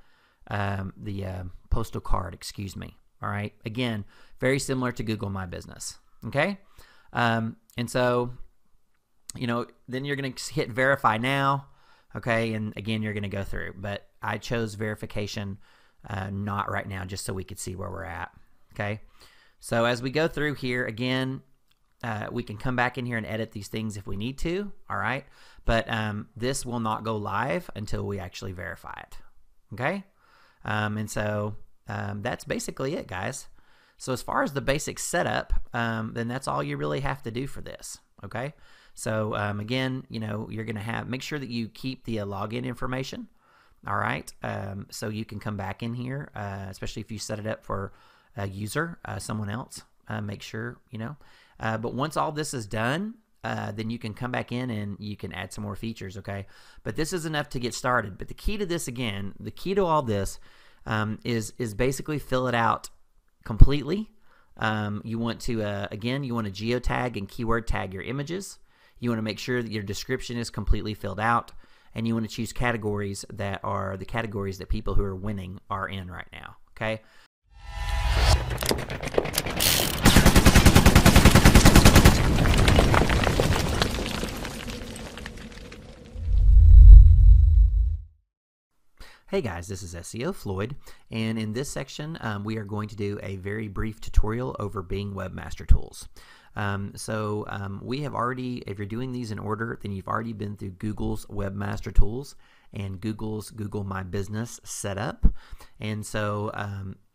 The postal card, excuse me, all right? Again, very similar to Google My Business, okay? And so, then you're going to hit verify now, okay? And again, you're going to go through, but I chose verification not right now, just so we could see where we're at, okay? So as we go through here, again, we can come back in here and edit these things if we need to, all right? But this will not go live until we actually verify it, okay? And so that's basically it, guys. So as far as the basic setup, then that's all you really have to do for this, okay? So again, you're going to make sure that you keep the login information, all right? So you can come back in here, especially if you set it up for a user, someone else, make sure, but once all this is done, then you can come back in and you can add some more features, okay? But this is enough to get started. But the key to this, again, the key to all this is basically fill it out completely. You want to, again, you want to geotag and keyword tag your images. You want to make sure that your description is completely filled out. And you want to choose categories that are the categories that people who are winning are in right now, okay? Hey guys, this is SEO Floyd, and in this section we are going to do a very brief tutorial over Bing Webmaster Tools. We have already, if you're doing these in order, then you've already been through Google's Webmaster Tools and Google's Google My Business setup. And so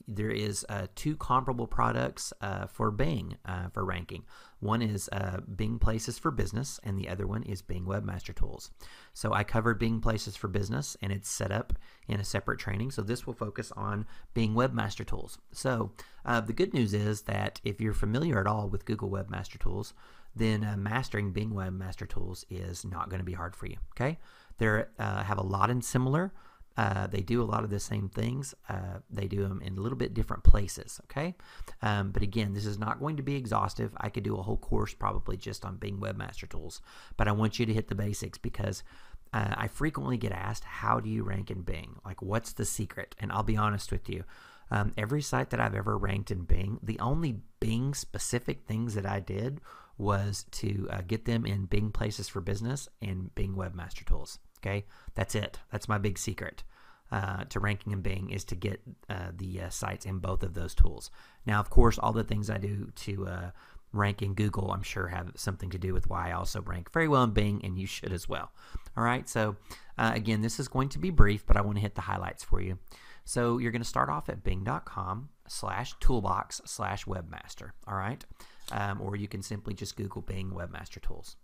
there is two comparable products for Bing for ranking. One is Bing Places for Business, and the other one is Bing Webmaster Tools. So I covered Bing Places for Business, and it's set up in a separate training. So this will focus on Bing Webmaster Tools. So the good news is that if you're familiar at all with Google Webmaster Tools, then mastering Bing Webmaster Tools is not going to be hard for you. Okay, they have a lot in similar. They do a lot of the same things. They do them in a little bit different places, okay? But again, this is not going to be exhaustive. I could do a whole course probably just on Bing Webmaster Tools, but I want you to hit the basics because I frequently get asked, how do you rank in Bing? Like, what's the secret? And I'll be honest with you. Every site that I've ever ranked in Bing, the only Bing specific things that I did was to get them in Bing Places for Business and Bing Webmaster Tools. Okay, that's it. That's my big secret to ranking in Bing, is to get the sites in both of those tools. Now, of course, all the things I do to rank in Google, I'm sure have something to do with why I also rank very well in Bing, and you should as well. All right, so again, this is going to be brief, but I want to hit the highlights for you. So you're going to start off at bing.com/toolbox/webmaster, all right? Or you can simply just Google Bing Webmaster Tools.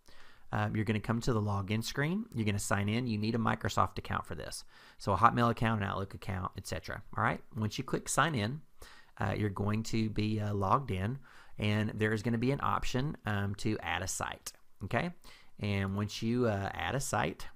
You're going to come to the login screen. You're going to sign in. You need a Microsoft account for this. So a Hotmail account, an Outlook account, etc. All right. Once you click sign in, you're going to be logged in, and there's going to be an option to add a site. Okay. And once you add a site,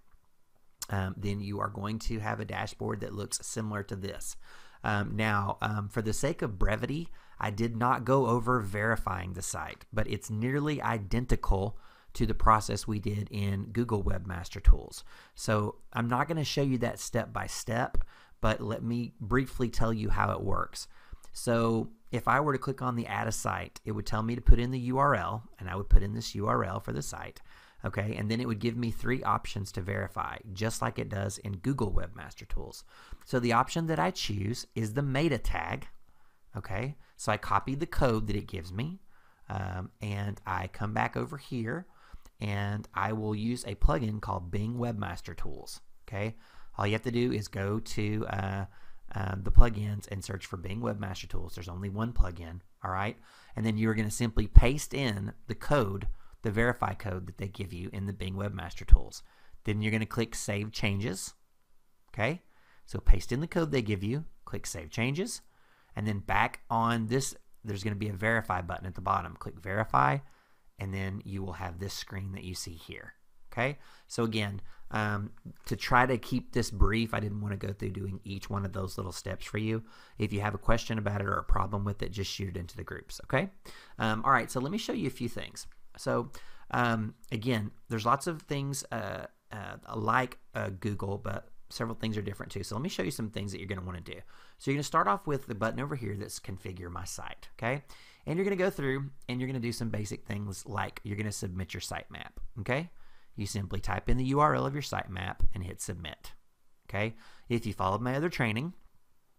then you are going to have a dashboard that looks similar to this. Now, for the sake of brevity, I did not go over verifying the site, but it's nearly identical to the process we did in Google Webmaster Tools. So I'm not going to show you that step by step, but let me briefly tell you how it works. So if I were to click on the add a site, it would tell me to put in the URL, and I would put in this URL for the site. Okay, and then it would give me 3 options to verify, just like it does in Google Webmaster Tools. So the option that I choose is the meta tag. Okay, so I copy the code that it gives me, and I come back over here, and I will use a plugin called Bing Webmaster Tools. Okay, all you have to do is go to the plugins and search for Bing Webmaster Tools. There's only one plugin, all right? And then you're going to simply paste in the code, the verify code that they give you in the Bing Webmaster Tools. Then you're going to click Save Changes, okay? So paste in the code they give you, click Save Changes, and then back on this, there's going to be a Verify button at the bottom. Click Verify, and then you will have this screen that you see here, okay? So again, to try to keep this brief, I didn't want to go through doing each one of those little steps for you. If you have a question about it or a problem with it, just shoot it into the groups, okay? All right, so let me show you a few things. So again, there's lots of things like Google, but several things are different too. So let me show you some things that you're going to want to do. So you're going to start off with the button over here that's Configure My Site, okay? And you're going to go through and you're going to do some basic things like you're going to submit your sitemap, okay? You simply type in the URL of your sitemap and hit Submit, okay? If you followed my other training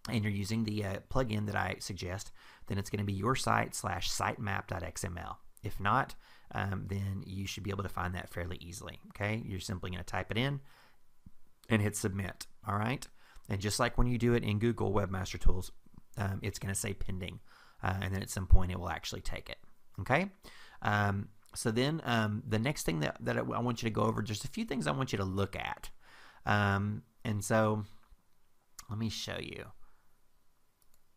and you're using the plugin that I suggest, then it's going to be your site/sitemap.xml. If not, then you should be able to find that fairly easily, okay? You're simply going to type it in and hit Submit, all right? And just like when you do it in Google Webmaster Tools, it's going to say pending, and then at some point it will actually take it, okay? So then the next thing that I want you to go over, just a few things I want you to look at. And so let me show you.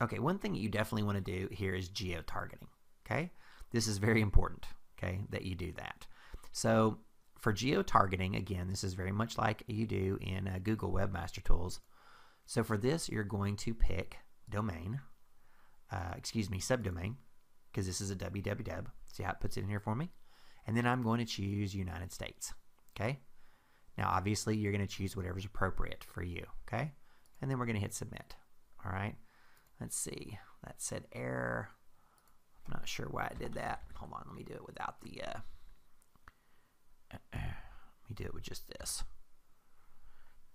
Okay, one thing that you definitely want to do here is geo-targeting, okay? This is very important, okay, that you do that. So for geo-targeting, again, this is very much like you do in Google Webmaster Tools. So for this, you're going to pick domain, subdomain, because this is a www. See how it puts it in here for me? And then I'm going to choose United States, okay? Now, obviously, you're going to choose whatever's appropriate for you, okay? And then we're going to hit Submit, all right? Let's see. That said error. I'm not sure why I did that. Hold on. Let me do it without the, let me do it with just this.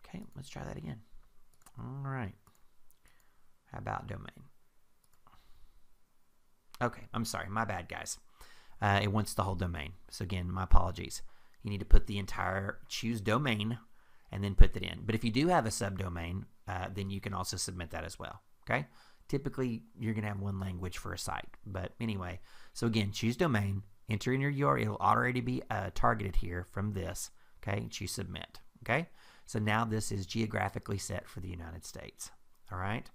Okay, let's try that again. All right. How about domain? Okay, I'm sorry. My bad, guys. It wants the whole domain. So again, my apologies. You need to put the entire, choose domain, and then put that in. But if you do have a subdomain, then you can also submit that as well, okay? Typically, you're going to have one language for a site. But anyway, so again, choose domain, enter in your URL. It'll already be targeted here from this, okay? Choose Submit, okay? So now this is geographically set for the United States, all right?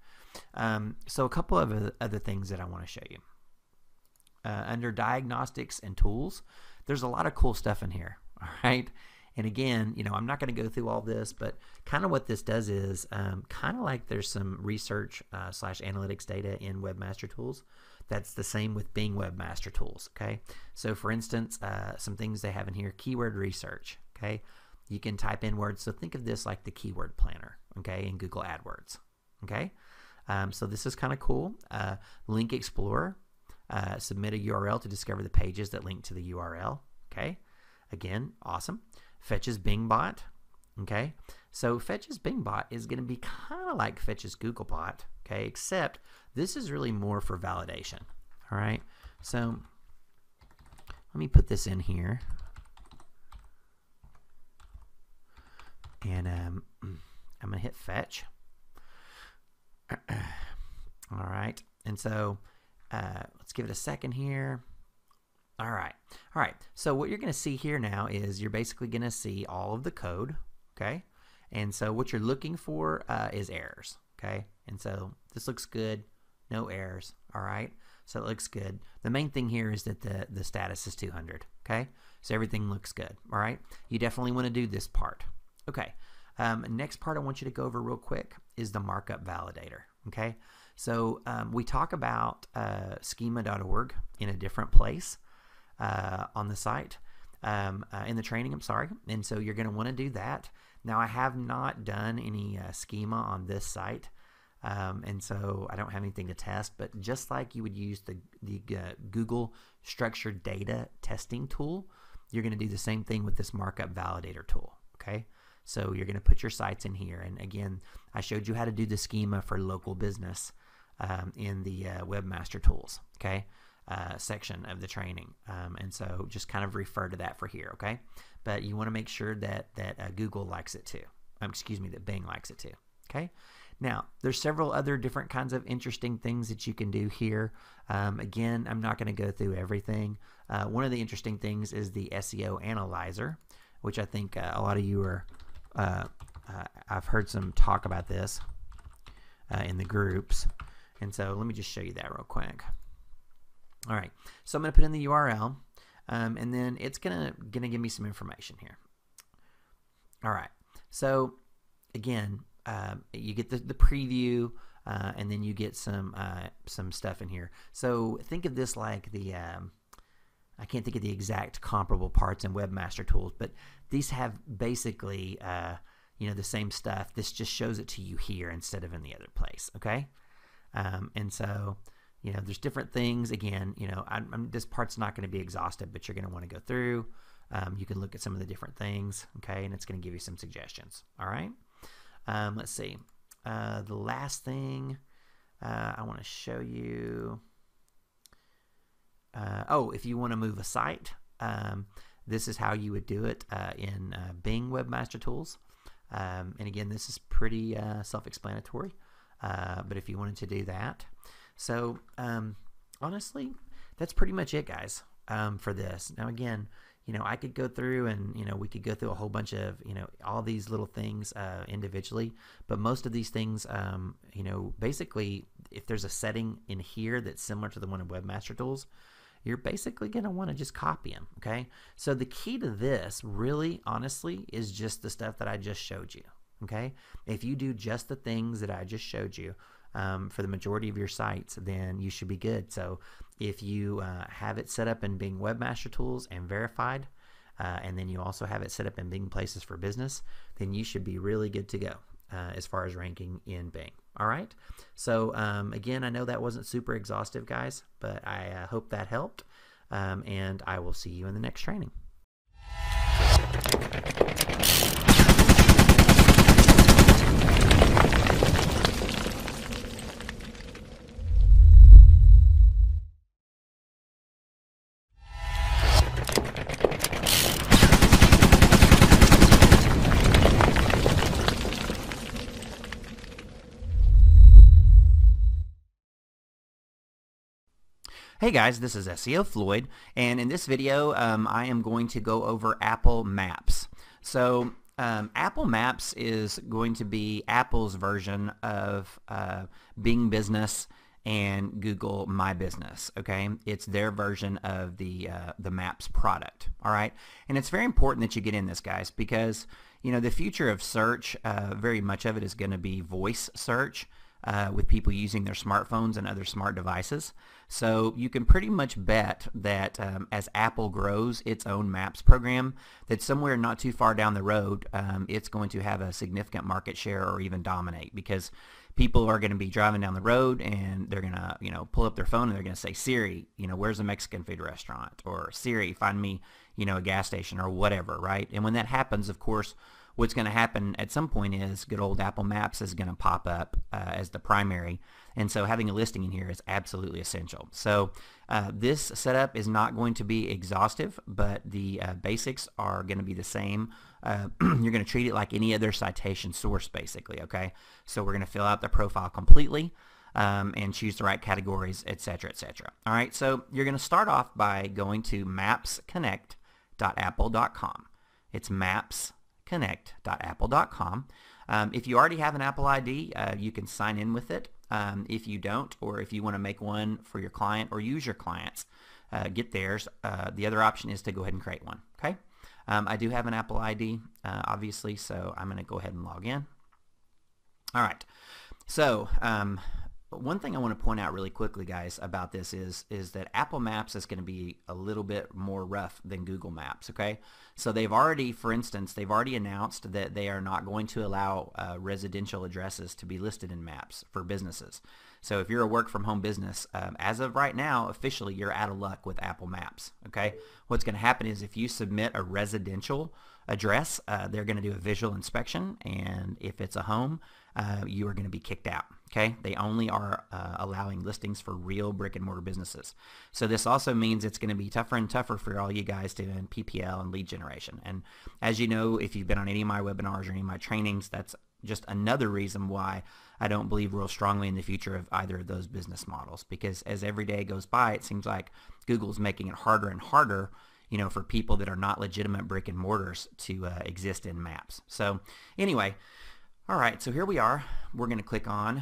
So a couple of other things that I want to show you. Under Diagnostics and Tools, there's a lot of cool stuff in here, all right? And again, you know, I'm not going to go through all this, but kind of what this does is kind of like there's some research / analytics data in Webmaster Tools. That's the same with Bing Webmaster Tools, okay? So for instance, some things they have in here, keyword research, okay? You can type in words. So think of this like the keyword planner, okay, in Google AdWords, okay? So this is kind of cool. Link Explorer. Submit a URL to discover the pages that link to the URL, okay? Again, awesome. Fetches BingBot, okay? So Fetches BingBot is going to be kind of like Fetches Googlebot, okay? Except this is really more for validation, all right? So let me put this in here. And I'm going to hit Fetch. All right. And so let's give it a second here. All right. So what you're going to see here now is you're basically going to see all of the code, okay? And so what you're looking for is errors, okay? And so this looks good. No errors, all right? So it looks good. The main thing here is that the status is 200, okay? So everything looks good, all right? You definitely want to do this part. Okay. Next part I want you to go over real quick is the markup validator, okay? So we talk about schema.org in a different place on the site, in the training, I'm sorry. And so you're going to want to do that. Now I have not done any schema on this site, and so I don't have anything to test, but just like you would use the Google Structured Data Testing tool, you're going to do the same thing with this markup validator tool. Okay, so you're going to put your sites in here, and again, I showed you how to do the schema for local business in the Webmaster Tools, okay, section of the training, and so just kind of refer to that for here, okay? But you want to make sure that Google likes it too. Excuse me, that Bing likes it too, okay? Now, there's several other different kinds of interesting things that you can do here. Again, I'm not going to go through everything. One of the interesting things is the SEO Analyzer, which I think a lot of you are, I've heard some talk about this in the groups. And so let me just show you that real quick. All right, so I'm going to put in the URL, and then it's gonna give me some information here. All right, so again, you get the preview, and then you get some stuff in here. So think of this like the I can't think of the exact comparable parts in Webmaster Tools, but these have basically you know, the same stuff. This just shows it to you here instead of in the other place. Okay. And so, you know, there's different things. Again, you know, this part's not going to be exhaustive, but you're going to want to go through. You can look at some of the different things, okay, and it's going to give you some suggestions. All right. Let's see. The last thing I want to show you. Oh, if you want to move a site, this is how you would do it in Bing Webmaster Tools. And again, this is pretty self-explanatory. But if you wanted to do that, so honestly, that's pretty much it, guys, for this. Now, again, you know, I could go through and, you know, we could go through a whole bunch of, you know, all these little things individually, but most of these things, you know, basically, if there's a setting in here that's similar to the one in Webmaster Tools, you're basically going to want to just copy them, okay? So the key to this, really, honestly, is just the stuff that I just showed you. Okay, if you do just the things that I just showed you for the majority of your sites, then you should be good. So if you have it set up in Bing Webmaster Tools and verified, and then you also have it set up in Bing Places for Business, then you should be really good to go as far as ranking in Bing. All right. So again, I know that wasn't super exhaustive, guys, but I hope that helped, and I will see you in the next training. Hey guys, this is SEO Floyd, and in this video I am going to go over Apple Maps. So Apple Maps is going to be Apple's version of Bing Business and Google My Business. Okay, it's their version of the Maps product. All right, and it's very important that you get in this, guys, because you know the future of search, very much of it is going to be voice search. With people using their smartphones and other smart devices. So you can pretty much bet that as Apple grows its own Maps program, that somewhere not too far down the road, it's going to have a significant market share or even dominate, because people are going to be driving down the road and they're going to, you know, pull up their phone and they're going to say, Siri, you know, where's a Mexican food restaurant? Or Siri, find me, you know, a gas station or whatever, right? And when that happens, of course, what's going to happen at some point is good old Apple Maps is going to pop up as the primary, and so having a listing in here is absolutely essential. So this setup is not going to be exhaustive, but the basics are going to be the same. You're going to treat it like any other citation source, basically, okay? So we're going to fill out the profile completely and choose the right categories, etc., etc. All right, so you're going to start off by going to mapsconnect.apple.com. It's mapsconnect.apple.com. If you already have an Apple ID, you can sign in with it. If you don't, or if you want to make one for your client or use your clients, get theirs. The other option is to go ahead and create one. Okay. I do have an Apple ID, obviously, so I'm going to go ahead and log in. All right. So one thing I want to point out really quickly, guys, about this is that Apple Maps is going to be a little bit more rough than Google Maps, okay? So they've already, for instance, they've already announced that they are not going to allow residential addresses to be listed in maps for businesses. So if you're a work-from-home business, as of right now, officially, you're out of luck with Apple Maps, okay? What's going to happen is if you submit a residential address, they're going to do a visual inspection, and if it's a home, you are going to be kicked out. Okay, they only are allowing listings for real brick and mortar businesses. So this also means it's going to be tougher and tougher for all you guys doing PPL and lead generation. And as you know, if you've been on any of my webinars or any of my trainings, that's just another reason why I don't believe real strongly in the future of either of those business models. Because as every day goes by, it seems like Google's making it harder and harder, you know, for people that are not legitimate brick and mortars to exist in maps. So anyway. All right, so here we are. We're going to click on.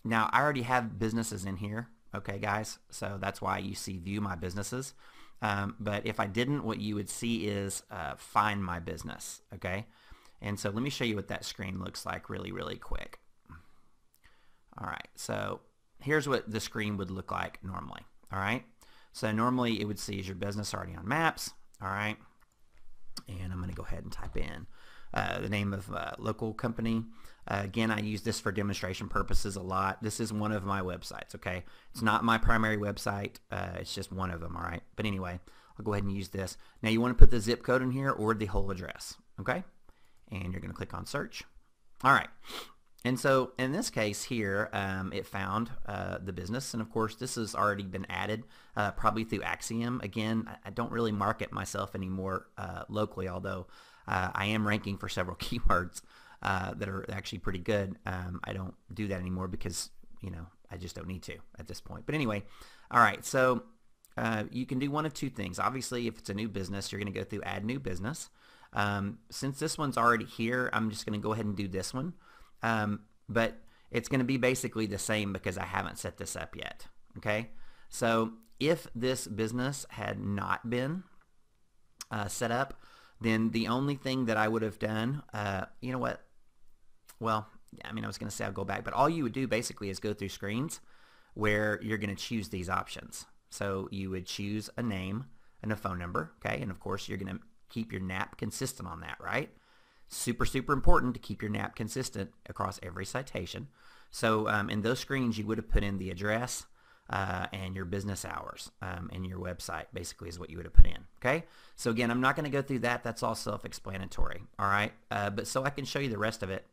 Now, I already have businesses in here, okay, guys? So that's why you see View My Businesses. But if I didn't, what you would see is Find My Business, okay? And so let me show you what that screen looks like really, really quick. All right, so here's what the screen would look like normally, all right? So normally it would see is your business already on Maps, all right? And I'm going to go ahead and type in the name of local company. Again, I use this for demonstration purposes a lot. This is one of my websites, okay? It's not my primary website. It's just one of them, all right? But anyway, I'll go ahead and use this. Now, you want to put the zip code in here or the whole address, okay? And you're going to click on search. All right. And so in this case here, it found the business. And of course, this has already been added probably through Axiom. Again, I don't really market myself anymore locally, although I am ranking for several keywords that are actually pretty good. I don't do that anymore because, you know, I just don't need to at this point. But anyway, all right, so you can do one of two things. Obviously, if it's a new business, you're going to go through Add New Business. Since this one's already here, I'm just going to go ahead and do this one. But it's going to be basically the same because I haven't set this up yet, okay? So if this business had not been set up, then the only thing that I would have done, you know what? Well, I mean, I was going to say I'll go back, but all you would do basically is go through screens where you're going to choose these options. So you would choose a name and a phone number, okay? And of course, you're going to keep your NAP consistent on that, right? Super, super important to keep your NAP consistent across every citation. So in those screens, you would have put in the address, and your business hours and your website basically is what you would have put in, okay? So again, I'm not going to go through that. That's all self-explanatory, all right? But so I can show you the rest of it,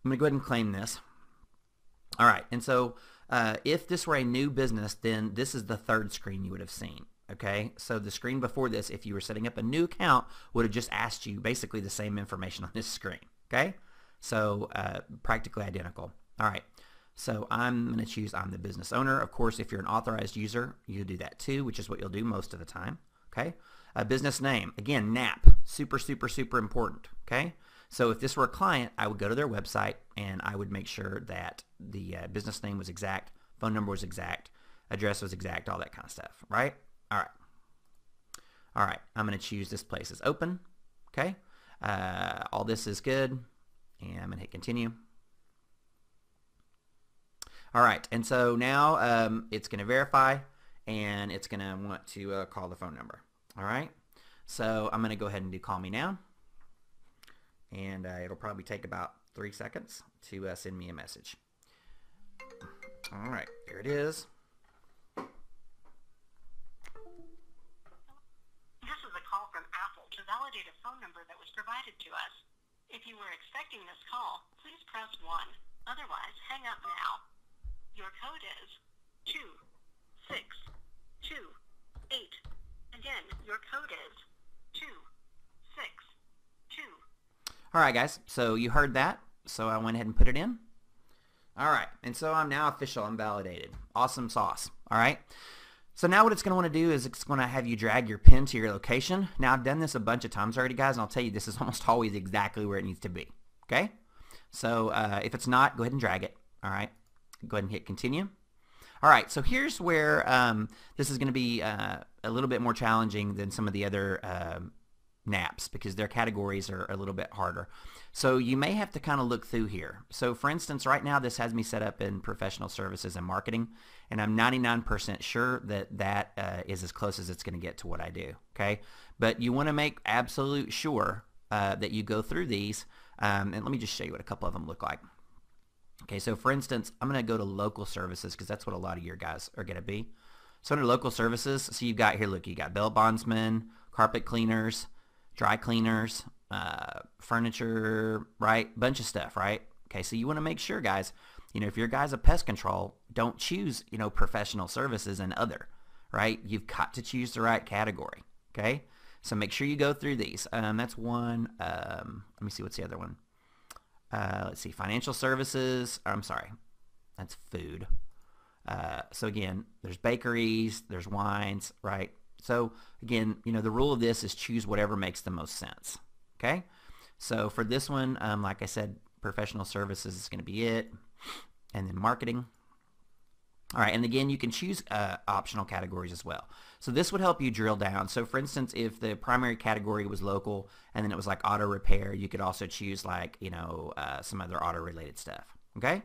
I'm going to go ahead and claim this. All right, and so if this were a new business, then this is the third screen you would have seen, okay? So the screen before this, if you were setting up a new account, would have just asked you basically the same information on this screen, okay? So practically identical. All right. So I'm going to choose I'm the business owner. Of course, if you're an authorized user, you do that too, which is what you'll do most of the time. Okay. A business name. Again, NAP. Super, super, super important. Okay. So if this were a client, I would go to their website and I would make sure that the business name was exact, phone number was exact, address was exact, all that kind of stuff. Right. All right. All right. I'm going to choose this place as open. Okay. All this is good. And I'm going to hit continue. All right, and so now it's going to verify, and it's going to want to call the phone number. All right, so I'm going to go ahead and do call me now, and it'll probably take about 3 seconds to send me a message. All right, here it is. This is a call from Apple to validate a phone number that was provided to us. If you were expecting this call, please press 1. Otherwise, hang up now. Your code is 2628. Again, your code is 2628. All right, guys. So you heard that. So I went ahead and put it in. All right. And so I'm now official. I'm validated. Awesome sauce. All right. So now what it's going to want to do is it's going to have you drag your pin to your location. Now, I've done this a bunch of times already, guys, and I'll tell you this is almost always exactly where it needs to be. Okay? So if it's not, go ahead and drag it. All right? Go ahead and hit continue. All right, so here's where this is going to be a little bit more challenging than some of the other NAPs because their categories are a little bit harder. So you may have to kind of look through here. So for instance, right now this has me set up in professional services and marketing, and I'm 99% sure that that is as close as it's going to get to what I do. Okay, but you want to make absolute sure that you go through these, and let me just show you what a couple of them look like. Okay, so for instance, I'm going to go to local services because that's what a lot of your guys are going to be. So under local services, so you've got here, look, you got bail bondsmen, carpet cleaners, dry cleaners, furniture, right? Bunch of stuff, right? Okay, so you want to make sure, guys, if your guy's a pest control, don't choose, professional services and other, right? You've got to choose the right category, okay? So make sure you go through these. That's one. Let me see, what's the other one? Let's see, financial services. I'm sorry, that's food. So again, there's bakeries, there's wines, right? So again, the rule of this is choose whatever makes the most sense. Okay, so for this one, like I said, professional services is going to be it, and then marketing. All right, and again, you can choose optional categories as well. So this would help you drill down. So for instance, if the primary category was local, and then it was like auto repair, you could also choose like, some other auto related stuff. Okay.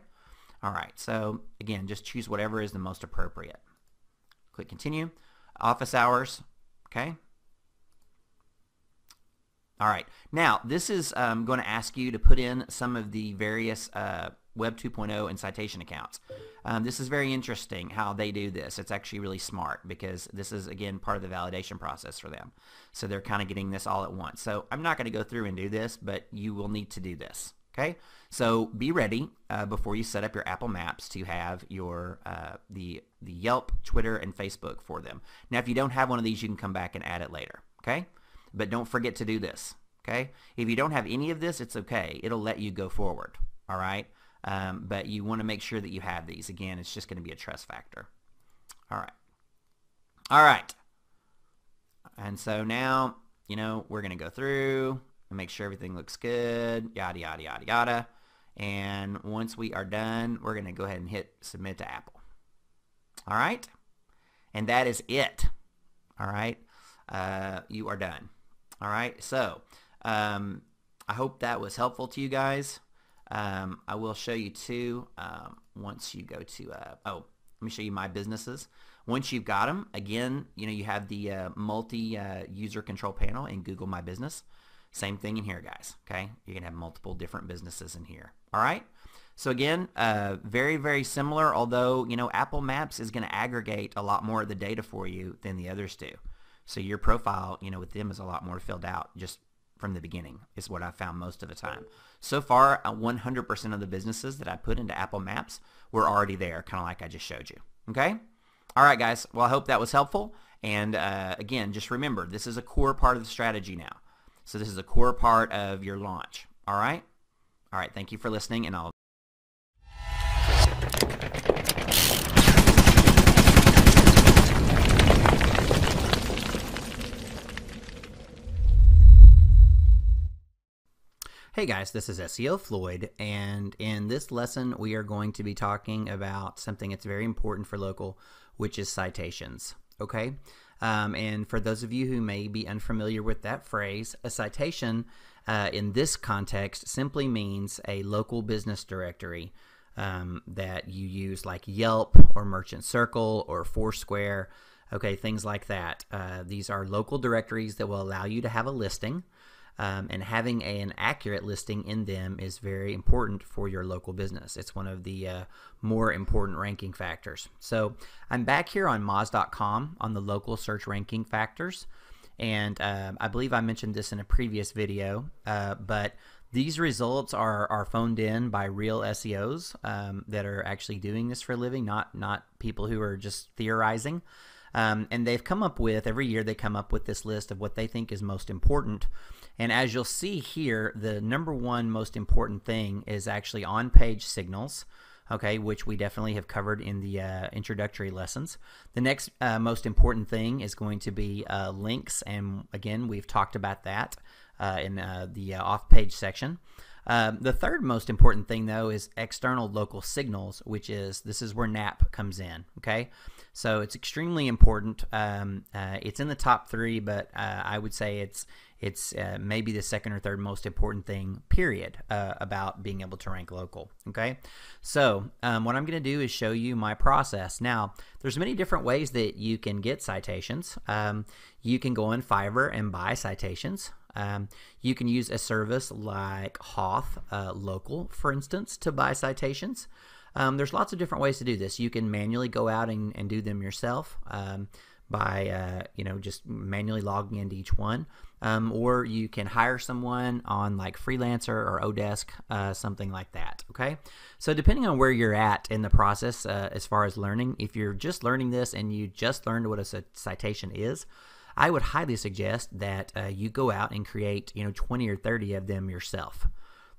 All right, so again, just choose whatever is the most appropriate. Click continue. Office hours. Okay. All right, now this is going to ask you to put in some of the various Web 2.0 and citation accounts. This is very interesting how they do this. It's actually really smart because this is, again, part of the validation process for them. So they're kind of getting this all at once. So I'm not going to go through and do this, but you will need to do this. Okay, so be ready before you set up your Apple Maps to have your the Yelp, Twitter, and Facebook for them. Now, if you don't have one of these, you can come back and add it later. Okay. But don't forget to do this, okay? If you don't have any of this, it's okay. It'll let you go forward, all right? But you want to make sure that you have these. Again, it's just going to be a trust factor. All right. All right. And so now, we're going to go through and make sure everything looks good, yada, yada, yada, yada. And once we are done, we're going to go ahead and hit submit to Apple. All right? And that is it. All right? You are done. All right, so I hope that was helpful to you guys. I will show you too once you go to, let me show you my businesses. Once you've got them, again, you have the multi-user control panel in Google My Business. Same thing in here, guys, okay? You can have multiple different businesses in here, all right? So again, very, very similar, although, Apple Maps is going to aggregate a lot more of the data for you than the others do. So your profile, with them is a lot more filled out just from the beginning is what I found most of the time. So far, 100% of the businesses that I put into Apple Maps were already there, kind of like I just showed you. Okay? All right, guys. Well, I hope that was helpful. And again, just remember, this is a core part of the strategy now. So this is a core part of your launch. All right? All right. Thank you for listening, and I'll Hey guys, this is SEO Floyd, and in this lesson we are going to be talking about something that's very important for local, which is citations. Okay, and for those of you who may be unfamiliar with that phrase, a citation in this context simply means a local business directory that you use, like Yelp or Merchant Circle or Foursquare. Okay, things like that. These are local directories that will allow you to have a listing. And having an accurate listing in them is very important for your local business. It's one of the more important ranking factors. So I'm back here on Moz.com on the local search ranking factors, and I believe I mentioned this in a previous video, but these results are phoned in by real SEOs that are actually doing this for a living, not people who are just theorizing. And they've come up with, every year they come up with this list of what they think is most important. And as you'll see here, the number one most important thing is actually on-page signals, okay, which we definitely have covered in the introductory lessons. The next most important thing is going to be links, and again, we've talked about that in the off-page section. The third most important thing, though, is external local signals, which is, this is where NAP comes in, okay? So it's extremely important. It's in the top 3, but I would say it's maybe the second or third most important thing, period, about being able to rank local, okay? So what I'm going to do is show you my process. Now, there's many different ways that you can get citations. You can go on Fiverr and buy citations. You can use a service like Hoth Local, for instance, to buy citations. There's lots of different ways to do this. You can manually go out and do them yourself by just manually logging into each one, or you can hire someone on like Freelancer or Odesk, something like that. Okay, so depending on where you're at in the process as far as learning, if you're just learning this and you just learned what a citation is, I would highly suggest that you go out and create 20 or 30 of them yourself.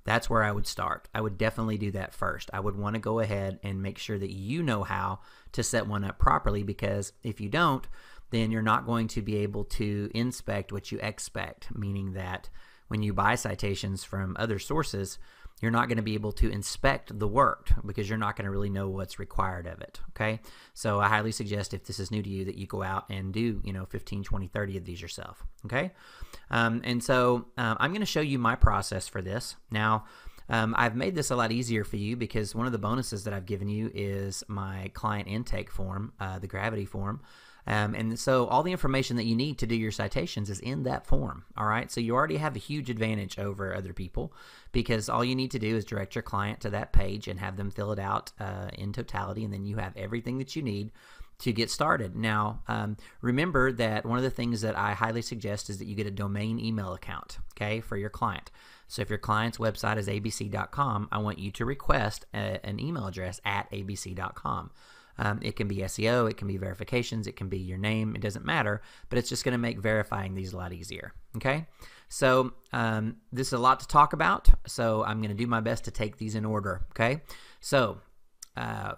That's where I would start. I would definitely do that first. I would want to go ahead and make sure that you know how to set one up properly, because if you don't, then you're not going to be able to inspect what you expect, meaning that when you buy citations from other sources, you're not going to be able to inspect the work because you're not going to really know what's required of it, okay? So I highly suggest, if this is new to you, that you go out and do 15, 20, 30 of these yourself, okay? And so I'm going to show you my process for this. Now, I've made this a lot easier for you because one of the bonuses that I've given you is my client intake form, the Gravity form. And so all the information that you need to do your citations is in that form, all right? So you already have a huge advantage over other people because all you need to do is direct your client to that page and have them fill it out in totality, and then you have everything that you need to get started. Now, remember that one of the things that I highly suggest is that you get a domain email account, okay, for your client. So if your client's website is abc.com, I want you to request an email address at abc.com. It can be SEO, it can be verifications, it can be your name, it doesn't matter, but it's just going to make verifying these a lot easier, okay? So this is a lot to talk about, so I'm going to do my best to take these in order, okay? So now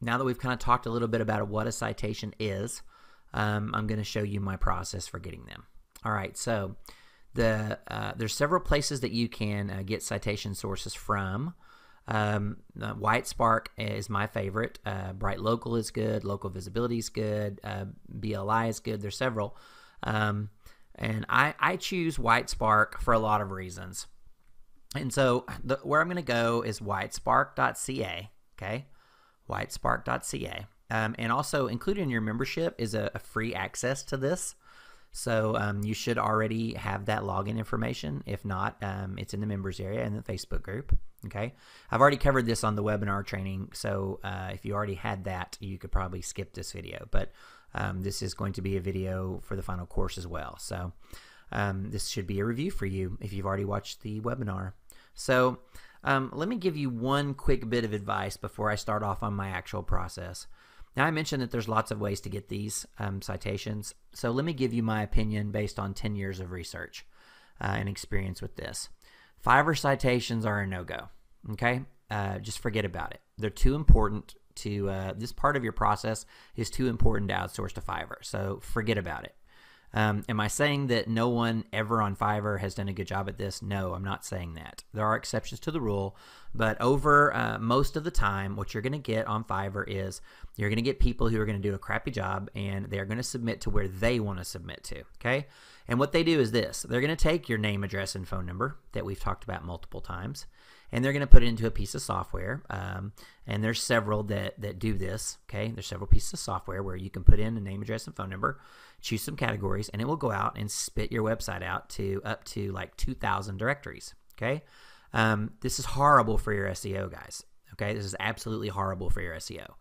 that we've kind of talked a little bit about what a citation is, I'm going to show you my process for getting them. All right, so there's several places that you can get citation sources from. Whitespark is my favorite. Bright Local is good. Local Visibility is good. BLI is good. There's several. And I choose Whitespark for a lot of reasons. And so where I'm going to go is whitespark.ca, okay? Whitespark.ca. And also included in your membership is a free access to this. So you should already have that login information. If not, it's in the members area in the Facebook group. Okay, I've already covered this on the webinar training, so if you already had that, you could probably skip this video. But this is going to be a video for the final course as well. So this should be a review for you if you've already watched the webinar. So let me give you one quick bit of advice before I start off on my actual process. Now, I mentioned that there's lots of ways to get these citations, so let me give you my opinion based on 10 years of research and experience with this. Fiverr citations are a no-go, okay? Just forget about it. They're too important to, this part of your process is too important to outsource to Fiverr, so forget about it. Am I saying that no one ever on Fiverr has done a good job at this? No, I'm not saying that. There are exceptions to the rule, but over most of the time, what you're going to get on Fiverr is you're going to get people who are going to do a crappy job, and they're going to submit to where they want to submit to, okay? And what they do is this. They're going to take your name, address, and phone number that we've talked about multiple times, and they're going to put it into a piece of software, and there's several that do this, okay? There's several pieces of software where you can put in a name, address, and phone number, choose some categories, and it will go out and spit your website out to up to like 2,000 directories, okay? This is horrible for your SEO, guys, okay? This is absolutely horrible for your SEO.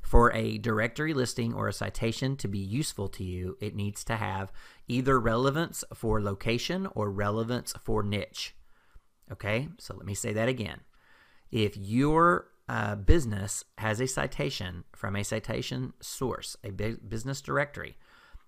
For a directory listing or a citation to be useful to you, it needs to have either relevance for location or relevance for niche. Okay, so let me say that again. If your business has a citation from a citation source, a business directory,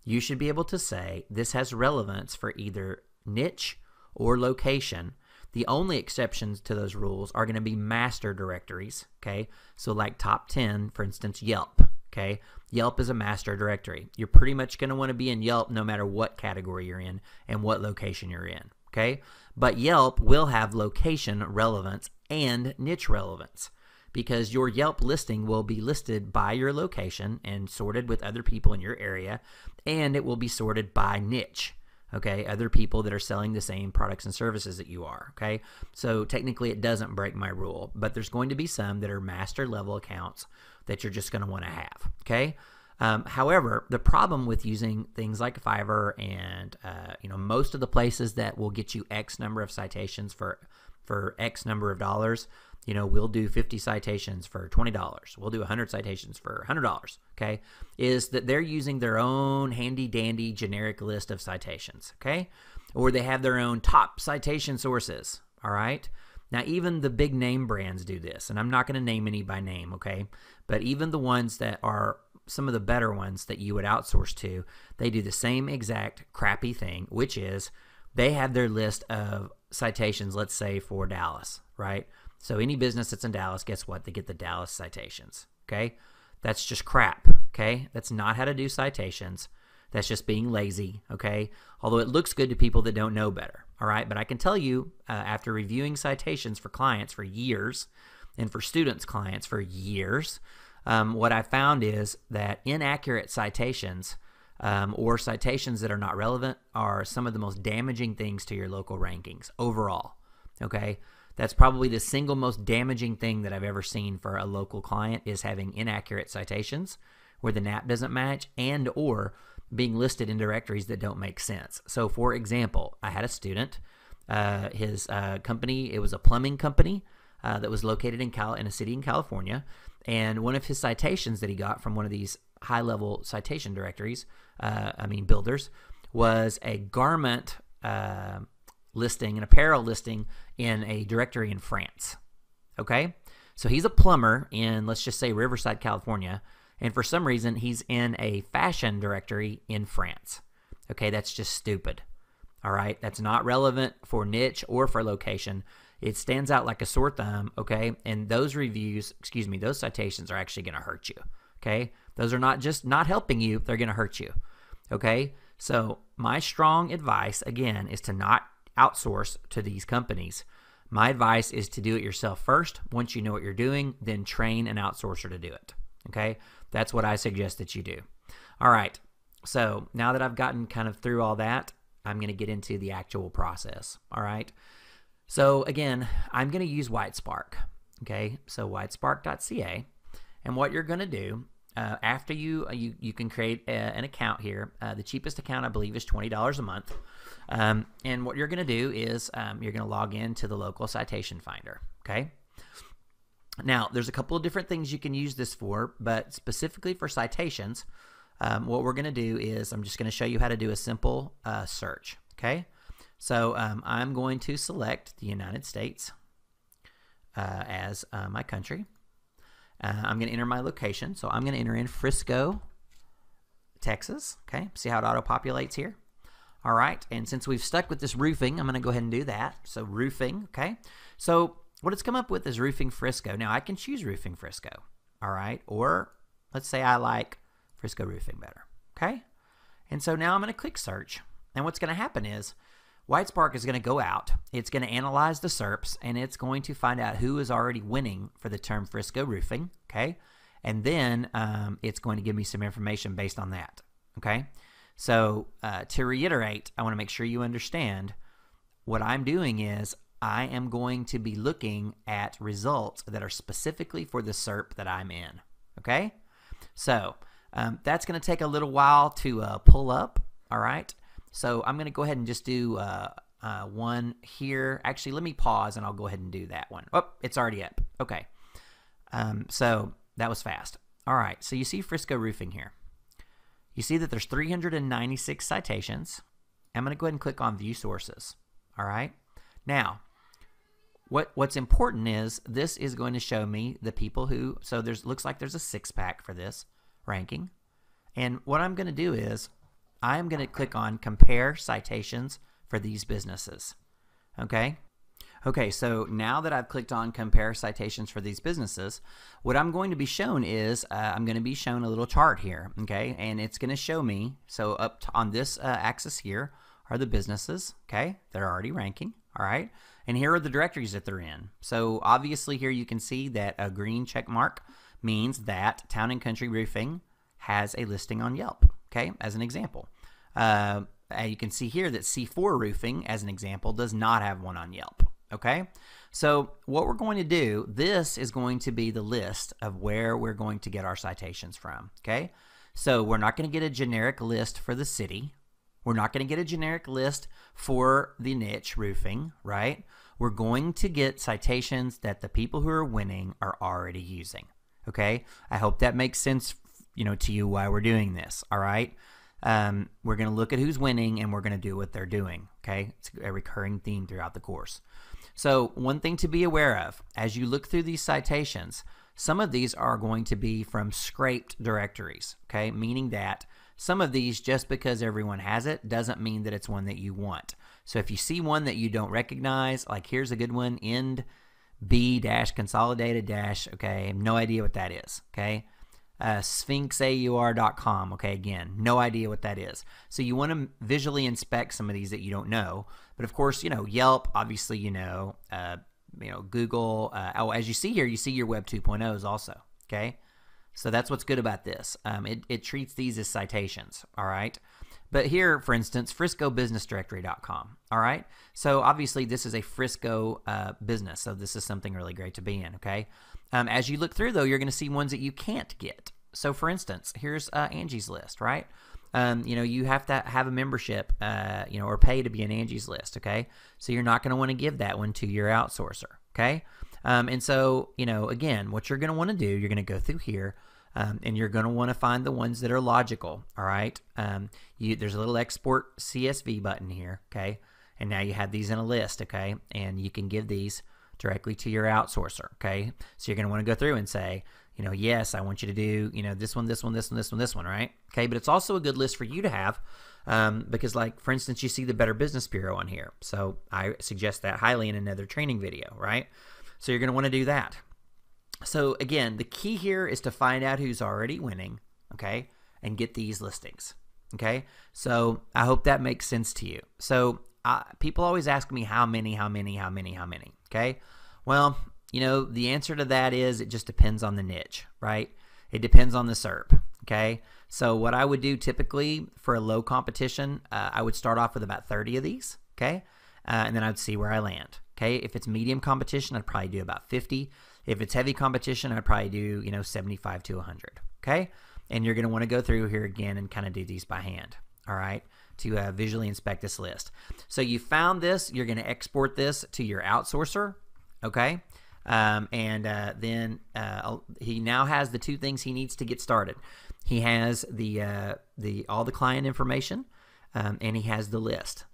you should be able to say this has relevance for either niche or location. The only exceptions to those rules are going to be master directories, okay? So like top 10, for instance, Yelp, okay? Yelp is a master directory. You're pretty much going to want to be in Yelp no matter what category you're in and what location you're in, okay? okay? But Yelp will have location relevance and niche relevance, because your Yelp listing will be listed by your location and sorted with other people in your area, and it will be sorted by niche, okay? Other people that are selling the same products and services that you are, okay? So technically it doesn't break my rule, but there's going to be some that are master level accounts that you're just going to want to have, okay? However, the problem with using things like Fiverr and most of the places that will get you X number of citations for X number of dollars, we'll do 50 citations for $20. We'll do 100 citations for $100, okay, is that they're using their own handy-dandy generic list of citations, okay, or they have their own top citation sources, all right? Now, even the big name brands do this, and I'm not going to name any by name, okay, but even the ones that are some of the better ones that you would outsource to, they do the same exact crappy thing, which is they have their list of citations, let's say, for Dallas, right? So any business that's in Dallas, guess what? They get the Dallas citations, okay? That's just crap, okay? That's not how to do citations. That's just being lazy, okay? Although it looks good to people that don't know better, all right? But I can tell you, after reviewing citations for clients for years and for students' clients for years, what I found is that inaccurate citations or citations that are not relevant are some of the most damaging things to your local rankings overall, okay? That's probably the single most damaging thing that I've ever seen for a local client, is having inaccurate citations where the NAP doesn't match and or being listed in directories that don't make sense. So for example, I had a student, his company, it was a plumbing company that was located in a city in California, and one of his citations that he got from one of these high-level citation directories, builders, was a garment listing, an apparel listing in a directory in France, okay? So he's a plumber in, let's just say, Riverside, California, and for some reason he's in a fashion directory in France, okay? That's just stupid, all right? That's not relevant for niche or for location. It stands out like a sore thumb, okay? And those those citations are actually going to hurt you, okay? Those are not just not helping you, they're going to hurt you, okay? So my strong advice, again, is to not outsource to these companies. My advice is to do it yourself first. Once you know what you're doing, then train an outsourcer to do it, okay? That's what I suggest that you do. All right, so now that I've gotten kind of through all that, I'm going to get into the actual process, all right? So again, I'm going to use Whitespark, okay? So whitespark.ca, and what you're going to do after you can create an account here. The cheapest account, I believe, is $20 a month, and what you're going to do is you're going to log into the local citation finder, okay? Now, there's a couple of different things you can use this for, but specifically for citations, what we're going to do is I'm just going to show you how to do a simple search, okay? So I'm going to select the United States as my country. I'm going to enter my location. So I'm going to enter in Frisco, Texas. Okay, see how it auto-populates here? All right, and since we've stuck with this roofing, I'm going to go ahead and do that. So roofing, okay? So what it's come up with is roofing Frisco. Now I can choose roofing Frisco, all right? Or let's say I like Frisco roofing better, okay? And so now I'm going to click search. And what's going to happen is Whitespark is going to go out, it's going to analyze the SERPs, and it's going to find out who is already winning for the term Frisco roofing, okay? And then it's going to give me some information based on that, okay? So to reiterate, I want to make sure you understand what I'm doing is I am going to be looking at results that are specifically for the SERP that I'm in, okay? So that's going to take a little while to pull up, all right? So I'm going to go ahead and just do one here. Actually, let me pause and I'll go ahead and do that one. Oh, it's already up. Okay. So that was fast. All right. So you see Frisco roofing here. You see that there's 396 citations. I'm going to go ahead and click on View Sources. All right. Now, what's important is this is going to show me the people who, so looks like there's a 6-pack for this ranking. And what I'm going to do is I'm going to click on Compare Citations for these businesses. Okay? Okay, so now that I've clicked on Compare Citations for these businesses, what I'm going to be shown is I'm going to be shown a little chart here, okay? And it's going to show me, so on this axis here are the businesses, okay, that are already ranking, all right? And here are the directories that they're in. So obviously here you can see that a green check mark means that Town and Country Roofing has a listing on Yelp, okay, as an example. You can see here that C4 Roofing, as an example, does not have one on Yelp, okay? So what we're going to do, this is going to be the list of where we're going to get our citations from, okay? So we're not going to get a generic list for the city. We're not going to get a generic list for the niche roofing, right? We're going to get citations that the people who are winning are already using, okay? I hope that makes sense, to you why we're doing this, all right? We're going to look at who's winning and we're going to do what they're doing, okay? It's a recurring theme throughout the course. So one thing to be aware of, as you look through these citations, some of these are going to be from scraped directories, okay? Meaning that some of these, just because everyone has it, doesn't mean that it's one that you want. So if you see one that you don't recognize, like here's a good one, end b-consolidated-, okay, I have no idea what that is, okay? sphinxaur.com, okay, again, no idea what that is. So you want to visually inspect some of these that you don't know. But of course, Yelp, obviously, Google. As you see here, you see your Web 2.0s also, okay? So that's what's good about this. It treats these as citations, all right? But here, for instance, FriscoBusinessDirectory.com, all right? So obviously, this is a Frisco business, so this is something really great to be in, okay? As you look through, though, you're going to see ones that you can't get. So, for instance, here's Angie's List, right? You have to have a membership, or pay to be in Angie's List, okay? So you're not going to want to give that one to your outsourcer, okay? And so, again, what you're going to want to do, you're going to go through here, and you're going to want to find the ones that are logical, all right? There's a little export CSV button here, okay? And now you have these in a list, okay? And you can give these directly to your outsourcer, okay? So you're going to want to go through and say, yes, I want you to do, this one, this one, this one, this one, this one, right? Okay, but it's also a good list for you to have because, like, for instance, you see the Better Business Bureau on here. So I suggest that highly in another training video, right? So you're going to want to do that. So again, the key here is to find out who's already winning, okay, and get these listings, okay? So I hope that makes sense to you. So people always ask me how many, okay? Well, the answer to that is it just depends on the niche, right? It depends on the SERP, okay? So what I would do typically for a low competition, I would start off with about 30 of these, okay? And then I'd see where I land, okay? If it's medium competition, I'd probably do about 50. If it's heavy competition, I'd probably do, 75 to 100, okay? And you're going to want to go through here again and kind of do these by hand, all right, to visually inspect this list. So you found this. You're going to export this to your outsourcer, okay? Then he now has the two things he needs to get started. He has all the client information, and he has the list.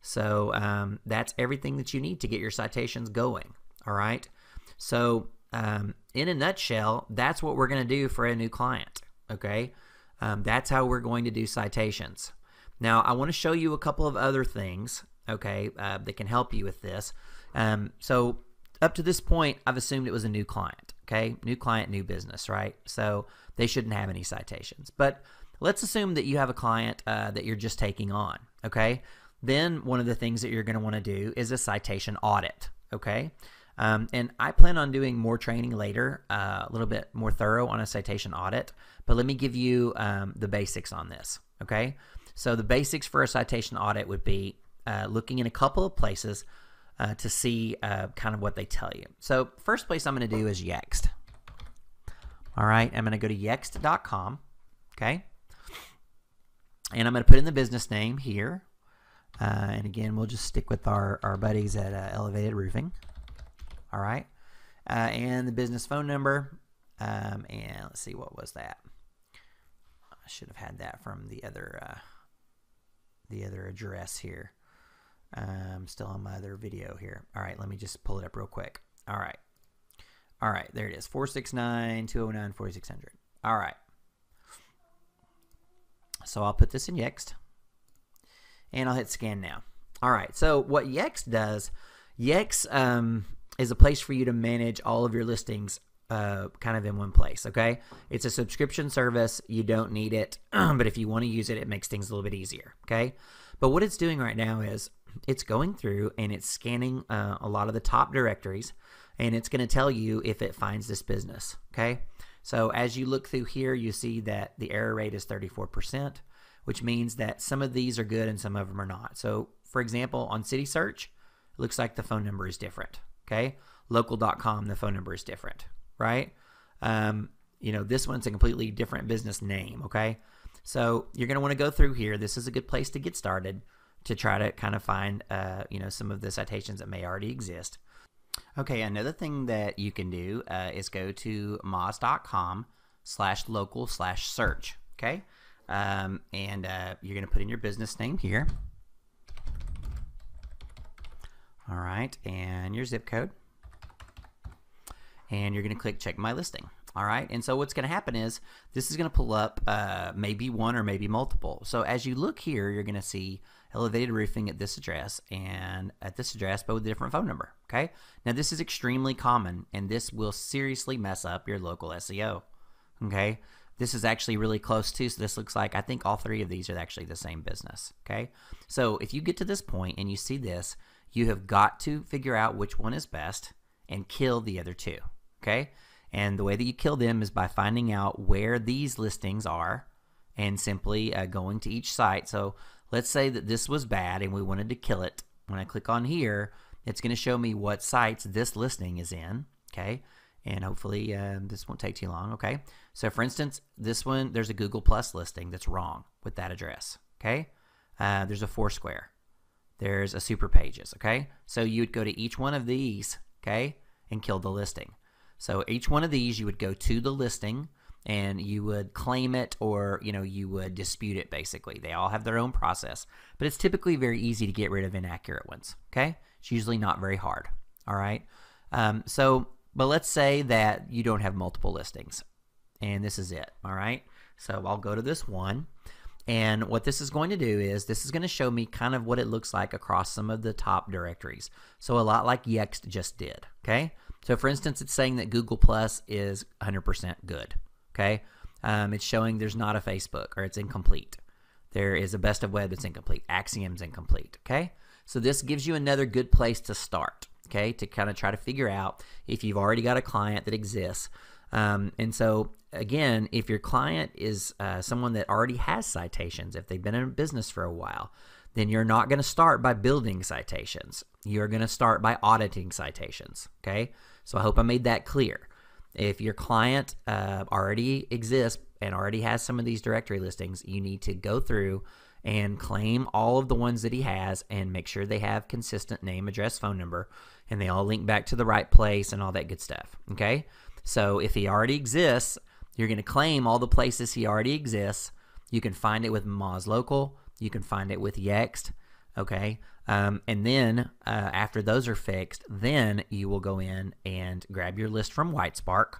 So that's everything that you need to get your citations going. All right. So in a nutshell, that's what we're going to do for a new client. Okay. That's how we're going to do citations. Now I want to show you a couple of other things. Okay, that can help you with this. So up to this point, I've assumed it was a new client, okay? New client, new business, right? So they shouldn't have any citations. But let's assume that you have a client that you're just taking on, okay? Then one of the things that you're going to want to do is a citation audit, okay? And I plan on doing more training later, a little bit more thorough on a citation audit. But let me give you the basics on this, okay? So the basics for a citation audit would be looking in a couple of places to see kind of what they tell you. So first place I'm going to do is Yext. All right, I'm going to go to yext.com, okay? And I'm going to put in the business name here. And again, we'll just stick with our buddies at Elevated Roofing. All right, and the business phone number. And let's see, what was that? I should have had that from the other address here. Still on my other video here. All right, let me just pull it up real quick. All right, there it is, 469-209-4600. All right, so I'll put this in Yext, and I'll hit scan now. All right, so what Yext does, Yext is a place for you to manage all of your listings kind of in one place, okay? It's a subscription service. You don't need it, but if you want to use it, it makes things a little bit easier, okay? But what it's doing right now is it's going through and it's scanning a lot of the top directories, and it's going to tell you if it finds this business, okay? So as you look through here, you see that the error rate is 34%, which means that some of these are good and some of them are not. So for example, on City Search, it looks like the phone number is different, okay? Local.com, the phone number is different, right? You know, this one's a completely different business name, okay? So you're going to want to go through here. This is a good place to get started to try to kind of find, you know, some of the citations that may already exist. Okay, another thing that you can do is go to moz.com/local/search, okay? And you're going to put in your business name here. All right, and your zip code. And you're going to click check my listing. All right, and so what's going to happen is this is going to pull up maybe one or maybe multiple. So as you look here, you're going to see elevated roofing at this address and at this address, but with a different phone number, okay? Now this is extremely common, and this will seriously mess up your local SEO, okay? This is actually really close too, so this looks like, I think all three of these are actually the same business, okay? So if you get to this point and you see this, you have got to figure out which one is best and kill the other two, okay? And the way that you kill them is by finding out where these listings are and simply going to each site. So let's say that this was bad and we wanted to kill it. When I click on here, it's going to show me what sites this listing is in, okay? And hopefully this won't take too long, okay? So for instance, this one, there's a Google Plus listing that's wrong with that address, okay? There's a Foursquare. There's a Super Pages, okay? So you would go to each one of these, okay, and kill the listing. So each one of these, you would go to the listing and you would claim it, or you know, you would dispute it. Basically, they all have their own process, but it's typically very easy to get rid of inaccurate ones, okay? It's usually not very hard. All right, but let's say that you don't have multiple listings and this is it. All right, so I'll go to this one, and what this is going to do is this is going to show me kind of what it looks like across some of the top directories. So a lot like Yext just did, okay? So for instance, it's saying that Google Plus is 100% good, okay? It's showing there's not a Facebook, or it's incomplete. There is a Best of Web that's incomplete. Axiom's incomplete, okay? So this gives you another good place to start, okay, to kind of try to figure out if you've already got a client that exists. And so again, if your client is someone that already has citations, if they've been in business for a while, then you're not going to start by building citations. You're going to start by auditing citations, okay? So I hope I made that clear. If your client already exists and already has some of these directory listings, you need to go through and claim all of the ones that he has and make sure they have consistent name, address, phone number, and they all link back to the right place and all that good stuff, okay? So if he already exists, you're going to claim all the places he already exists. You can find it with Moz Local. You can find it with Yext, okay? And then after those are fixed, then you will go in and grab your list from WhiteSpark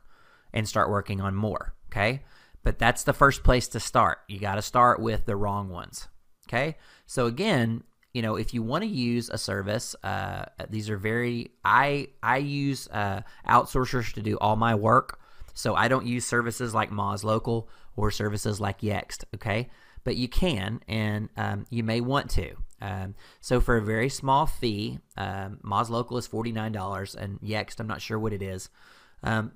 and start working on more, okay? But that's the first place to start. You got to start with the wrong ones, okay? So again, you know, if you want to use a service, these are very, I use outsourcers to do all my work. So I don't use services like Moz Local or services like Yext, okay? But you can, and you may want to. So for a very small fee, Moz Local is $49, and Yext, I'm not sure what it is.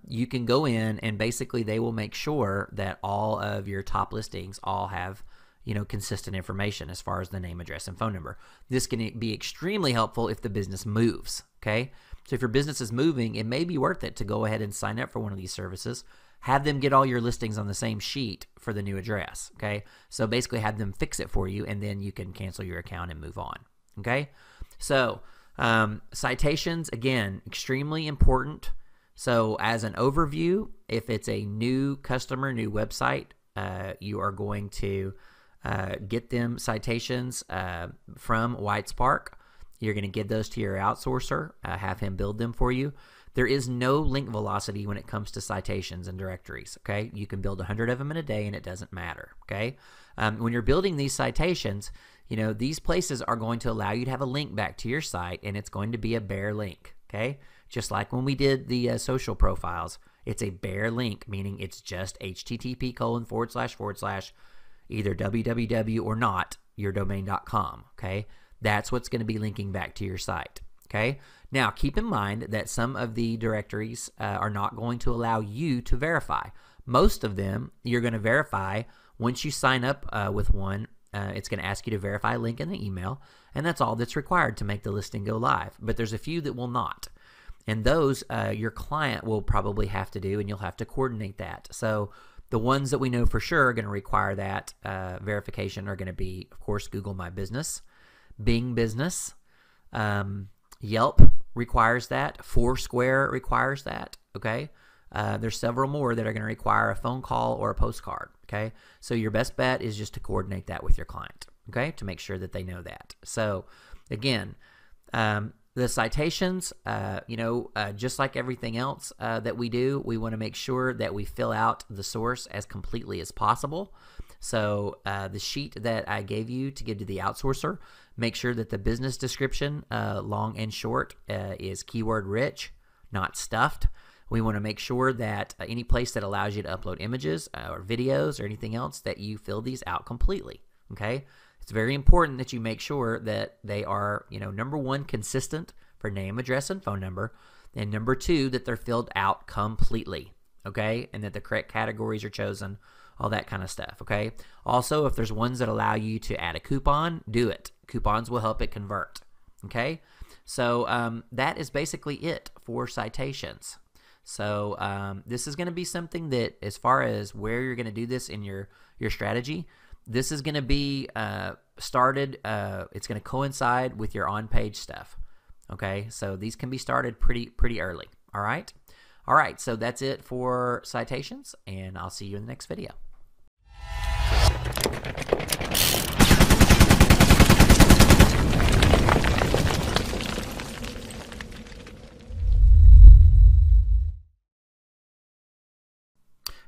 You can go in, and basically they will make sure that all of your top listings all have, you know, consistent information as far as the name, address, and phone number. This can be extremely helpful if the business moves, okay? So if your business is moving, it may be worth it to go ahead and sign up for one of these services. Have them get all your listings on the same sheet for the new address, okay? So basically have them fix it for you, and then you can cancel your account and move on, okay? So citations, again, extremely important. So as an overview, if it's a new customer, new website, you are going to get them citations from WhiteSpark. You're going to give those to your outsourcer, have him build them for you. There is no link velocity when it comes to citations and directories, okay? You can build 100 of them in a day and it doesn't matter, okay? When you're building these citations, you know, these places are going to allow you to have a link back to your site, and it's going to be a bare link, okay? Just like when we did the social profiles, It's a bare link, meaning it's just http:// either www or not yourdomain.com. Okay, that's what's going to be linking back to your site. Okay, now keep in mind that some of the directories are not going to allow you to verify. Most of them you're going to verify once you sign up with one. It's going to ask you to verify a link in the email, and that's all that's required to make the listing go live. But there's a few that will not, and those your client will probably have to do, and you'll have to coordinate that. So the ones that we know for sure are going to require that verification are going to be, of course, Google My Business, Bing Business, Yelp requires that, Foursquare requires that. Okay, there's several more that are going to require a phone call or a postcard. Okay, so your best bet is just to coordinate that with your client, okay, to make sure that they know that. So again, the citations, just like everything else that we do, we want to make sure that we fill out the source as completely as possible. So the sheet that I gave you to give to the outsourcer, make sure that the business description, long and short, is keyword rich, not stuffed. We want to make sure that any place that allows you to upload images or videos or anything else, that you fill these out completely. Okay, it's very important that you make sure that they are, number one, consistent for name, address, and phone number, and number two, that they're filled out completely. Okay, and that the correct categories are chosen, all that kind of stuff. Okay, also, if there's ones that allow you to add a coupon, do it. Coupons will help it convert. Okay, so that is basically it for citations. So this is going to be something that, as far as where you're going to do this in your strategy, this is going to be started. It's going to coincide with your on-page stuff. Okay, so these can be started pretty early. All right. So that's it for citations, and I'll see you in the next video.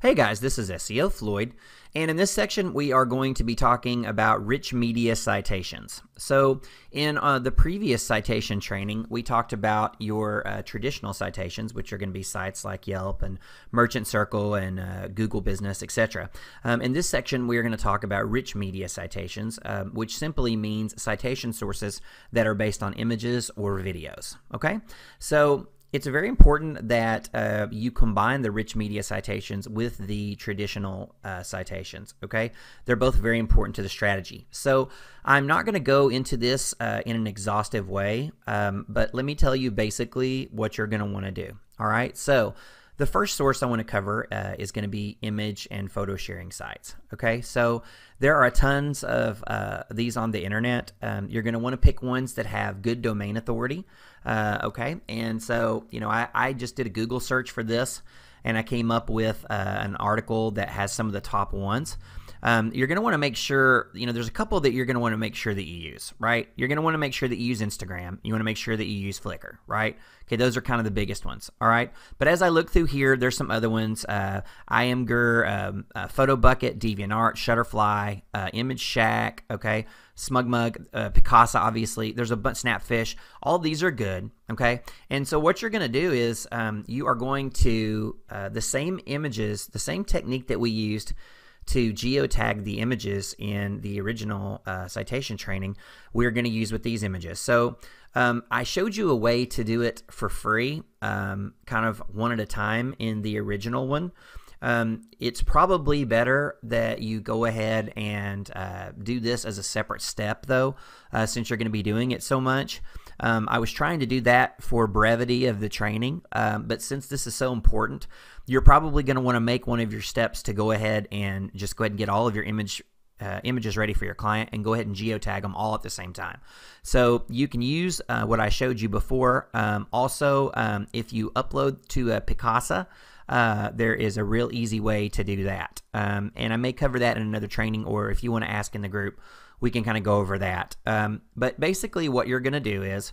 Hey guys, this is SEO Floyd, and in this section we are going to be talking about rich media citations. So in the previous citation training, we talked about your traditional citations, which are going to be sites like Yelp and Merchant Circle and Google Business, etc. In this section, we are going to talk about rich media citations, which simply means citation sources that are based on images or videos. Okay, so it's very important that you combine the rich media citations with the traditional citations, okay? They're both very important to the strategy. So I'm not going to go into this in an exhaustive way, but let me tell you basically what you're going to want to do, all right? So the first source I want to cover is going to be image and photo sharing sites, okay? So there are tons of these on the internet. You're going to want to pick ones that have good domain authority, okay? And so, I just did a Google search for this, and I came up with an article that has some of the top ones. You're going to want to make sure, there's a couple that you're going to want to make sure that you use, right? You're going to want to make sure that you use Instagram. You want to make sure that you use Flickr, right? Okay, those are kind of the biggest ones, all right? But as I look through here, there's some other ones. Imgur, Photo Bucket, DeviantArt, Shutterfly, Image Shack, okay? SmugMug, Picasa, obviously. There's a bunch, Snapfish. All these are good, okay? And so what you're going to do is you are going to, the same images, the same technique that we used to geotag the images in the original citation training, we're going to use with these images. So I showed you a way to do it for free, kind of one at a time in the original one. It's probably better that you go ahead and do this as a separate step, though, since you're going to be doing it so much. I was trying to do that for brevity of the training, but since this is so important, you're probably going to want to make one of your steps to go ahead and just go ahead and get all of your images ready for your client and go ahead and geotag them all at the same time. So you can use what I showed you before. Also, if you upload to Picasa, there is a real easy way to do that. And I may cover that in another training, or if you want to ask in the group, we can kind of go over that. But basically what you're going to do is,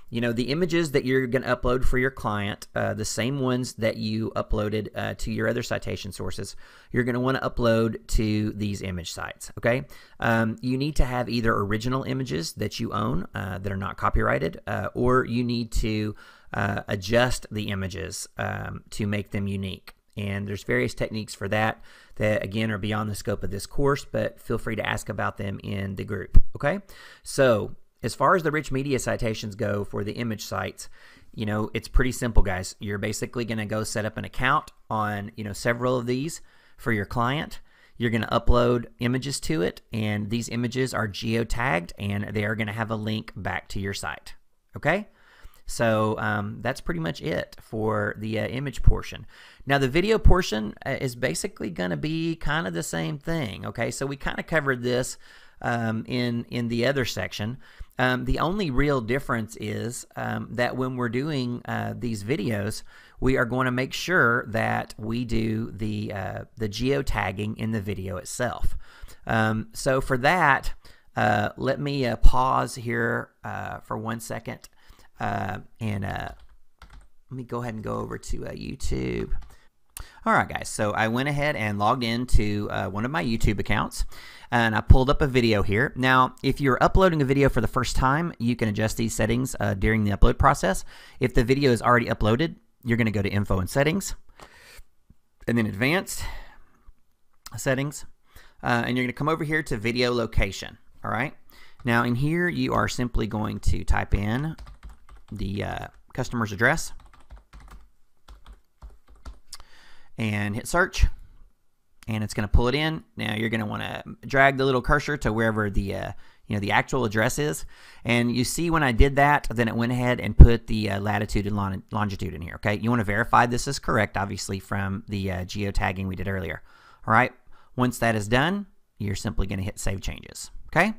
the images that you're going to upload for your client, the same ones that you uploaded to your other citation sources, you're going to want to upload to these image sites, okay? You need to have either original images that you own that are not copyrighted, or you need to adjust the images to make them unique, And there's various techniques for that again are beyond the scope of this course, but feel free to ask about them in the group. Okay, so as far as the rich media citations go for the image sites, it's pretty simple, guys. You're basically going to go set up an account on several of these for your client. You're going to upload images to it, and these images are geotagged, and they are going to have a link back to your site. Okay, so that's pretty much it for the image portion. Now the video portion is basically going to be kind of the same thing. Okay, so we kind of covered this in the other section. The only real difference is that when we're doing these videos, we are going to make sure that we do the geotagging in the video itself. So for that, let me pause here for 1 second, and let me go ahead and go over to YouTube. All right, guys, so I went ahead and logged into one of my YouTube accounts, and I pulled up a video here. Now, if you're uploading a video for the first time, you can adjust these settings during the upload process. If the video is already uploaded, you're going to go to Info and Settings, and then Advanced Settings, and you're going to come over here to Video Location. All right, now in here you are simply going to type in the customer's address and hit search, and it's going to pull it in. Now you're going to want to drag the little cursor to wherever the the actual address is, and you see when I did that, then it went ahead and put the latitude and longitude in here. Okay, you want to verify this is correct, obviously, from the geotagging we did earlier. All right, once that is done, you're simply going to hit Save Changes. Okay,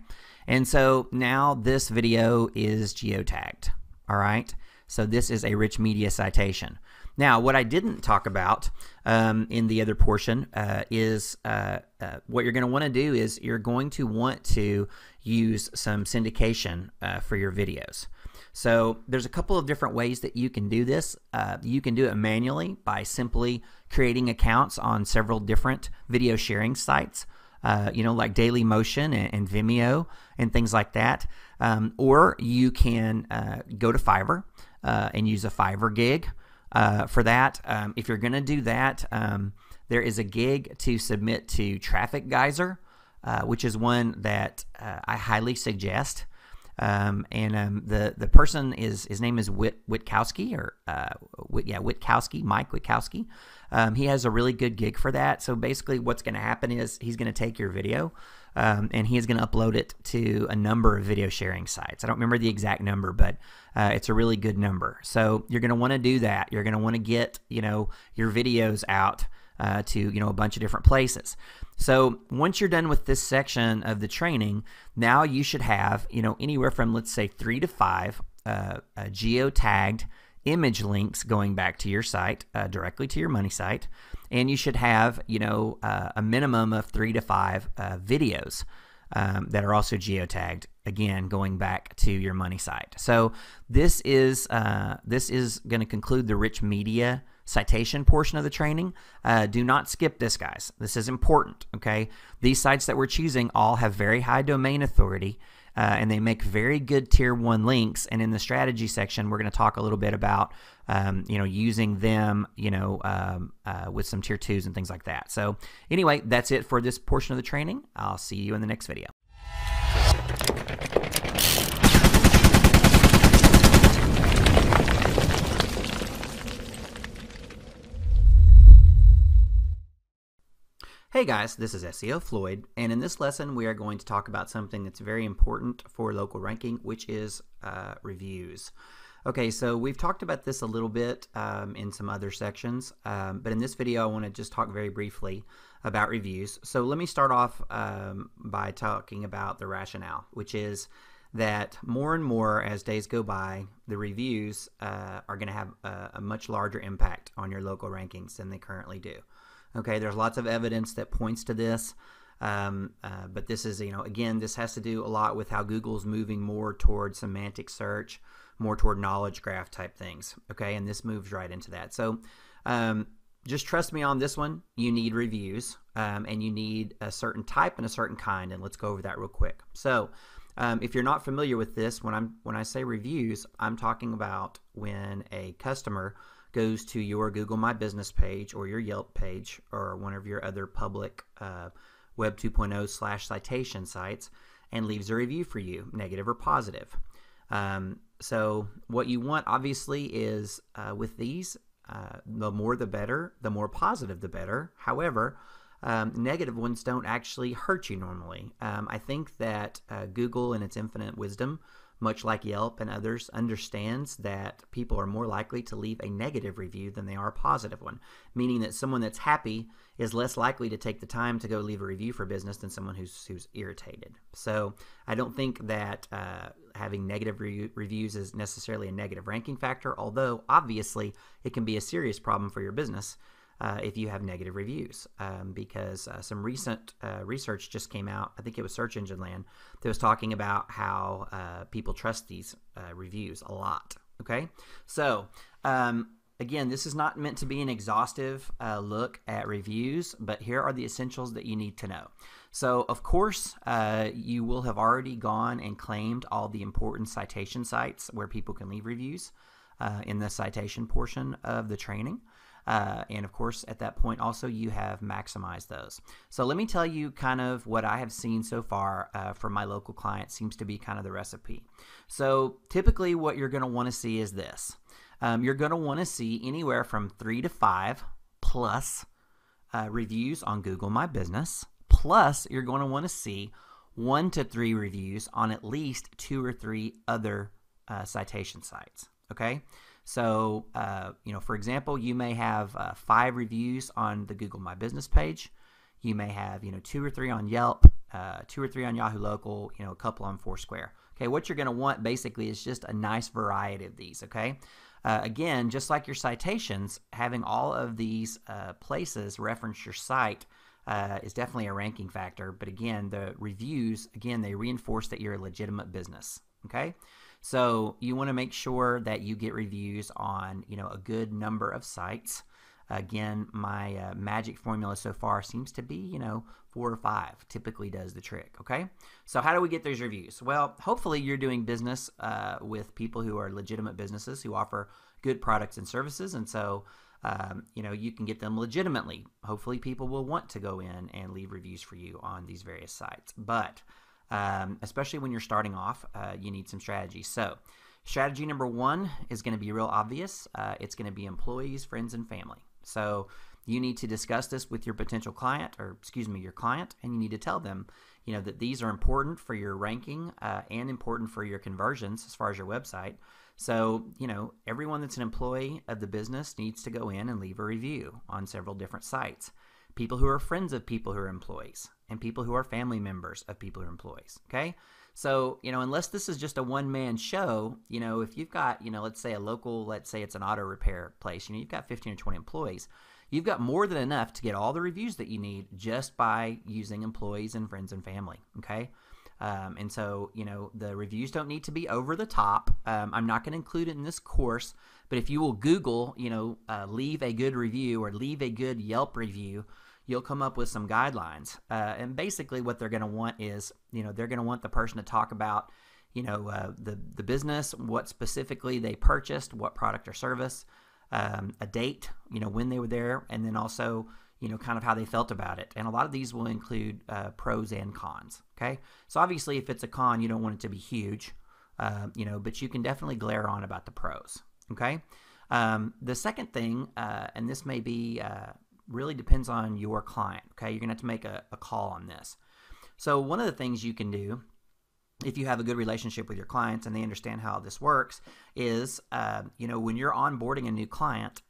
and so now this video is geotagged. All right, so this is a rich media citation. Now, what I didn't talk about in the other portion is what you're going to want to do is you're going to want to use some syndication for your videos. So there's a couple of different ways that you can do this. You can do it manually by simply creating accounts on several different video sharing sites, like Dailymotion and Vimeo and things like that. Or you can go to Fiverr and use a Fiverr gig. For that, if you're going to do that, there is a gig to submit to Traffic Geyser, which is one that I highly suggest. The person his name is Witkowski, or Witkowski, Mike Witkowski. He has a really good gig for that. So basically what's going to happen is he's going to take your video and he is going to upload it to a number of video sharing sites. I don't remember the exact number, but it's a really good number. So you're going to want to do that. You're going to want to get your videos out to a bunch of different places. So once you're done with this section of the training, now you should have anywhere from, let's say, 3 to 5 geotagged image links going back to your site, directly to your money site, and you should have a minimum of 3 to 5 videos that are also geotagged, again going back to your money site. So this is going to conclude the rich media citation portion of the training. Do not skip this, guys. This is important. Okay, these sites that we're choosing all have very high domain authority. And they make very good tier 1 links. And in the strategy section, we're going to talk a little bit about, using them, with some tier 2s and things like that. So anyway, that's it for this portion of the training. I'll see you in the next video. Hey guys, this is SEO Floyd, and in this lesson we are going to talk about something that's very important for local ranking, which is reviews. Okay, so we've talked about this a little bit in some other sections, but in this video I want to just talk very briefly about reviews. So let me start off by talking about the rationale, which is that more and more as days go by, the reviews are going to have a much larger impact on your local rankings than they currently do. Okay, there's lots of evidence that points to this, but this is, again, this has to do a lot with how Google's moving more toward semantic search, more toward knowledge graph type things. Okay, and this moves right into that. So just trust me on this one. You need reviews, and you need a certain type and a certain kind, and let's go over that real quick. So if you're not familiar with this, when I say reviews, I'm talking about when a customer goes to your Google My Business page or your Yelp page or one of your other public Web 2.0/citation sites and leaves a review for you, negative or positive. So what you want, obviously, is with these, the more the better, the more positive the better. However, negative ones don't actually hurt you normally. I think that Google, in its infinite wisdom, much like Yelp and others, understands that people are more likely to leave a negative review than they are a positive one, meaning that someone that's happy is less likely to take the time to go leave a review for business than someone who's irritated. So I don't think that having negative reviews is necessarily a negative ranking factor, although obviously it can be a serious problem for your business if you have negative reviews, because some recent research just came out, I think it was Search Engine Land, that was talking about how people trust these reviews a lot. Okay, so again, this is not meant to be an exhaustive look at reviews, but here are the essentials that you need to know. So, of course, you will have already gone and claimed all the important citation sites where people can leave reviews in the citation portion of the training. And of course, at that point also, you have maximized those. So let me tell you kind of what I have seen so far from my local clients seems to be kind of the recipe. So typically what you're going to want to see is this. You're going to want to see anywhere from 3 to 5 plus reviews on Google My Business. Plus, you're going to want to see 1 to 3 reviews on at least 2 or 3 other citation sites. Okay? So, for example, you may have 5 reviews on the Google My Business page. You may have, 2 or 3 on Yelp, 2 or 3 on Yahoo Local, a couple on Foursquare. Okay, what you're going to want basically is just a nice variety of these, okay? Again, just like your citations, having all of these places reference your site is definitely a ranking factor. But again, the reviews, they reinforce that you're a legitimate business, okay? So you want to make sure that you get reviews on, a good number of sites. Again, my magic formula so far seems to be, 4 or 5 typically does the trick, okay? So how do we get those reviews? Well, hopefully you're doing business with people who are legitimate businesses who offer good products and services, and so, you can get them legitimately. Hopefully people will want to go in and leave reviews for you on these various sites, but especially when you're starting off, you need some strategy. So strategy number 1 is going to be real obvious. It's going to be employees, friends, and family. So you need to discuss this with your potential client, your client, and you need to tell them, that these are important for your ranking and important for your conversions as far as your website. So, everyone that's an employee of the business needs to go in and leave a review on several different sites. People who are friends of people who are employees, and people who are family members of people who are employees, okay? So, unless this is just a one-man show, if you've got, let's say let's say it's an auto repair place, you've got 15 or 20 employees, you've got more than enough to get all the reviews that you need just by using employees and friends and family, okay? And so, the reviews don't need to be over the top. I'm not going to include it in this course, but if you will Google, leave a good review or leave a good Yelp review, you'll come up with some guidelines. And basically what they're going to want is, they're going to want the person to talk about, the business, what specifically they purchased, what product or service, a date, when they were there, and then also, kind of how they felt about it. And a lot of these will include pros and cons, okay? So obviously if it's a con, you don't want it to be huge, but you can definitely glare on about the pros, okay? The second thing, and this may be really depends on your client, okay? You're going to have to make a call on this. So one of the things you can do, if you have a good relationship with your clients and they understand how this works, is, when you're onboarding a new client,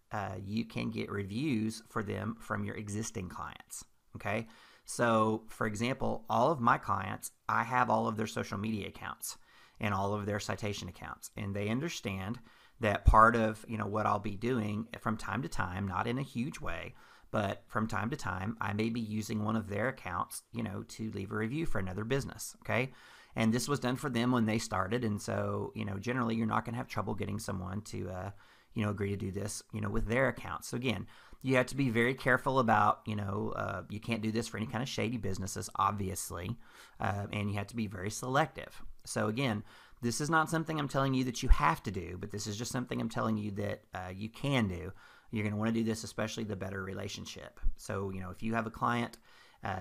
you can get reviews for them from your existing clients, okay? So, for example, all of my clients, I have all of their social media accounts and all of their citation accounts, and they understand that part of, what I'll be doing from time to time, not in a huge way, but from time to time, I may be using one of their accounts, to leave a review for another business, okay? And this was done for them when they started, and so, generally you're not going to have trouble getting someone to, agree to do this, with their accounts. So again, you have to be very careful about, you can't do this for any kind of shady businesses, obviously, and you have to be very selective. So again, This is not something I'm telling you that you have to do, but this is just something I'm telling you that you can do. You're going to want to do this, especially the better relationship. So, if you have a client,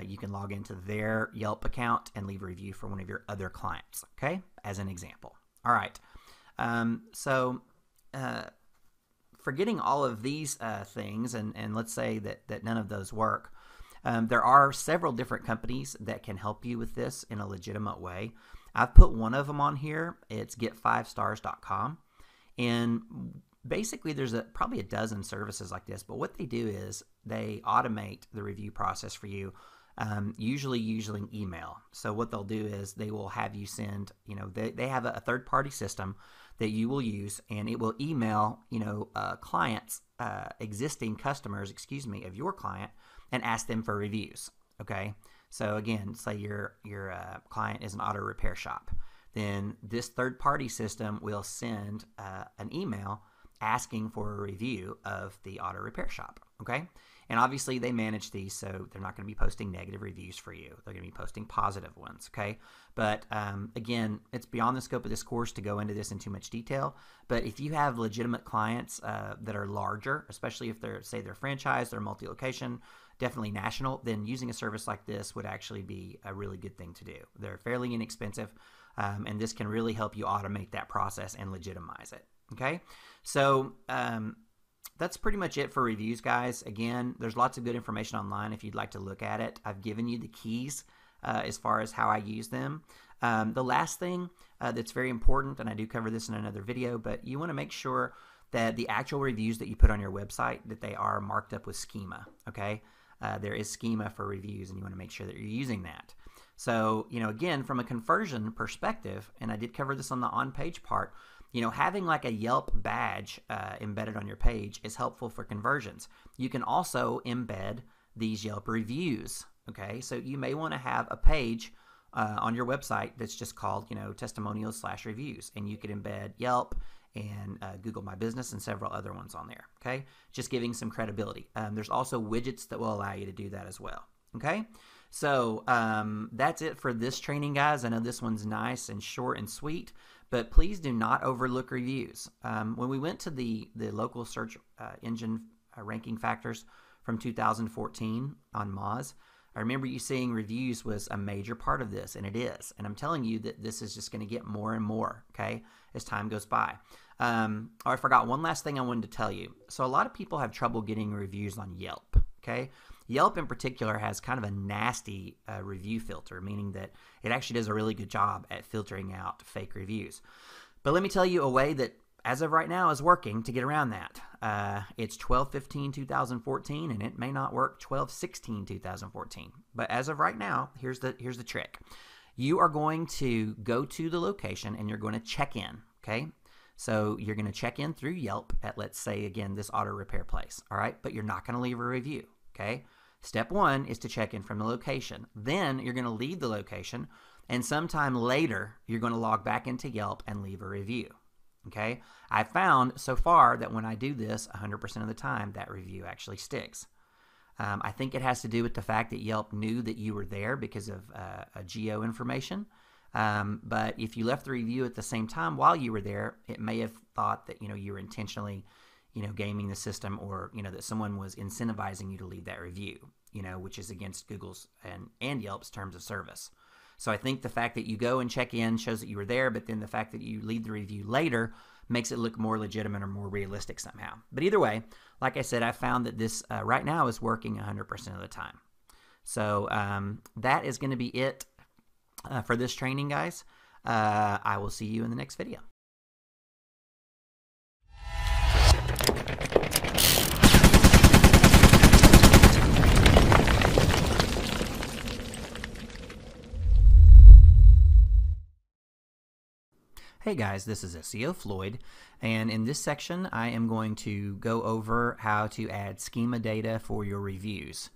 you can log into their Yelp account and leave a review for one of your other clients, okay, as an example. All right. Forgetting all of these things, and let's say that none of those work, there are several different companies that can help you with this in a legitimate way. I've put one of them on here. It's get5stars.com. And basically there's probably a dozen services like this, but what they do is they automate the review process for you, usually using email. So what they'll do is they will have you send, they have a third-party system that you will use, and it will email, clients, existing customers, of your client, and ask them for reviews. Okay. So again, say your client is an auto repair shop, then this third-party system will send an email asking for a review of the auto repair shop. Okay. And obviously they manage these, so they're not going to be posting negative reviews for you. They're going to be posting positive ones. Okay. But again, it's beyond the scope of this course to go into this in too much detail. But if you have legitimate clients that are larger, especially if they're franchise, they're multi-location, definitely national, then using a service like this would actually be a really good thing to do. They're fairly inexpensive, and this can really help you automate that process and legitimize it. Okay, so that's pretty much it for reviews, guys. Again, there's lots of good information online if you'd like to look at it. I've given you the keys as far as how I use them. The last thing that's very important, and I do cover this in another video, but you want to make sure that the actual reviews that you put on your website, that they are marked up with schema. Okay, there is schema for reviews, and you want to make sure that you're using that. So, again, from a conversion perspective, and I did cover this on the on-page part, having like a Yelp badge embedded on your page is helpful for conversions. You can also embed these Yelp reviews. Okay, so you may want to have a page on your website that's just called, testimonials/reviews, and you could embed Yelp and Google My Business and several other ones on there. Okay, just giving some credibility. There's also widgets that will allow you to do that as well. Okay, so that's it for this training, guys. I know this one's nice and short and sweet, but please do not overlook reviews. When we went to the local search engine ranking factors from 2014 on Moz, I remember you saying reviews was a major part of this, and it is. And I'm telling you that this is just going to get more and more, okay, as time goes by. I forgot one last thing I wanted to tell you. So a lot of people have trouble getting reviews on Yelp, okay? Yelp in particular has kind of a nasty review filter, meaning that it actually does a really good job at filtering out fake reviews. But let me tell you a way that, as of right now, is working to get around that. It's 12/15/2014, and it may not work 12/16/2014. But as of right now, here's the trick. You are going to go to the location, and you're going to check in, okay? So you're going to check in through Yelp at, let's say, again, this auto repair place, all right? But you're not going to leave a review, okay? Step one is to check in from the location. Then you're going to leave the location, and sometime later, you're going to log back into Yelp and leave a review. Okay, I found so far that when I do this 100% of the time, that review actually sticks. I think it has to do with the fact that Yelp knew that you were there because of a geo information. But if you left the review at the same time while you were there, it may have thought that you were intentionally gaming the system, or that someone was incentivizing you to leave that review, which is against Google's and Yelp's terms of service. So I think the fact that you go and check in shows that you were there, but then the fact that you leave the review later makes it look more legitimate or more realistic somehow. But either way, like I said, I found that this right now is working 100% of the time. So that is going to be it for this training, guys. I will see you in the next video. Hey guys, this is SEO Floyd, and in this section I am going to go over how to add schema data for your reviews.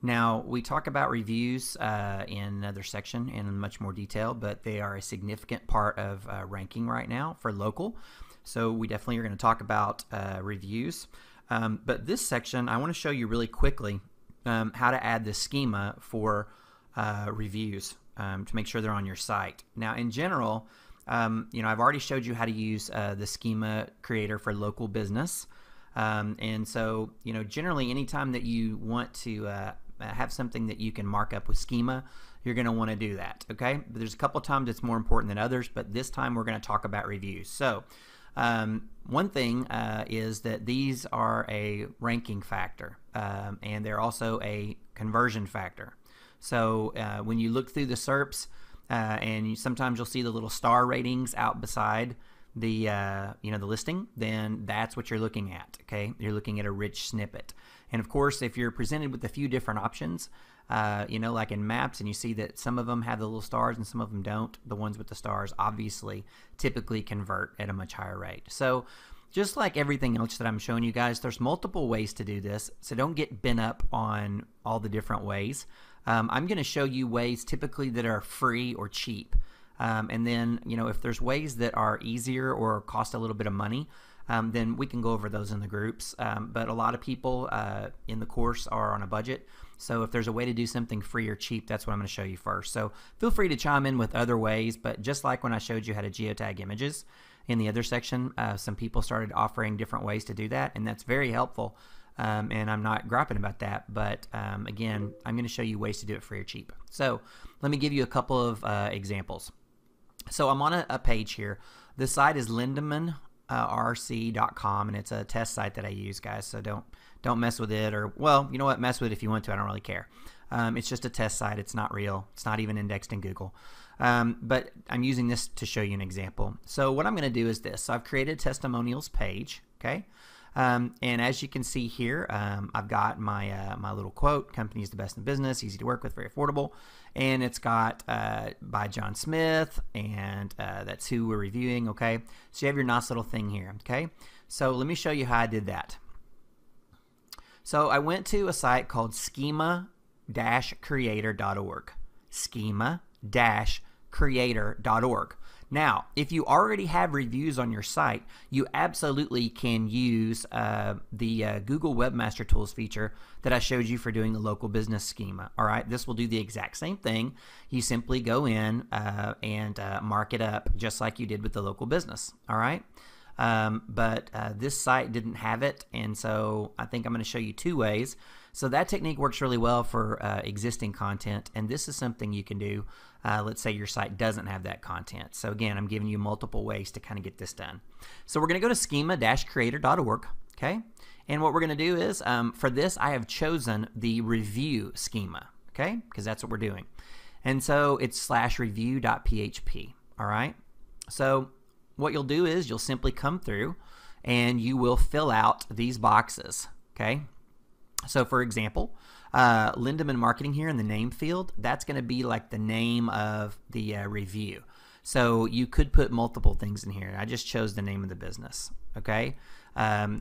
Now, we talk about reviews in another section in much more detail, but they are a significant part of ranking right now for local, so we definitely are going to talk about reviews. But this section, I want to show you really quickly how to add the schema for reviews to make sure they're on your site. Now, in general, you know, I've already showed you how to use the schema creator for local business. And so, you know, generally anytime that you want to have something that you can mark up with schema, you're going to want to do that, okay? But there's a couple times it's more important than others, but this time we're going to talk about reviews. So one thing is that these are a ranking factor, and they're also a conversion factor. So when you look through the SERPs, and sometimes you'll see the little star ratings out beside the you know, the listing, then that's what you're looking at, okay? You're looking at a rich snippet. And of course, if you're presented with a few different options, you know, like in maps, and you see that some of them have the little stars and some of them don't, the ones with the stars obviously typically convert at a much higher rate. So just like everything else that I'm showing you guys, there's multiple ways to do this, so don't get bent up on all the different ways. I'm going to show you ways typically that are free or cheap. And then, you know, if there's ways that are easier or cost a little bit of money, then we can go over those in the groups. But a lot of people in the course are on a budget. So if there's a way to do something free or cheap, that's what I'm going to show you first. So feel free to chime in with other ways. But just like when I showed you how to geotag images in the other section, some people started offering different ways to do that. And that's very helpful. And I'm not griping about that. But again, I'm going to show you ways to do it free or cheap. So let me give you a couple of examples. So I'm on a page here. The site is lindemanrc.com, and it's a test site that I use, guys. So don't mess with it, or, well, you know what, mess with it if you want to. I don't really care. It's just a test site. It's not real. It's not even indexed in Google. But I'm using this to show you an example. So what I'm going to do is this. So I've created a testimonials page, okay? And as you can see here, I've got my my little quote: "Company is the best in business, easy to work with, very affordable." And it's got by John Smith, and that's who we're reviewing. Okay, so you have your nice little thing here. Okay, so let me show you how I did that. So I went to a site called schema-creator.org. Schema-creator.org. Now, if you already have reviews on your site, you absolutely can use the Google Webmaster Tools feature that I showed you for doing the local business schema. All right, this will do the exact same thing. You simply go in and mark it up just like you did with the local business. All right, but this site didn't have it, and so I think I'm going to show you two ways. So that technique works really well for existing content, and this is something you can do. Let's say your site doesn't have that content. So again, I'm giving you multiple ways to kind of get this done. So we're going to go to schema-creator.org, okay? And what we're going to do is, for this, I have chosen the review schema, okay? Because that's what we're doing. And so it's /review.php, all right? So what you'll do is you'll simply come through and you will fill out these boxes, okay? So for example, Lindemann Marketing here in the name field, that's going to be like the name of the review. So you could put multiple things in here. I just chose the name of the business, okay?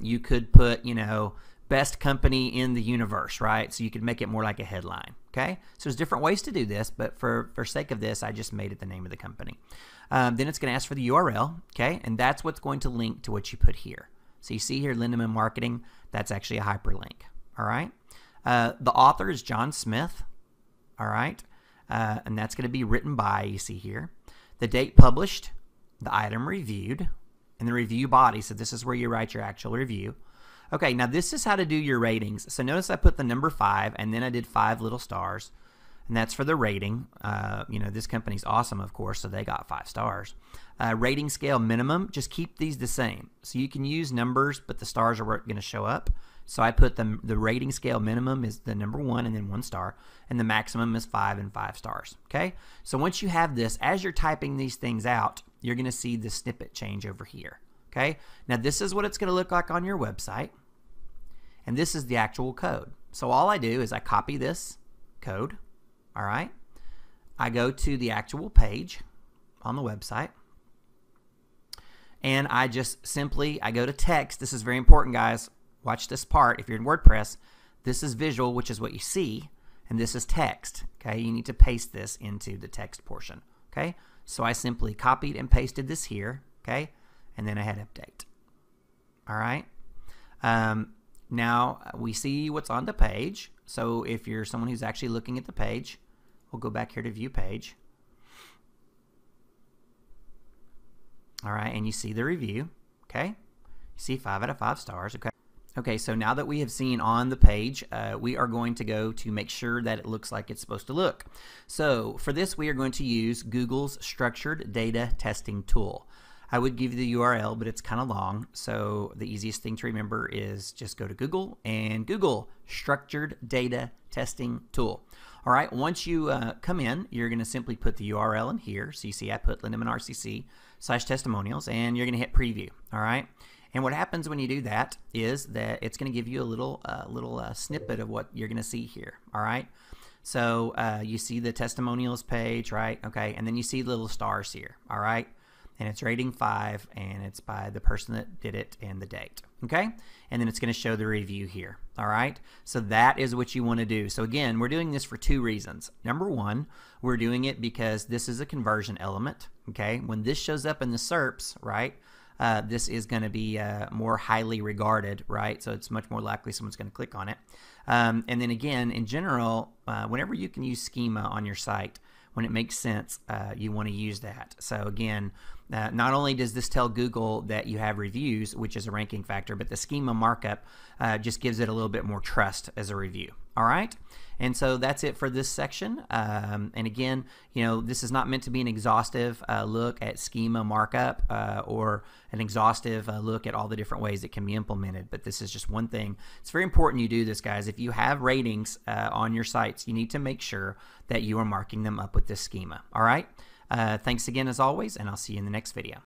You could put, you know, best company in the universe, right? So you could make it more like a headline, okay? So there's different ways to do this, but for sake of this, I just made it the name of the company. Then it's going to ask for the URL, okay? And that's what's going to link to what you put here. So you see here, Lindemann Marketing, that's actually a hyperlink. All right. The author is John Smith. All right. And that's going to be written by, you see here, the date published, the item reviewed, and the review body. So this is where you write your actual review. Okay. Now this is how to do your ratings. So notice I put the number 5, and then I did 5 little stars, and that's for the rating. You know, this company's awesome, of course, so they got 5 stars. Rating scale minimum, just keep these the same. So you can use numbers, but the stars are going to show up. So I put the rating scale minimum is the number 1 and then 1 star, and the maximum is 5 and 5 stars. Okay. So once you have this, as you're typing these things out, you're going to see the snippet change over here. Okay. Now this is what it's going to look like on your website, and this is the actual code. So all I do is I copy this code. All right. I go to the actual page on the website, and I just simply, I go to text. This is very important, guys. Watch this part. If you're in WordPress, this is visual, which is what you see, and this is text. Okay, you need to paste this into the text portion. Okay, so I simply copied and pasted this here. Okay, and then I hit update. All right. Now we see what's on the page. So if you're someone who's actually looking at the page, we'll go back here to view page. All right, and you see the review. Okay, you see 5 out of 5 stars. Okay. Okay, so now that we have seen on the page, we are going to go to make sure that it looks like it's supposed to look. So for this, we are going to use Google's Structured Data Testing Tool. I would give you the URL, but it's kind of long, so the easiest thing to remember is just go to Google and Google Structured Data Testing Tool. All right, once you come in, you're going to simply put the URL in here. So you see I put Lindemann RCC/testimonials, and you're going to hit preview. All right. And what happens when you do that is that it's going to give you a little snippet of what you're going to see here. All right. So you see the testimonials page, right? Okay. And then you see the little stars here. All right. And it's rating 5, and it's by the person that did it and the date. Okay. And then it's going to show the review here. All right. So that is what you want to do. So again, we're doing this for 2 reasons. Number 1, we're doing it because this is a conversion element. Okay. When this shows up in the SERPs, right? This is going to be more highly regarded, right? So it's much more likely someone's going to click on it. And then again, in general, whenever you can use schema on your site, when it makes sense, you want to use that. So again, not only does this tell Google that you have reviews, which is a ranking factor, but the schema markup just gives it a little bit more trust as a review. All right. And so that's it for this section. And again, you know, this is not meant to be an exhaustive look at schema markup or an exhaustive look at all the different ways it can be implemented. But this is just one thing. It's very important you do this, guys. If you have ratings on your sites, you need to make sure that you are marking them up with this schema. All right. Thanks again as always, and I'll see you in the next video.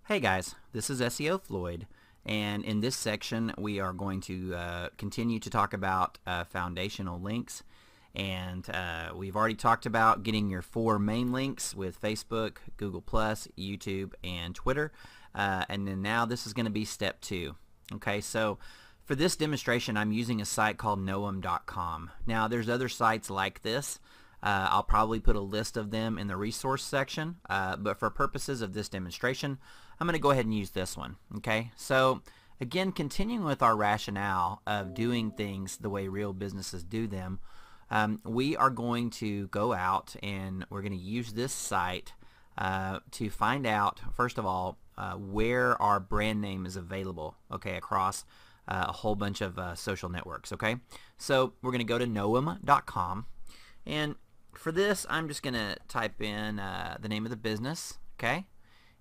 Hey guys, this is SEO Floyd, and in this section we are going to continue to talk about foundational links. And we've already talked about getting your 4 main links with Facebook, Google+, YouTube, and Twitter. And then now this is going to be step 2. Okay, so for this demonstration I'm using a site called noam.com. Now there's other sites like this. I'll probably put a list of them in the resource section, but for purposes of this demonstration, I'm going to go ahead and use this one. Okay, so again, continuing with our rationale of doing things the way real businesses do them, we are going to go out and we're going to use this site to find out, first of all, where our brand name is available, okay, across a whole bunch of social networks. Okay, so we're going to go to noam.com, and for this I'm just going to type in the name of the business, okay,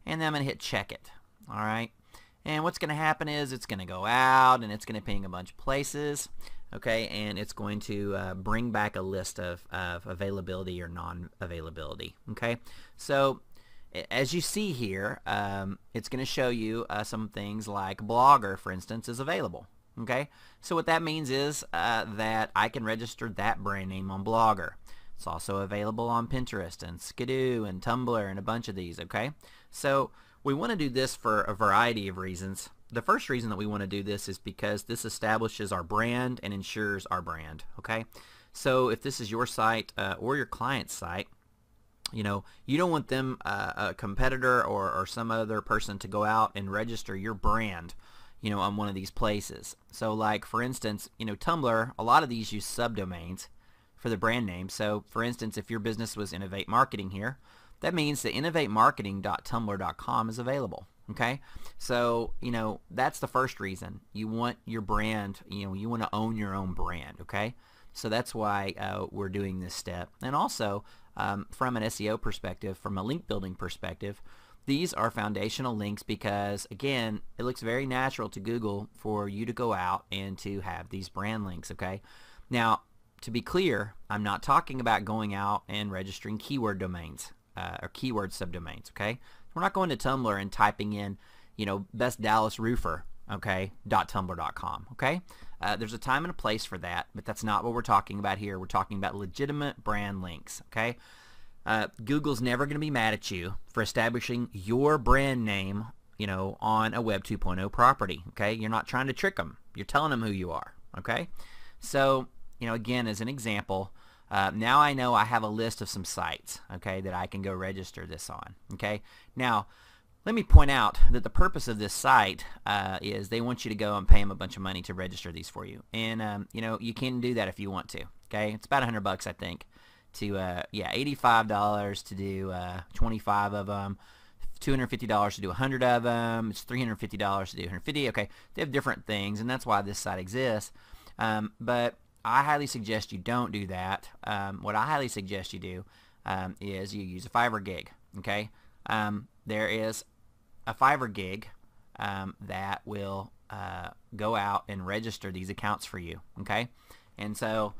and then I'm going to hit check it. All right, and what's going to happen is it's going to go out and it's going to ping a bunch of places, okay, and it's going to bring back a list of availability or non-availability. Okay, so as you see here, it's going to show you some things like Blogger, for instance, is available. Okay, so what that means is that I can register that brand name on Blogger. It's also available on Pinterest and Skidoo and Tumblr and a bunch of these. Okay, so we want to do this for a variety of reasons. The first reason that we want to do this is because this establishes our brand and ensures our brand. Okay, so if this is your site or your client's site, you know, you don't want them, a competitor or some other person, to go out and register your brand, you know, on one of these places. So like, for instance, you know, Tumblr, a lot of these use subdomains for the brand name. So for instance, if your business was Innovate Marketing here, that means that innovatemarketing.tumblr.com is available. Okay, so you know, that's the first reason. You want your brand, you know, you want to own your own brand. Okay, so that's why we're doing this step. And also from an SEO perspective, from a link building perspective, these are foundational links because, again, it looks very natural to Google for you to go out and to have these brand links. Okay, now to be clear, I'm not talking about going out and registering keyword domains or keyword subdomains. Okay, we're not going to Tumblr and typing in, you know, best Dallas roofer, okay, .tumblr.com. Okay, there's a time and a place for that, but that's not what we're talking about here. We're talking about legitimate brand links. Okay, Google's never going to be mad at you for establishing your brand name, you know, on a Web 2.0 property. Okay, you're not trying to trick them. You're telling them who you are. Okay, so you know, again, as an example, Now I know I have a list of some sites, okay, that I can go register this on. Okay, now let me point out that the purpose of this site is they want you to go and pay them a bunch of money to register these for you, and you know, you can do that if you want to. Okay, it's about $100 I think to yeah, $85 to do 25 of them, $250 to do 100 of them. It's $350 to do 150. Okay, they have different things, and that's why this site exists. But I highly suggest you don't do that. What I highly suggest you do is you use a Fiverr gig. Okay, there is a Fiverr gig that will go out and register these accounts for you. Okay, and so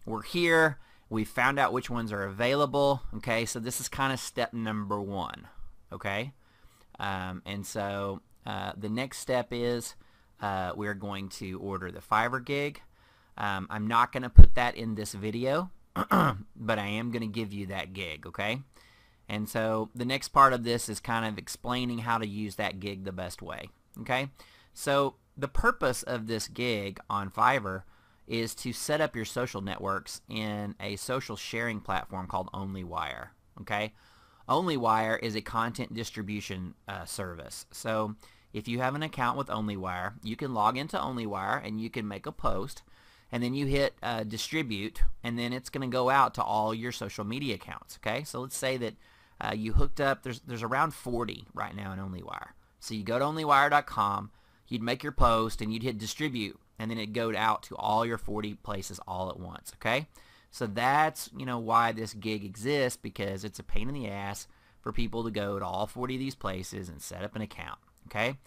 we're here. We found out which ones are available. Okay, so this is kind of step number 1. Okay, and so the next step is we're going to order the Fiverr gig. I'm not going to put that in this video, but I am going to give you that gig. Okay, and so the next part of this is kind of explaining how to use that gig the best way. Okay, so the purpose of this gig on Fiverr is to set up your social networks in a social sharing platform called OnlyWire. Okay, OnlyWire is a content distribution service. So if you have an account with OnlyWire, you can log into OnlyWire and you can make a post, and then you hit distribute, and then it's going to go out to all your social media accounts. Okay, so let's say that you hooked up, there's around 40 right now in OnlyWire. So you go to onlywire.com, you'd make your post, and you'd hit distribute, and then it'd go out to all your 40 places all at once. Okay, so that's, you know, why this gig exists, because it's a pain in the ass for people to go to all 40 of these places and set up an account. Okay,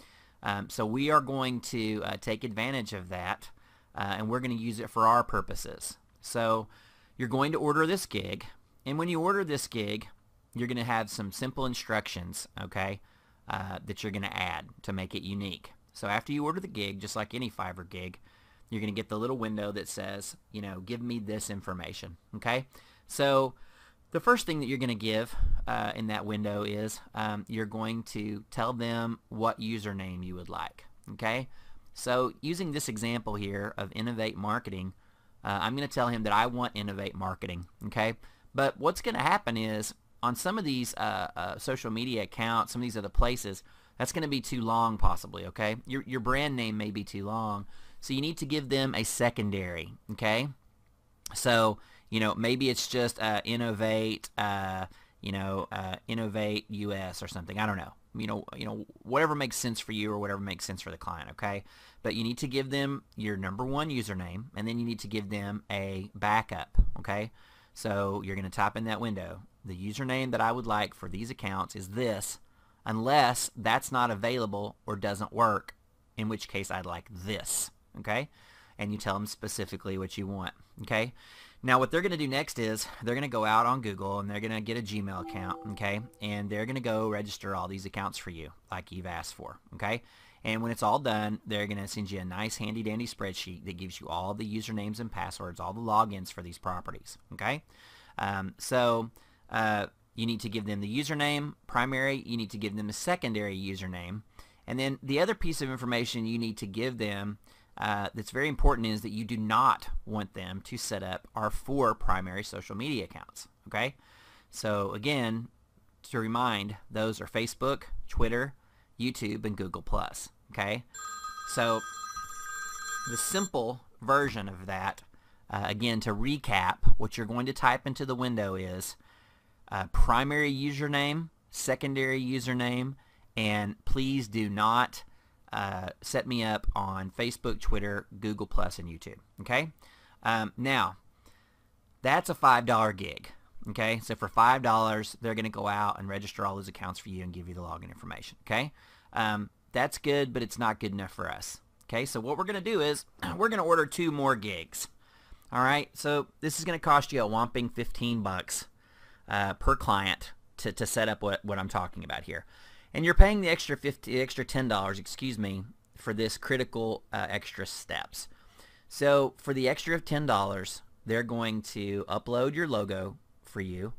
so we are going to take advantage of that, and we're going to use it for our purposes. So you're going to order this gig, and when you order this gig, you're going to have some simple instructions, okay, that you're going to add to make it unique. So after you order the gig, just like any Fiverr gig, you're going to get the little window that says, you know, give me this information. Okay, so the first thing that you're going to give in that window is you're going to tell them what username you would like. Okay, so using this example here of Innovate Marketing, I'm going to tell him that I want Innovate Marketing. Okay, but what's going to happen is on some of these social media accounts, some of these other places, that's going to be too long possibly. Okay, your brand name may be too long, so you need to give them a secondary. Okay, so you know, maybe it's just Innovate, Innovate US or something. I don't know. You know, whatever makes sense for you or whatever makes sense for the client. Okay, but you need to give them your #1 username, and then you need to give them a backup. Okay, so you're going to type in that window, the username that I would like for these accounts is this, unless that's not available or doesn't work, in which case I'd like this. Okay, and you tell them specifically what you want. Okay, now what they're going to do next is they're going to go out on Google and they're going to get a Gmail account. Okay, and they're going to go register all these accounts for you like you've asked for. Okay, and when it's all done, they're going to send you a nice handy dandy spreadsheet that gives you all the usernames and passwords, all the logins for these properties. Okay, so you need to give them the username primary, you need to give them a secondary username, and then the other piece of information you need to give them that's very important is that you do not want them to set up our 4 primary social media accounts. Okay, so again, to remind, those are Facebook, Twitter, YouTube, and Google+. Okay, so the simple version of that, again, to recap, what you're going to type into the window is primary username, secondary username, and please do not set me up on Facebook, Twitter, Google+, and YouTube. Okay, now that's a $5 gig. Okay, so for $5, they're going to go out and register all those accounts for you and give you the login information. Okay, that's good, but it's not good enough for us. Okay, so what we're going to do is we're going to order 2 more gigs. All right, so this is going to cost you a whopping $15 per client to set up what I'm talking about here. And you're paying the extra $10, excuse me, for this critical extra steps. So for the extra $10, they're going to upload your logo for you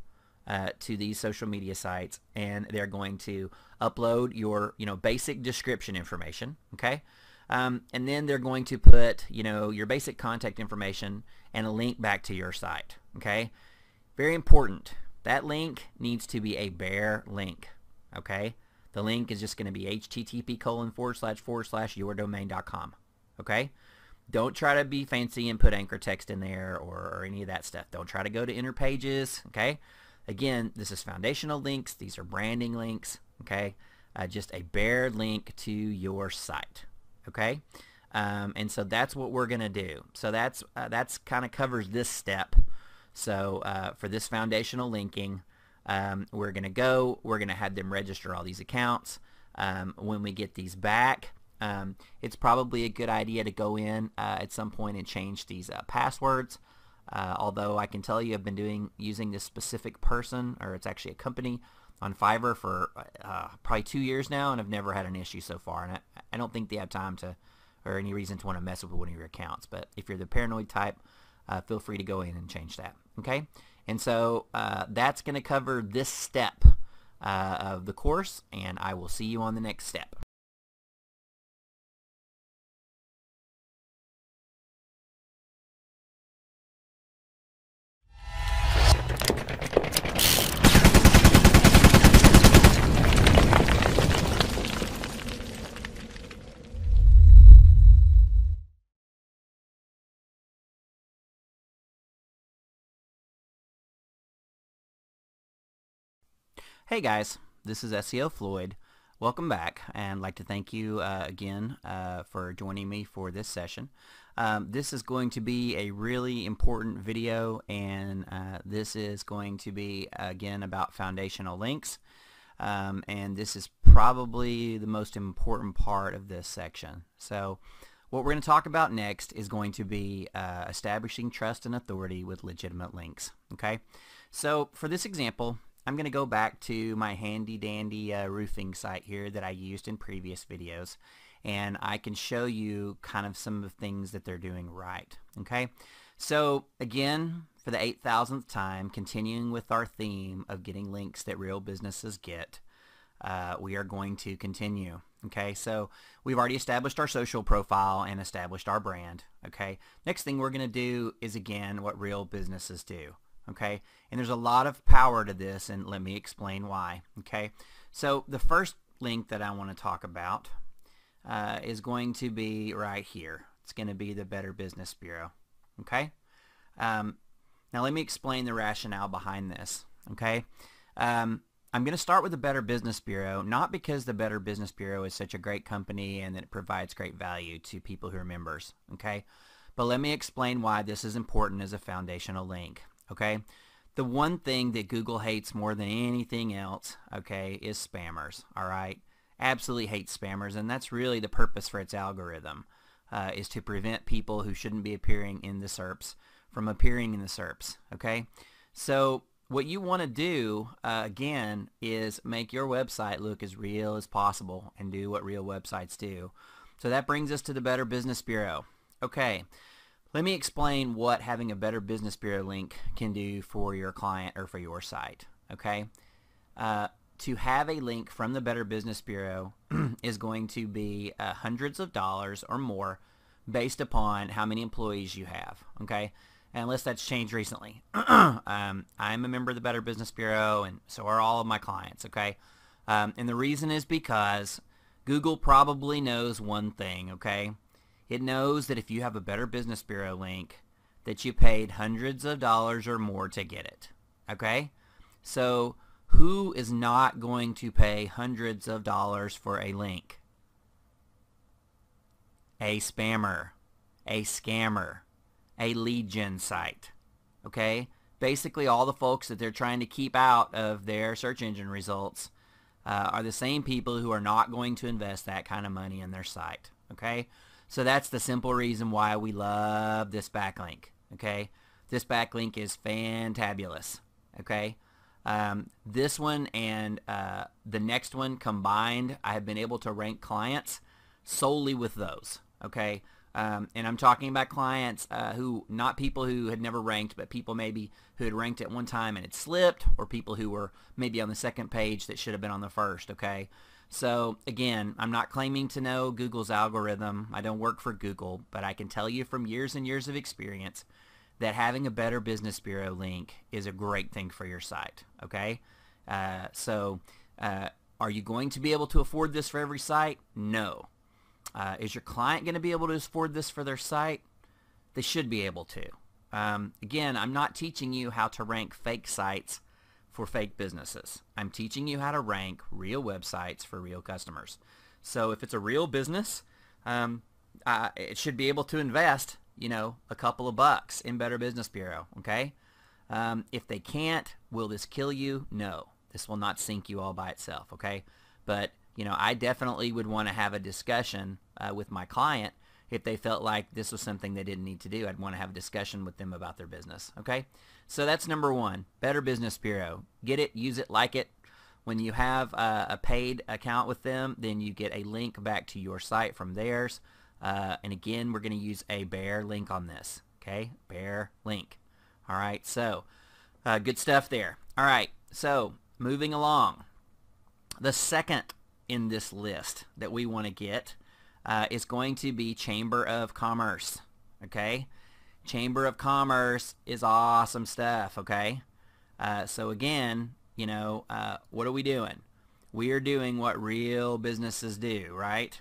to these social media sites, and they're going to upload your basic description information. Okay, And then they're going to put, you know, your basic contact information and a link back to your site. Okay, very important. That link needs to be a bare link. Okay, the link is just going to be http://yourdomain.com. Okay, don't try to be fancy and put anchor text in there or any of that stuff. Don't try to go to inner pages. Okay, again, this is foundational links. These are branding links. Okay, just a bare link to your site. Okay, and so that's what we're going to do. So that's kind of covers this step. So for this foundational linking, we're going to have them register all these accounts. When we get these back, it's probably a good idea to go in at some point and change these passwords. Although I can tell you I've been using this specific person, or it's actually a company, on Fiverr for probably 2 years now, and I've never had an issue so far. And I don't think they have time to, or any reason to want to mess with one of your accounts. But if you're the paranoid type, feel free to go in and change that. Okay, and so that's going to cover this step of the course, and I will see you on the next step. Hey guys, this is SEO Floyd. Welcome back, and I'd like to thank you again for joining me for this session. This is going to be a really important video, and this is going to be again about foundational links, and this is probably the most important part of this section. So what we're going to talk about next is going to be establishing trust and authority with legitimate links. Okay, so for this example, I'm going to go back to my handy dandy roofing site here that I used in previous videos, and I can show you kind of some of the things that they're doing right. Okay, so again, for the 8,000th time, continuing with our theme of getting links that real businesses get, we are going to continue. Okay, so we've already established our social profile and established our brand. Okay, next thing we're going to do is again what real businesses do. Okay, and there's a lot of power to this, and let me explain why. Okay, so the first link that I want to talk about is going to be right here. It's going to be the Better Business Bureau. Okay, now let me explain the rationale behind this. Okay, I'm going to start with the Better Business Bureau, not because the Better Business Bureau is such a great company and that it provides great value to people who are members. Okay, but let me explain why this is important as a foundational link. Okay, the one thing that Google hates more than anything else, okay, is spammers. All right, absolutely hates spammers, and that's really the purpose for its algorithm, is to prevent people who shouldn't be appearing in the SERPs from appearing in the SERPs. Okay, so what you want to do again is make your website look as real as possible and do what real websites do. So that brings us to the Better Business Bureau. Okay. Let me explain what having a Better Business Bureau link can do for your client or for your site. Okay, to have a link from the Better Business Bureau is going to be hundreds of dollars or more based upon how many employees you have. Okay, unless that's changed recently. I'm a member of the Better Business Bureau, and so are all of my clients. Okay, and the reason is because Google probably knows one thing. Okay. It knows that if you have a Better Business Bureau link, that you paid hundreds of dollars or more to get it. Okay? So who is not going to pay hundreds of dollars for a link? A spammer, a scammer, a lead gen site. Okay? Basically all the folks that they're trying to keep out of their search engine results are the same people who are not going to invest that kind of money in their site. Okay? So that's the simple reason why we love this backlink. Okay, this backlink is fantabulous. Okay, this one and the next one combined, I have been able to rank clients solely with those. Okay, and I'm talking about clients who, not people who had never ranked, but people maybe who had ranked at one time and it slipped, or people who were maybe on the second page that should have been on the first. Okay, So again, I'm not claiming to know Google's algorithm. I don't work for Google, but I can tell you from years and years of experience that having a Better Business Bureau link is a great thing for your site, okay? Are you going to be able to afford this for every site? No. Is your client going to be able to afford this for their site? They should be able to. Again, I'm not teaching you how to rank fake sites for fake businesses. I'm teaching you how to rank real websites for real customers. So if it's a real business, it should be able to invest, a couple of bucks in Better Business Bureau, okay? If they can't, will this kill you? No. This will not sink you all by itself, okay? But, I definitely would want to have a discussion with my client if they felt like this was something they didn't need to do. I'd want to have a discussion with them about their business, okay? So that's number one, Better Business Bureau. Get it, use it, like it. When you have a paid account with them, then you get a link back to your site from theirs. And again, we're going to use a bear link on this, okay? Bear link. All right, so good stuff there. All right, so moving along. The second in this list that we want to get is going to be Chamber of Commerce, okay? Chamber of Commerce is awesome stuff, okay? So again, what are we doing? We are doing what real businesses do, right?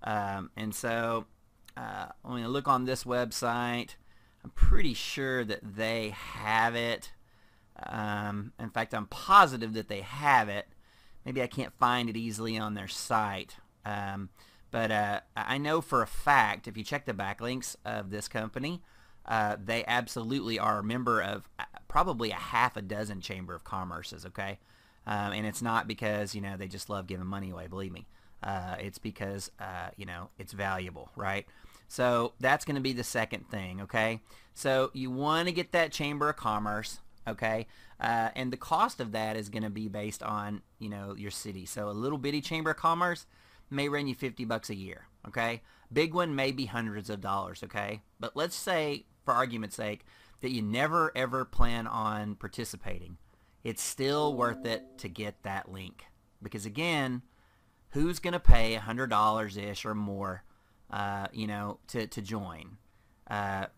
And so when I look on this website, I'm pretty sure that they have it. In fact, I'm positive that they have it. Maybe I can't find it easily on their site. But I know for a fact, if you check the backlinks of this company, they absolutely are a member of probably a half a dozen Chamber of Commerces, okay? And it's not because, they just love giving money away, believe me. It's because, it's valuable, right? So that's going to be the second thing, okay? So you want to get that Chamber of Commerce, okay? And the cost of that is going to be based on, your city. So a little bitty Chamber of Commerce may run you $50 a year, okay? Big one may be hundreds of dollars, okay? But let's say, for argument's sake, that you never ever plan on participating. It's still worth it to get that link. Because again, who's going to pay $100-ish or more, to join?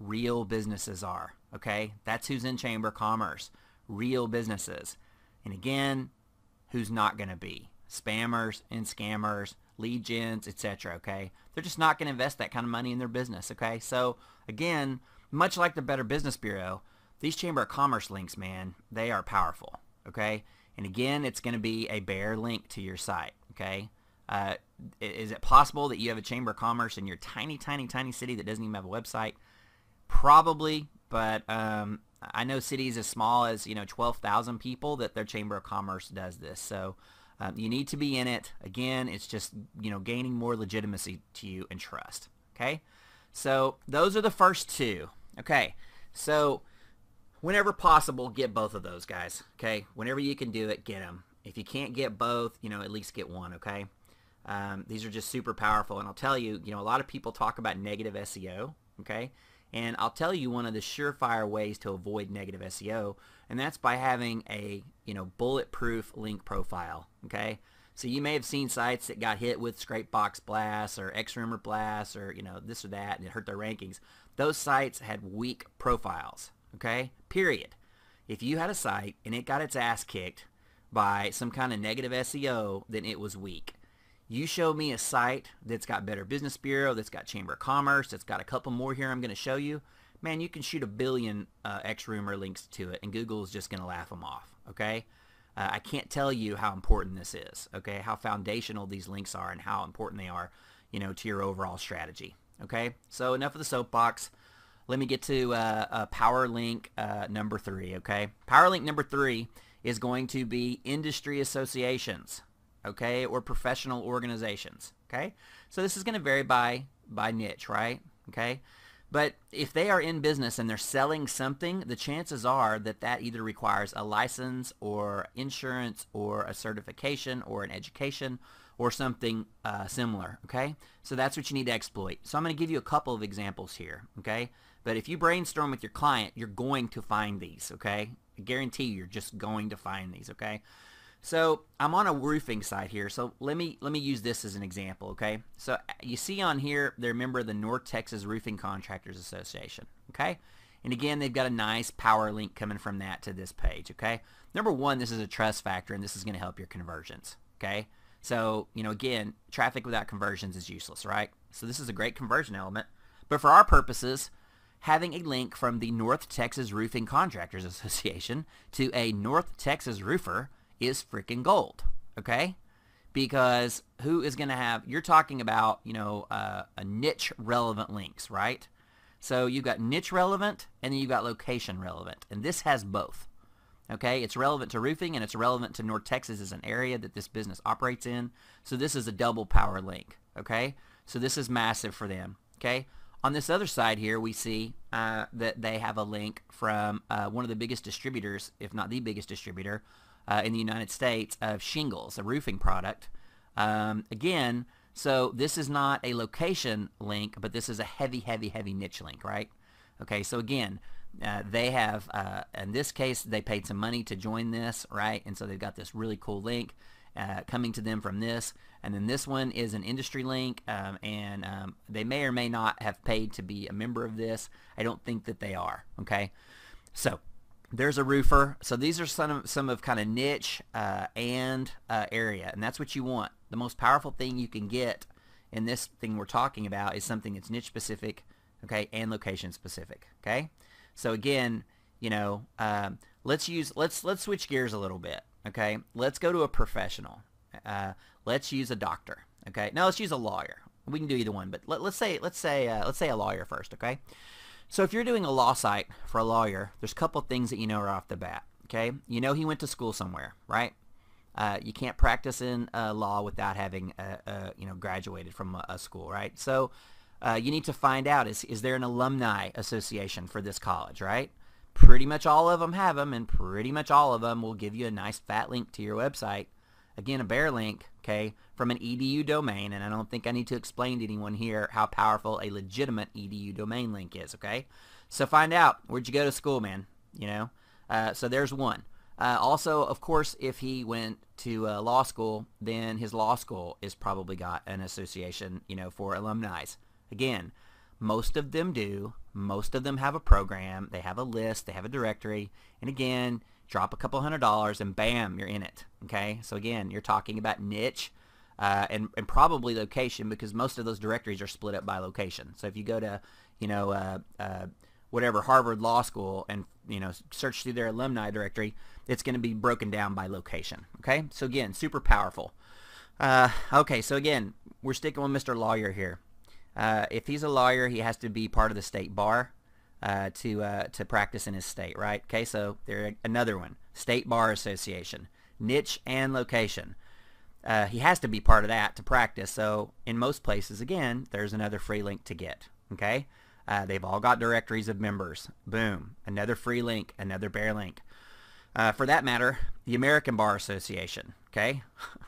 Real businesses are, okay? That's who's in Chamber of Commerce. Real businesses. And again, who's not going to be? Spammers and scammers, lead gens, etc., okay? They're just not going to invest that kind of money in their business, okay? So, again, much like the Better Business Bureau, these Chamber of Commerce links, man, they are powerful, okay? And again, it's going to be a bare link to your site, okay? Is it possible that you have a Chamber of Commerce in your tiny, tiny, tiny city that doesn't even have a website? Probably, but I know cities as small as 12,000 people that their Chamber of Commerce does this. So you need to be in it. Again, it's just gaining more legitimacy to you and trust. Okay, so those are the first two. Okay, so whenever possible, get both of those, guys. Okay, whenever you can do it, get them. If you can't get both, at least get one. Okay. These are just super powerful, and I'll tell you, a lot of people talk about negative SEO, okay? And I'll tell you one of the surefire ways to avoid negative SEO, and that's by having a, bulletproof link profile, okay? So you may have seen sites that got hit with scrape box blasts or X-rumor blasts or, this or that, and it hurt their rankings. Those sites had weak profiles, okay? Period. If you had a site and it got its ass kicked by some kind of negative SEO, then it was weak. You show me a site that's got Better Business Bureau, that's got Chamber of Commerce, that's got a couple more here I'm going to show you, man, you can shoot a billion X-rumor links to it, and Google is just going to laugh them off, okay? I can't tell you how important this is, okay, how foundational these links are and how important they are, to your overall strategy, okay? So enough of the soapbox. Let me get to power link number 3, okay? Power link number 3 is going to be industry associations, okay, or professional organizations, okay? So this is going to vary by niche, right? Okay? But if they are in business and they're selling something, the chances are that either requires a license or insurance or a certification or an education or something similar, okay? So that's what you need to exploit. So I'm going to give you a couple of examples here, okay? But if you brainstorm with your client, you're going to find these, okay? I guarantee you're just going to find these, okay? So I'm on a roofing site here, so let me use this as an example, okay? So you see on here, they're a member of the North Texas Roofing Contractors Association, okay? And again, they've got a nice power link coming from that to this page, okay? Number one, this is a trust factor, and this is going to help your conversions, okay? So, you know, again, traffic without conversions is useless, right? So this is a great conversion element. But for our purposes, having a link from the North Texas Roofing Contractors Association to a North Texas roofer is freaking gold, okay? Because who is going to have, you're talking about, you know, a niche relevant links, right? So you've got niche relevant and then you've got location relevant, and this has both, okay? It's relevant to roofing and it's relevant to North Texas as an area that this business operates in. So this is a double power link, okay? So this is massive for them, okay? On this other side here, we see that they have a link from one of the biggest distributors, if not the biggest distributor, in the United States of shingles, a roofing product. Again, so this is not a location link, but this is a heavy niche link, right? Okay, so again, they have, in this case, they paid some money to join this, right? And so they've got this really cool link coming to them from this. And then this one is an industry link, and they may or may not have paid to be a member of this. I don't think that they are, okay? So there's a roofer. So these are some of kind of niche and area, and that's what you want. The most powerful thing you can get in this thing we're talking about is something that's niche specific, okay, and location specific, okay? So again, you know, let's switch gears a little bit, okay? Let's go to a professional. Let's use a doctor, okay? No, let's use a lawyer. We can do either one, but let's say a lawyer first, okay? So if you're doing a law site for a lawyer, there's a couple things that you know right off the bat, okay? You know he went to school somewhere, right? You can't practice in law without having you know, graduated from a school, right? So you need to find out, is there an alumni association for this college, right? Pretty much all of them have them, and pretty much all of them will give you a nice fat link to your website. Again, a bare link, okay, from an EDU domain, and I don't think I need to explain to anyone here how powerful a legitimate EDU domain link is, okay? So find out, where'd you go to school, man, you know? So there's one. Also, of course, if he went to law school, then his law school is probably got an association, you know, for alumni. Again, most of them do. Most of them have a program. They have a list. They have a directory. And again, drop a couple $100 and bam, you're in it. Okay, so again, you're talking about niche and probably location, because most of those directories are split up by location. So if you go to, you know, whatever Harvard Law School and, you know, search through their alumni directory, it's going to be broken down by location. Okay, so again, super powerful. Okay, so again, we're sticking with Mr. Lawyer here. If he's a lawyer, he has to be part of the state bar to practice in his state, right? Okay, so there's another one, State Bar Association, niche and location. He has to be part of that to practice. So in most places, again, there's another free link to get. Okay, they've all got directories of members. Boom, another free link, another bare link. For that matter, the American Bar Association. Okay,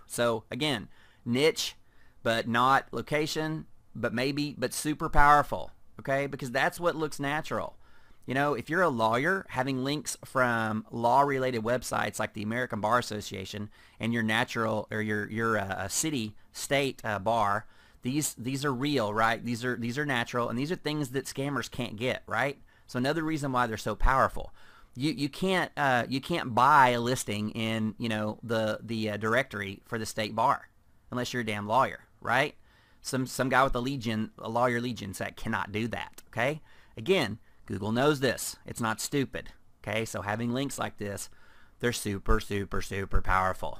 so again, niche, but not location, but super powerful. Okay, because that's what looks natural. You know, if you're a lawyer, having links from law-related websites like the American Bar Association and your natural or your city, state bar, these are real, right? These are natural, and these are things that scammers can't get, right? So another reason why they're so powerful. You can't buy a listing in, you know, the directory for the state bar unless you're a damn lawyer, right? Some guy with a lawyer legion set cannot do that. Okay, again, Google knows this. It's not stupid. Okay, so having links like this, they're super powerful.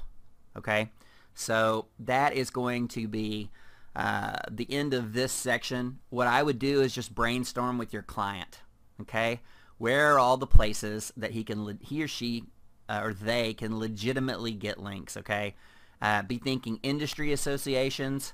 Okay, so that is going to be the end of this section. What I would do is just brainstorm with your client. Okay, where are all the places that he or she or they can legitimately get links? Okay, be thinking industry associations.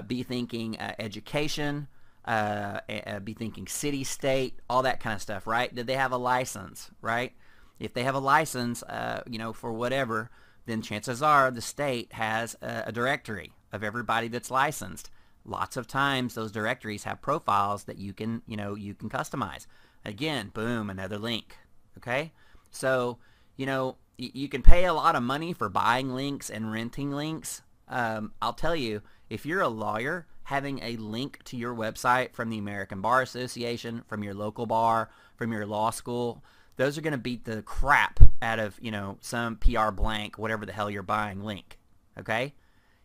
Be thinking education, be thinking city, state, all that kind of stuff, right? Did they have a license, right? If they have a license, you know, for whatever, then chances are the state has a directory of everybody that's licensed. Lots of times those directories have profiles that you can customize. Again, boom, another link, okay? So, you know, you can pay a lot of money for buying links and renting links. I'll tell you, if you're a lawyer, having a link to your website from the American Bar Association, from your local bar, from your law school, those are going to beat the crap out of, some PR blank, whatever the hell you're buying link. Okay?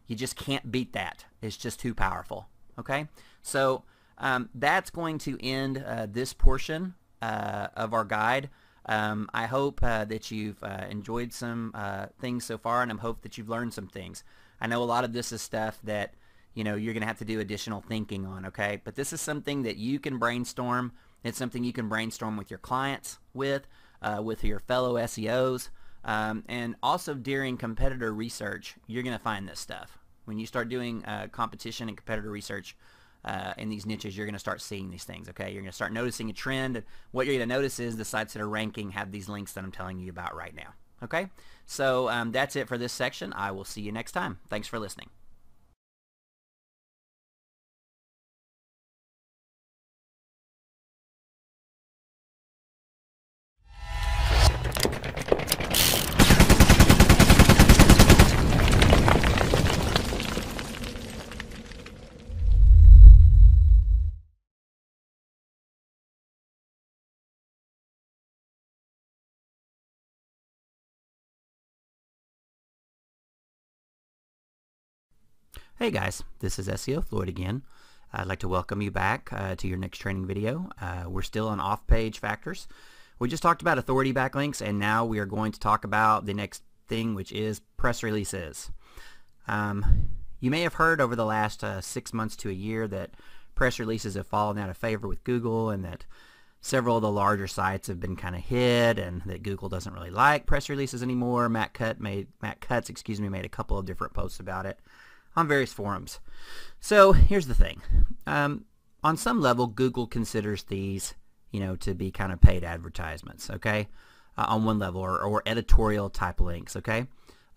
You just can't beat that. It's just too powerful. Okay? So that's going to end this portion of our guide. I hope that you've enjoyed some things so far, and I hope that you've learned some things. I know a lot of this is stuff that you're going to have to do additional thinking on, okay? But this is something that you can brainstorm. It's something you can brainstorm with your clients, with your fellow SEOs, and also during competitor research, you're going to find this stuff. When you start doing competition and competitor research in these niches, you're going to start seeing these things, okay? You're going to start noticing a trend. What you're going to notice is the sites that are ranking have these links that I'm telling you about right now, okay? So that's it for this section. I will see you next time. Thanks for listening. Hey guys, this is SEO Floyd again. I'd like to welcome you back to your next training video. We're still on off-page factors. We just talked about authority backlinks, and now we are going to talk about the next thing, which is press releases. You may have heard over the last 6 months to a year that press releases have fallen out of favor with Google, and that several of the larger sites have been kind of hit, and that Google doesn't really like press releases anymore. Matt Cutts made a couple of different posts about it on various forums. So here's the thing. On some level, Google considers these, to be kind of paid advertisements, okay? On one level, or editorial type links, okay?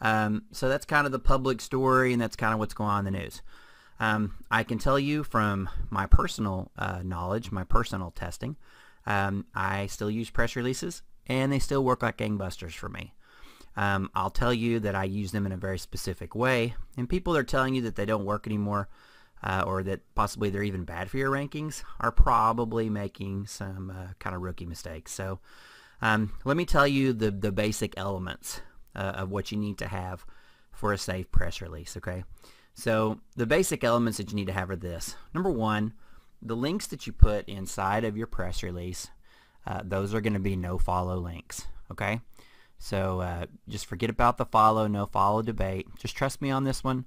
So that's kind of the public story, and that's kind of what's going on in the news. I can tell you from my personal knowledge, my personal testing, I still use press releases, and they still work like gangbusters for me. I'll tell you that I use them in a very specific way, and people that are telling you that they don't work anymore, or that possibly they're even bad for your rankings, are probably making some kind of rookie mistakes. So let me tell you the basic elements of what you need to have for a safe press release, okay? So the basic elements that you need to have are this. Number one, the links that you put inside of your press release, those are going to be no-follow links, okay? So just forget about the follow, no follow debate. Just trust me on this one.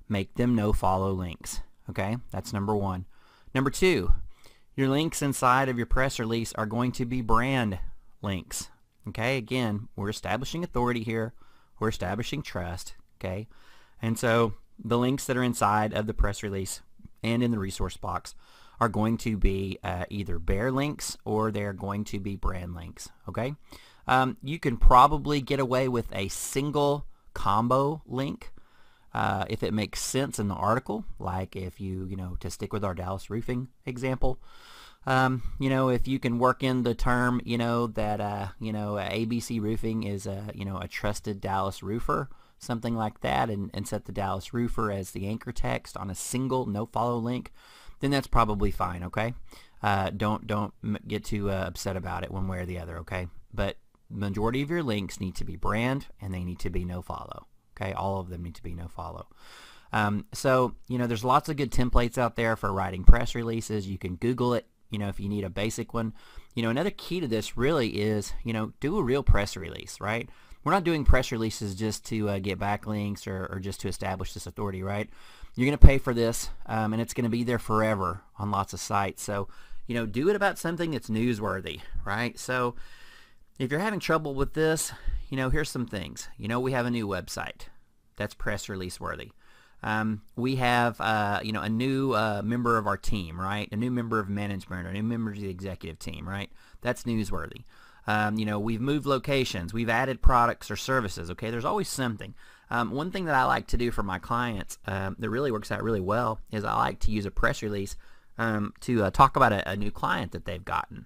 Make them no follow links. Okay, that's number one. Number two, your links inside of your press release are going to be brand links. Okay, again, we're establishing authority here. We're establishing trust. Okay, and so the links that are inside of the press release and in the resource box are going to be either bare links or they're going to be brand links. Okay. You can probably get away with a single combo link if it makes sense in the article, like if to stick with our Dallas roofing example, if you can work in the term, that, ABC Roofing is, a trusted Dallas roofer, something like that, and set the Dallas roofer as the anchor text on a single no-follow link, then that's probably fine, okay? Don't get too upset about it one way or the other, okay? But majority of your links need to be brand, and they need to be no follow. Okay, all of them need to be no follow. So there's lots of good templates out there for writing press releases. You can Google it. If you need a basic one. Another key to this really is do a real press release. Right? We're not doing press releases just to get backlinks or just to establish this authority. Right? You're going to pay for this, and it's going to be there forever on lots of sites. So do it about something that's newsworthy. Right? So if you're having trouble with this, here's some things. We have a new website that's press release worthy. We have, a new member of our team, right? A new member of management, or a new member of the executive team, right? That's newsworthy. We've moved locations. We've added products or services, okay? There's always something. One thing that I like to do for my clients that really works out really well is I like to use a press release to talk about a new client that they've gotten.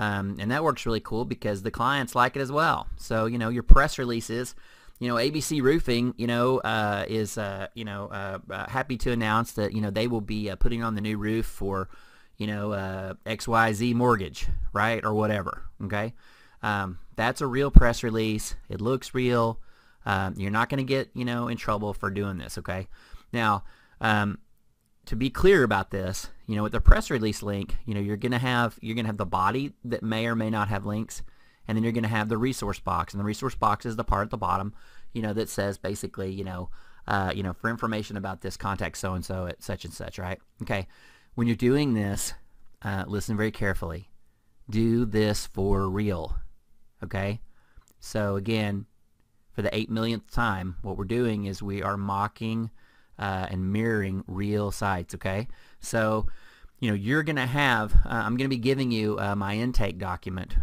And that works really cool because the clients like it as well. So, you know, your press releases, you know, ABC Roofing, you know, is, happy to announce that, you know, they will be putting on the new roof for, you know, XYZ mortgage, right, or whatever, okay? That's a real press release. It looks real. You're not going to get, you know, in trouble for doing this, okay? Now, to be clear about this, you know, with the press release link, you know, you're going to have the body that may or may not have links, and then you're going to have the resource box, and the resource box is the part at the bottom, you know, that says basically, you know, for information about this, contact so-and-so at such and such, right? Okay. When you're doing this, listen very carefully. Do this for real, okay? So again, for the 8 millionth time, what we're doing is we are mocking and mirroring real sites, okay? So, you know, you're going to have, I'm going to be giving you my intake document,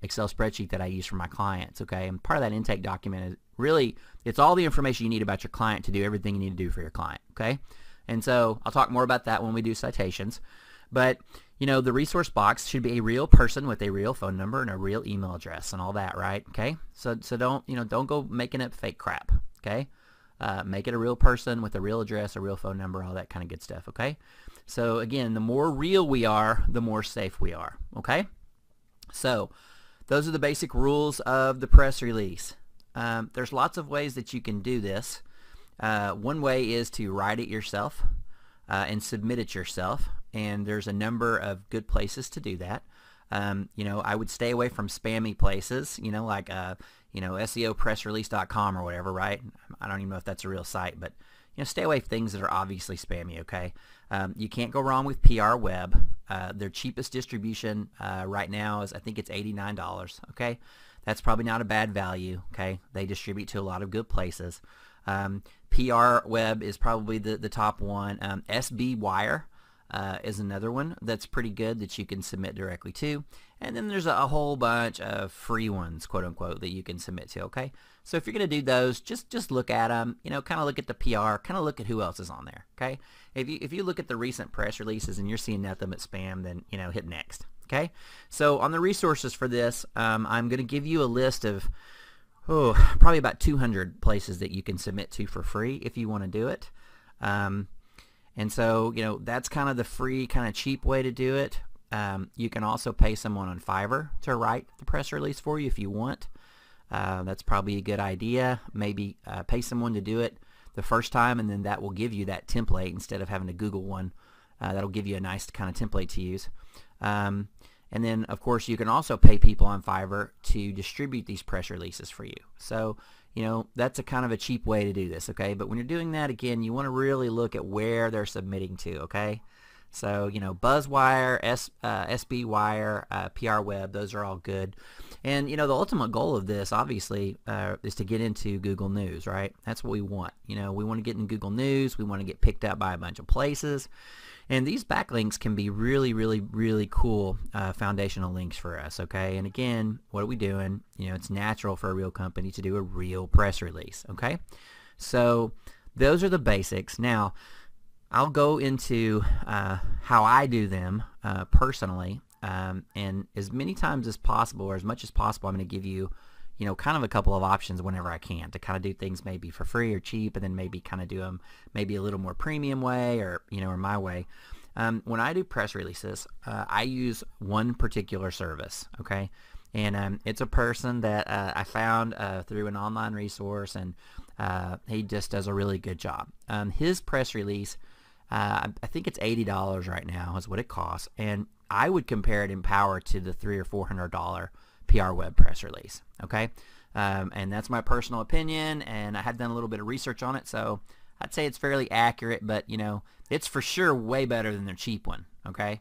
Excel spreadsheet that I use for my clients, okay? And part of that intake document is really, it's all the information you need about your client to do everything you need to do for your client, okay? And so I'll talk more about that when we do citations. But, you know, the resource box should be a real person with a real phone number and a real email address and all that, right? Okay? So don't, you know, don't go making up fake crap, okay? Make it a real person with a real address, a real phone number, all that kind of good stuff, okay? So again, the more real we are, the more safe we are, okay? So those are the basic rules of the press release. There's lots of ways that you can do this. One way is to write it yourself and submit it yourself, and there's a number of good places to do that. You know, I would stay away from spammy places, you know, like, you know, SEOpressrelease.com or whatever, right? I don't even know if that's a real site, but, you know, stay away from things that are obviously spammy, okay? You can't go wrong with PR Web. Their cheapest distribution right now is, I think it's $89, okay? That's probably not a bad value, okay? They distribute to a lot of good places. PR Web is probably the top one. SB Wire is another one that's pretty good that you can submit directly to. And then there's a whole bunch of free ones, quote unquote, that you can submit to, okay? So if you're going to do those, just look at them, you know, kind of look at the PR, kind of look at who else is on there, okay? If you look at the recent press releases and you're seeing nothing but spam, then, you know, hit next, okay? So on the resources for this, I'm going to give you a list of, probably about 200 places that you can submit to for free if you want to do it. And so, you know, that's kind of the free, kind of cheap way to do it. You can also pay someone on Fiverr to write the press release for you if you want. That's probably a good idea. Maybe pay someone to do it the first time, and then that will give you that template instead of having to Google one. That'll give you a nice kind of template to use. And then, of course, you can also pay people on Fiverr to distribute these press releases for you. So, you know, that's a kind of a cheap way to do this, okay? But when you're doing that, again, you want to really look at where they're submitting to, okay? So, you know, Buzzwire, SB Wire, PR Web, those are all good. And, you know, the ultimate goal of this, obviously, is to get into Google News, right? That's what we want. You know, we want to get in Google News. We want to get picked up by a bunch of places. And these backlinks can be really, really, really cool foundational links for us, okay? And again, what are we doing? You know, it's natural for a real company to do a real press release, okay? So those are the basics. Now, I'll go into how I do them personally, and as many times as possible, or as much as possible, I'm going to give you, you know, kind of a couple of options whenever I can to kind of do things maybe for free or cheap, and then maybe kind of do them maybe a little more premium way, or, you know, or my way. When I do press releases, I use one particular service, okay? And it's a person that I found through an online resource, and he just does a really good job. His press release, I think it's $80 right now is what it costs, and I would compare it in power to the $300 or $400 PR Web press release, okay? And that's my personal opinion, and I have done a little bit of research on it, so I'd say it's fairly accurate, but, you know, it's for sure way better than their cheap one, okay?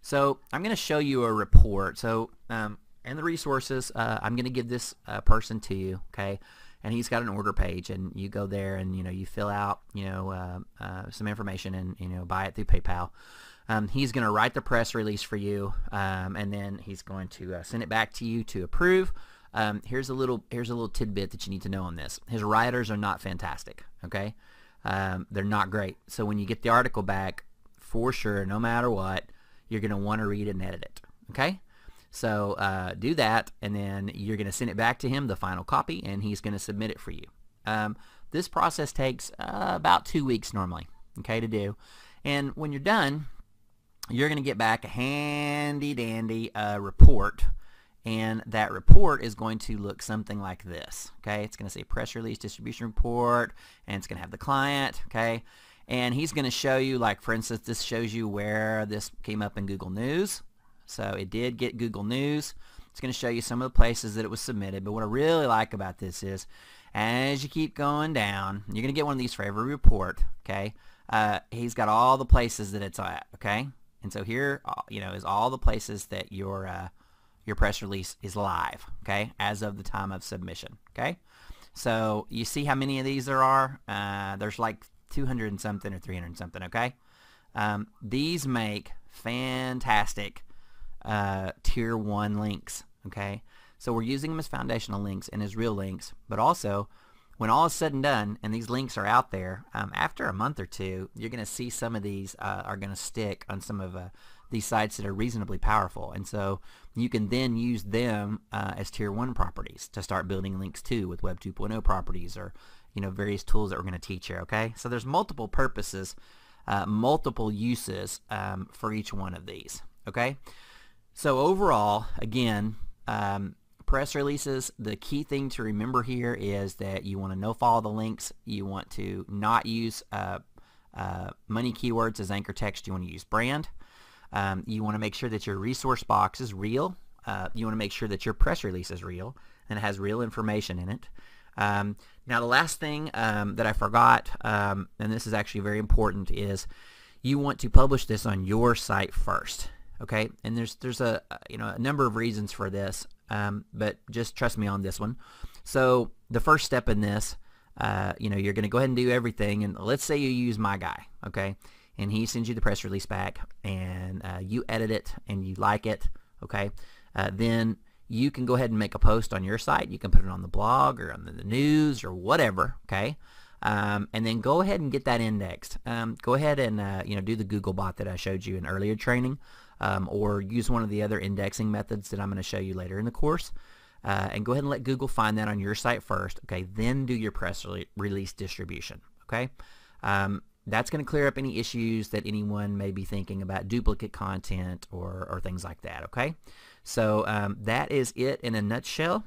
So I'm going to show you a report. So in the resources, I'm going to give this person to you, okay? And he's got an order page, and you go there and, you know, you fill out, you know, some information and, you know, buy it through PayPal. He's going to write the press release for you, and then he's going to send it back to you to approve. Here's a little tidbit that you need to know on this. His writers are not fantastic, okay? They're not great. So when you get the article back, for sure, no matter what, you're going to want to read it and edit it, okay? So do that, and then you're going to send it back to him, the final copy, and he's going to submit it for you. This process takes about 2 weeks normally, okay, to do. And when you're done, you're going to get back a handy-dandy report, and that report is going to look something like this, okay? It's going to say press release distribution report, and it's going to have the client, okay? And he's going to show you, like, for instance, this shows you where this came up in Google News. So it did get Google News. It's going to show you some of the places that it was submitted. But what I really like about this is, as you keep going down, you're going to get one of these for every report, okay? He's got all the places that it's at, okay? And so here, is all the places that your press release is live, okay, as of the time of submission, okay? So you see how many of these there are? There's like 200 and something or 300 and something, okay? These make fantastic tier 1 links, okay? So we're using them as foundational links and as real links, but also when all is said and done and these links are out there, after a month or two, you're going to see some of these are going to stick on some of these sites that are reasonably powerful. And so you can then use them as tier 1 properties to start building links to with Web 2.0 properties, or various tools that we're going to teach here, okay? So there's multiple purposes, multiple uses for each one of these, okay? So overall, again, press releases, the key thing to remember here is that you want to no-follow the links. You want to not use money keywords as anchor text. You want to use brand. You want to make sure that your resource box is real. You want to make sure that your press release is real and it has real information in it. Now the last thing that I forgot, and this is actually very important, is you want to publish this on your site first. Okay, and there's a number of reasons for this, but just trust me on this one. So the first step in this, you're going to go ahead and do everything, and let's say you use my guy, okay, and he sends you the press release back, and you edit it and you like it, okay, then you can go ahead and make a post on your site. You can put it on the blog or on the news or whatever, okay. And then go ahead and get that indexed. Go ahead and do the Google bot that I showed you in earlier training, or use one of the other indexing methods that I'm going to show you later in the course. And go ahead and let Google find that on your site first. Okay, then do your press release distribution. Okay, that's going to clear up any issues that anyone may be thinking about duplicate content or things like that. Okay, so that is it in a nutshell.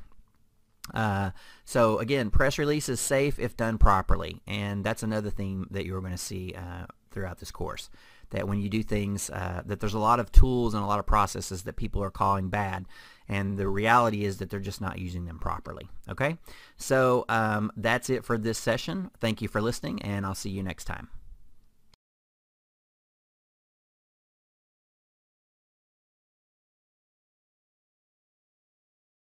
So again, press release is safe if done properly, and that's another thing that you're going to see throughout this course, that when you do things, that there's a lot of tools and a lot of processes that people are calling bad, and the reality is that they're just not using them properly. Okay, so that's it for this session. Thank you for listening, and I'll see you next time.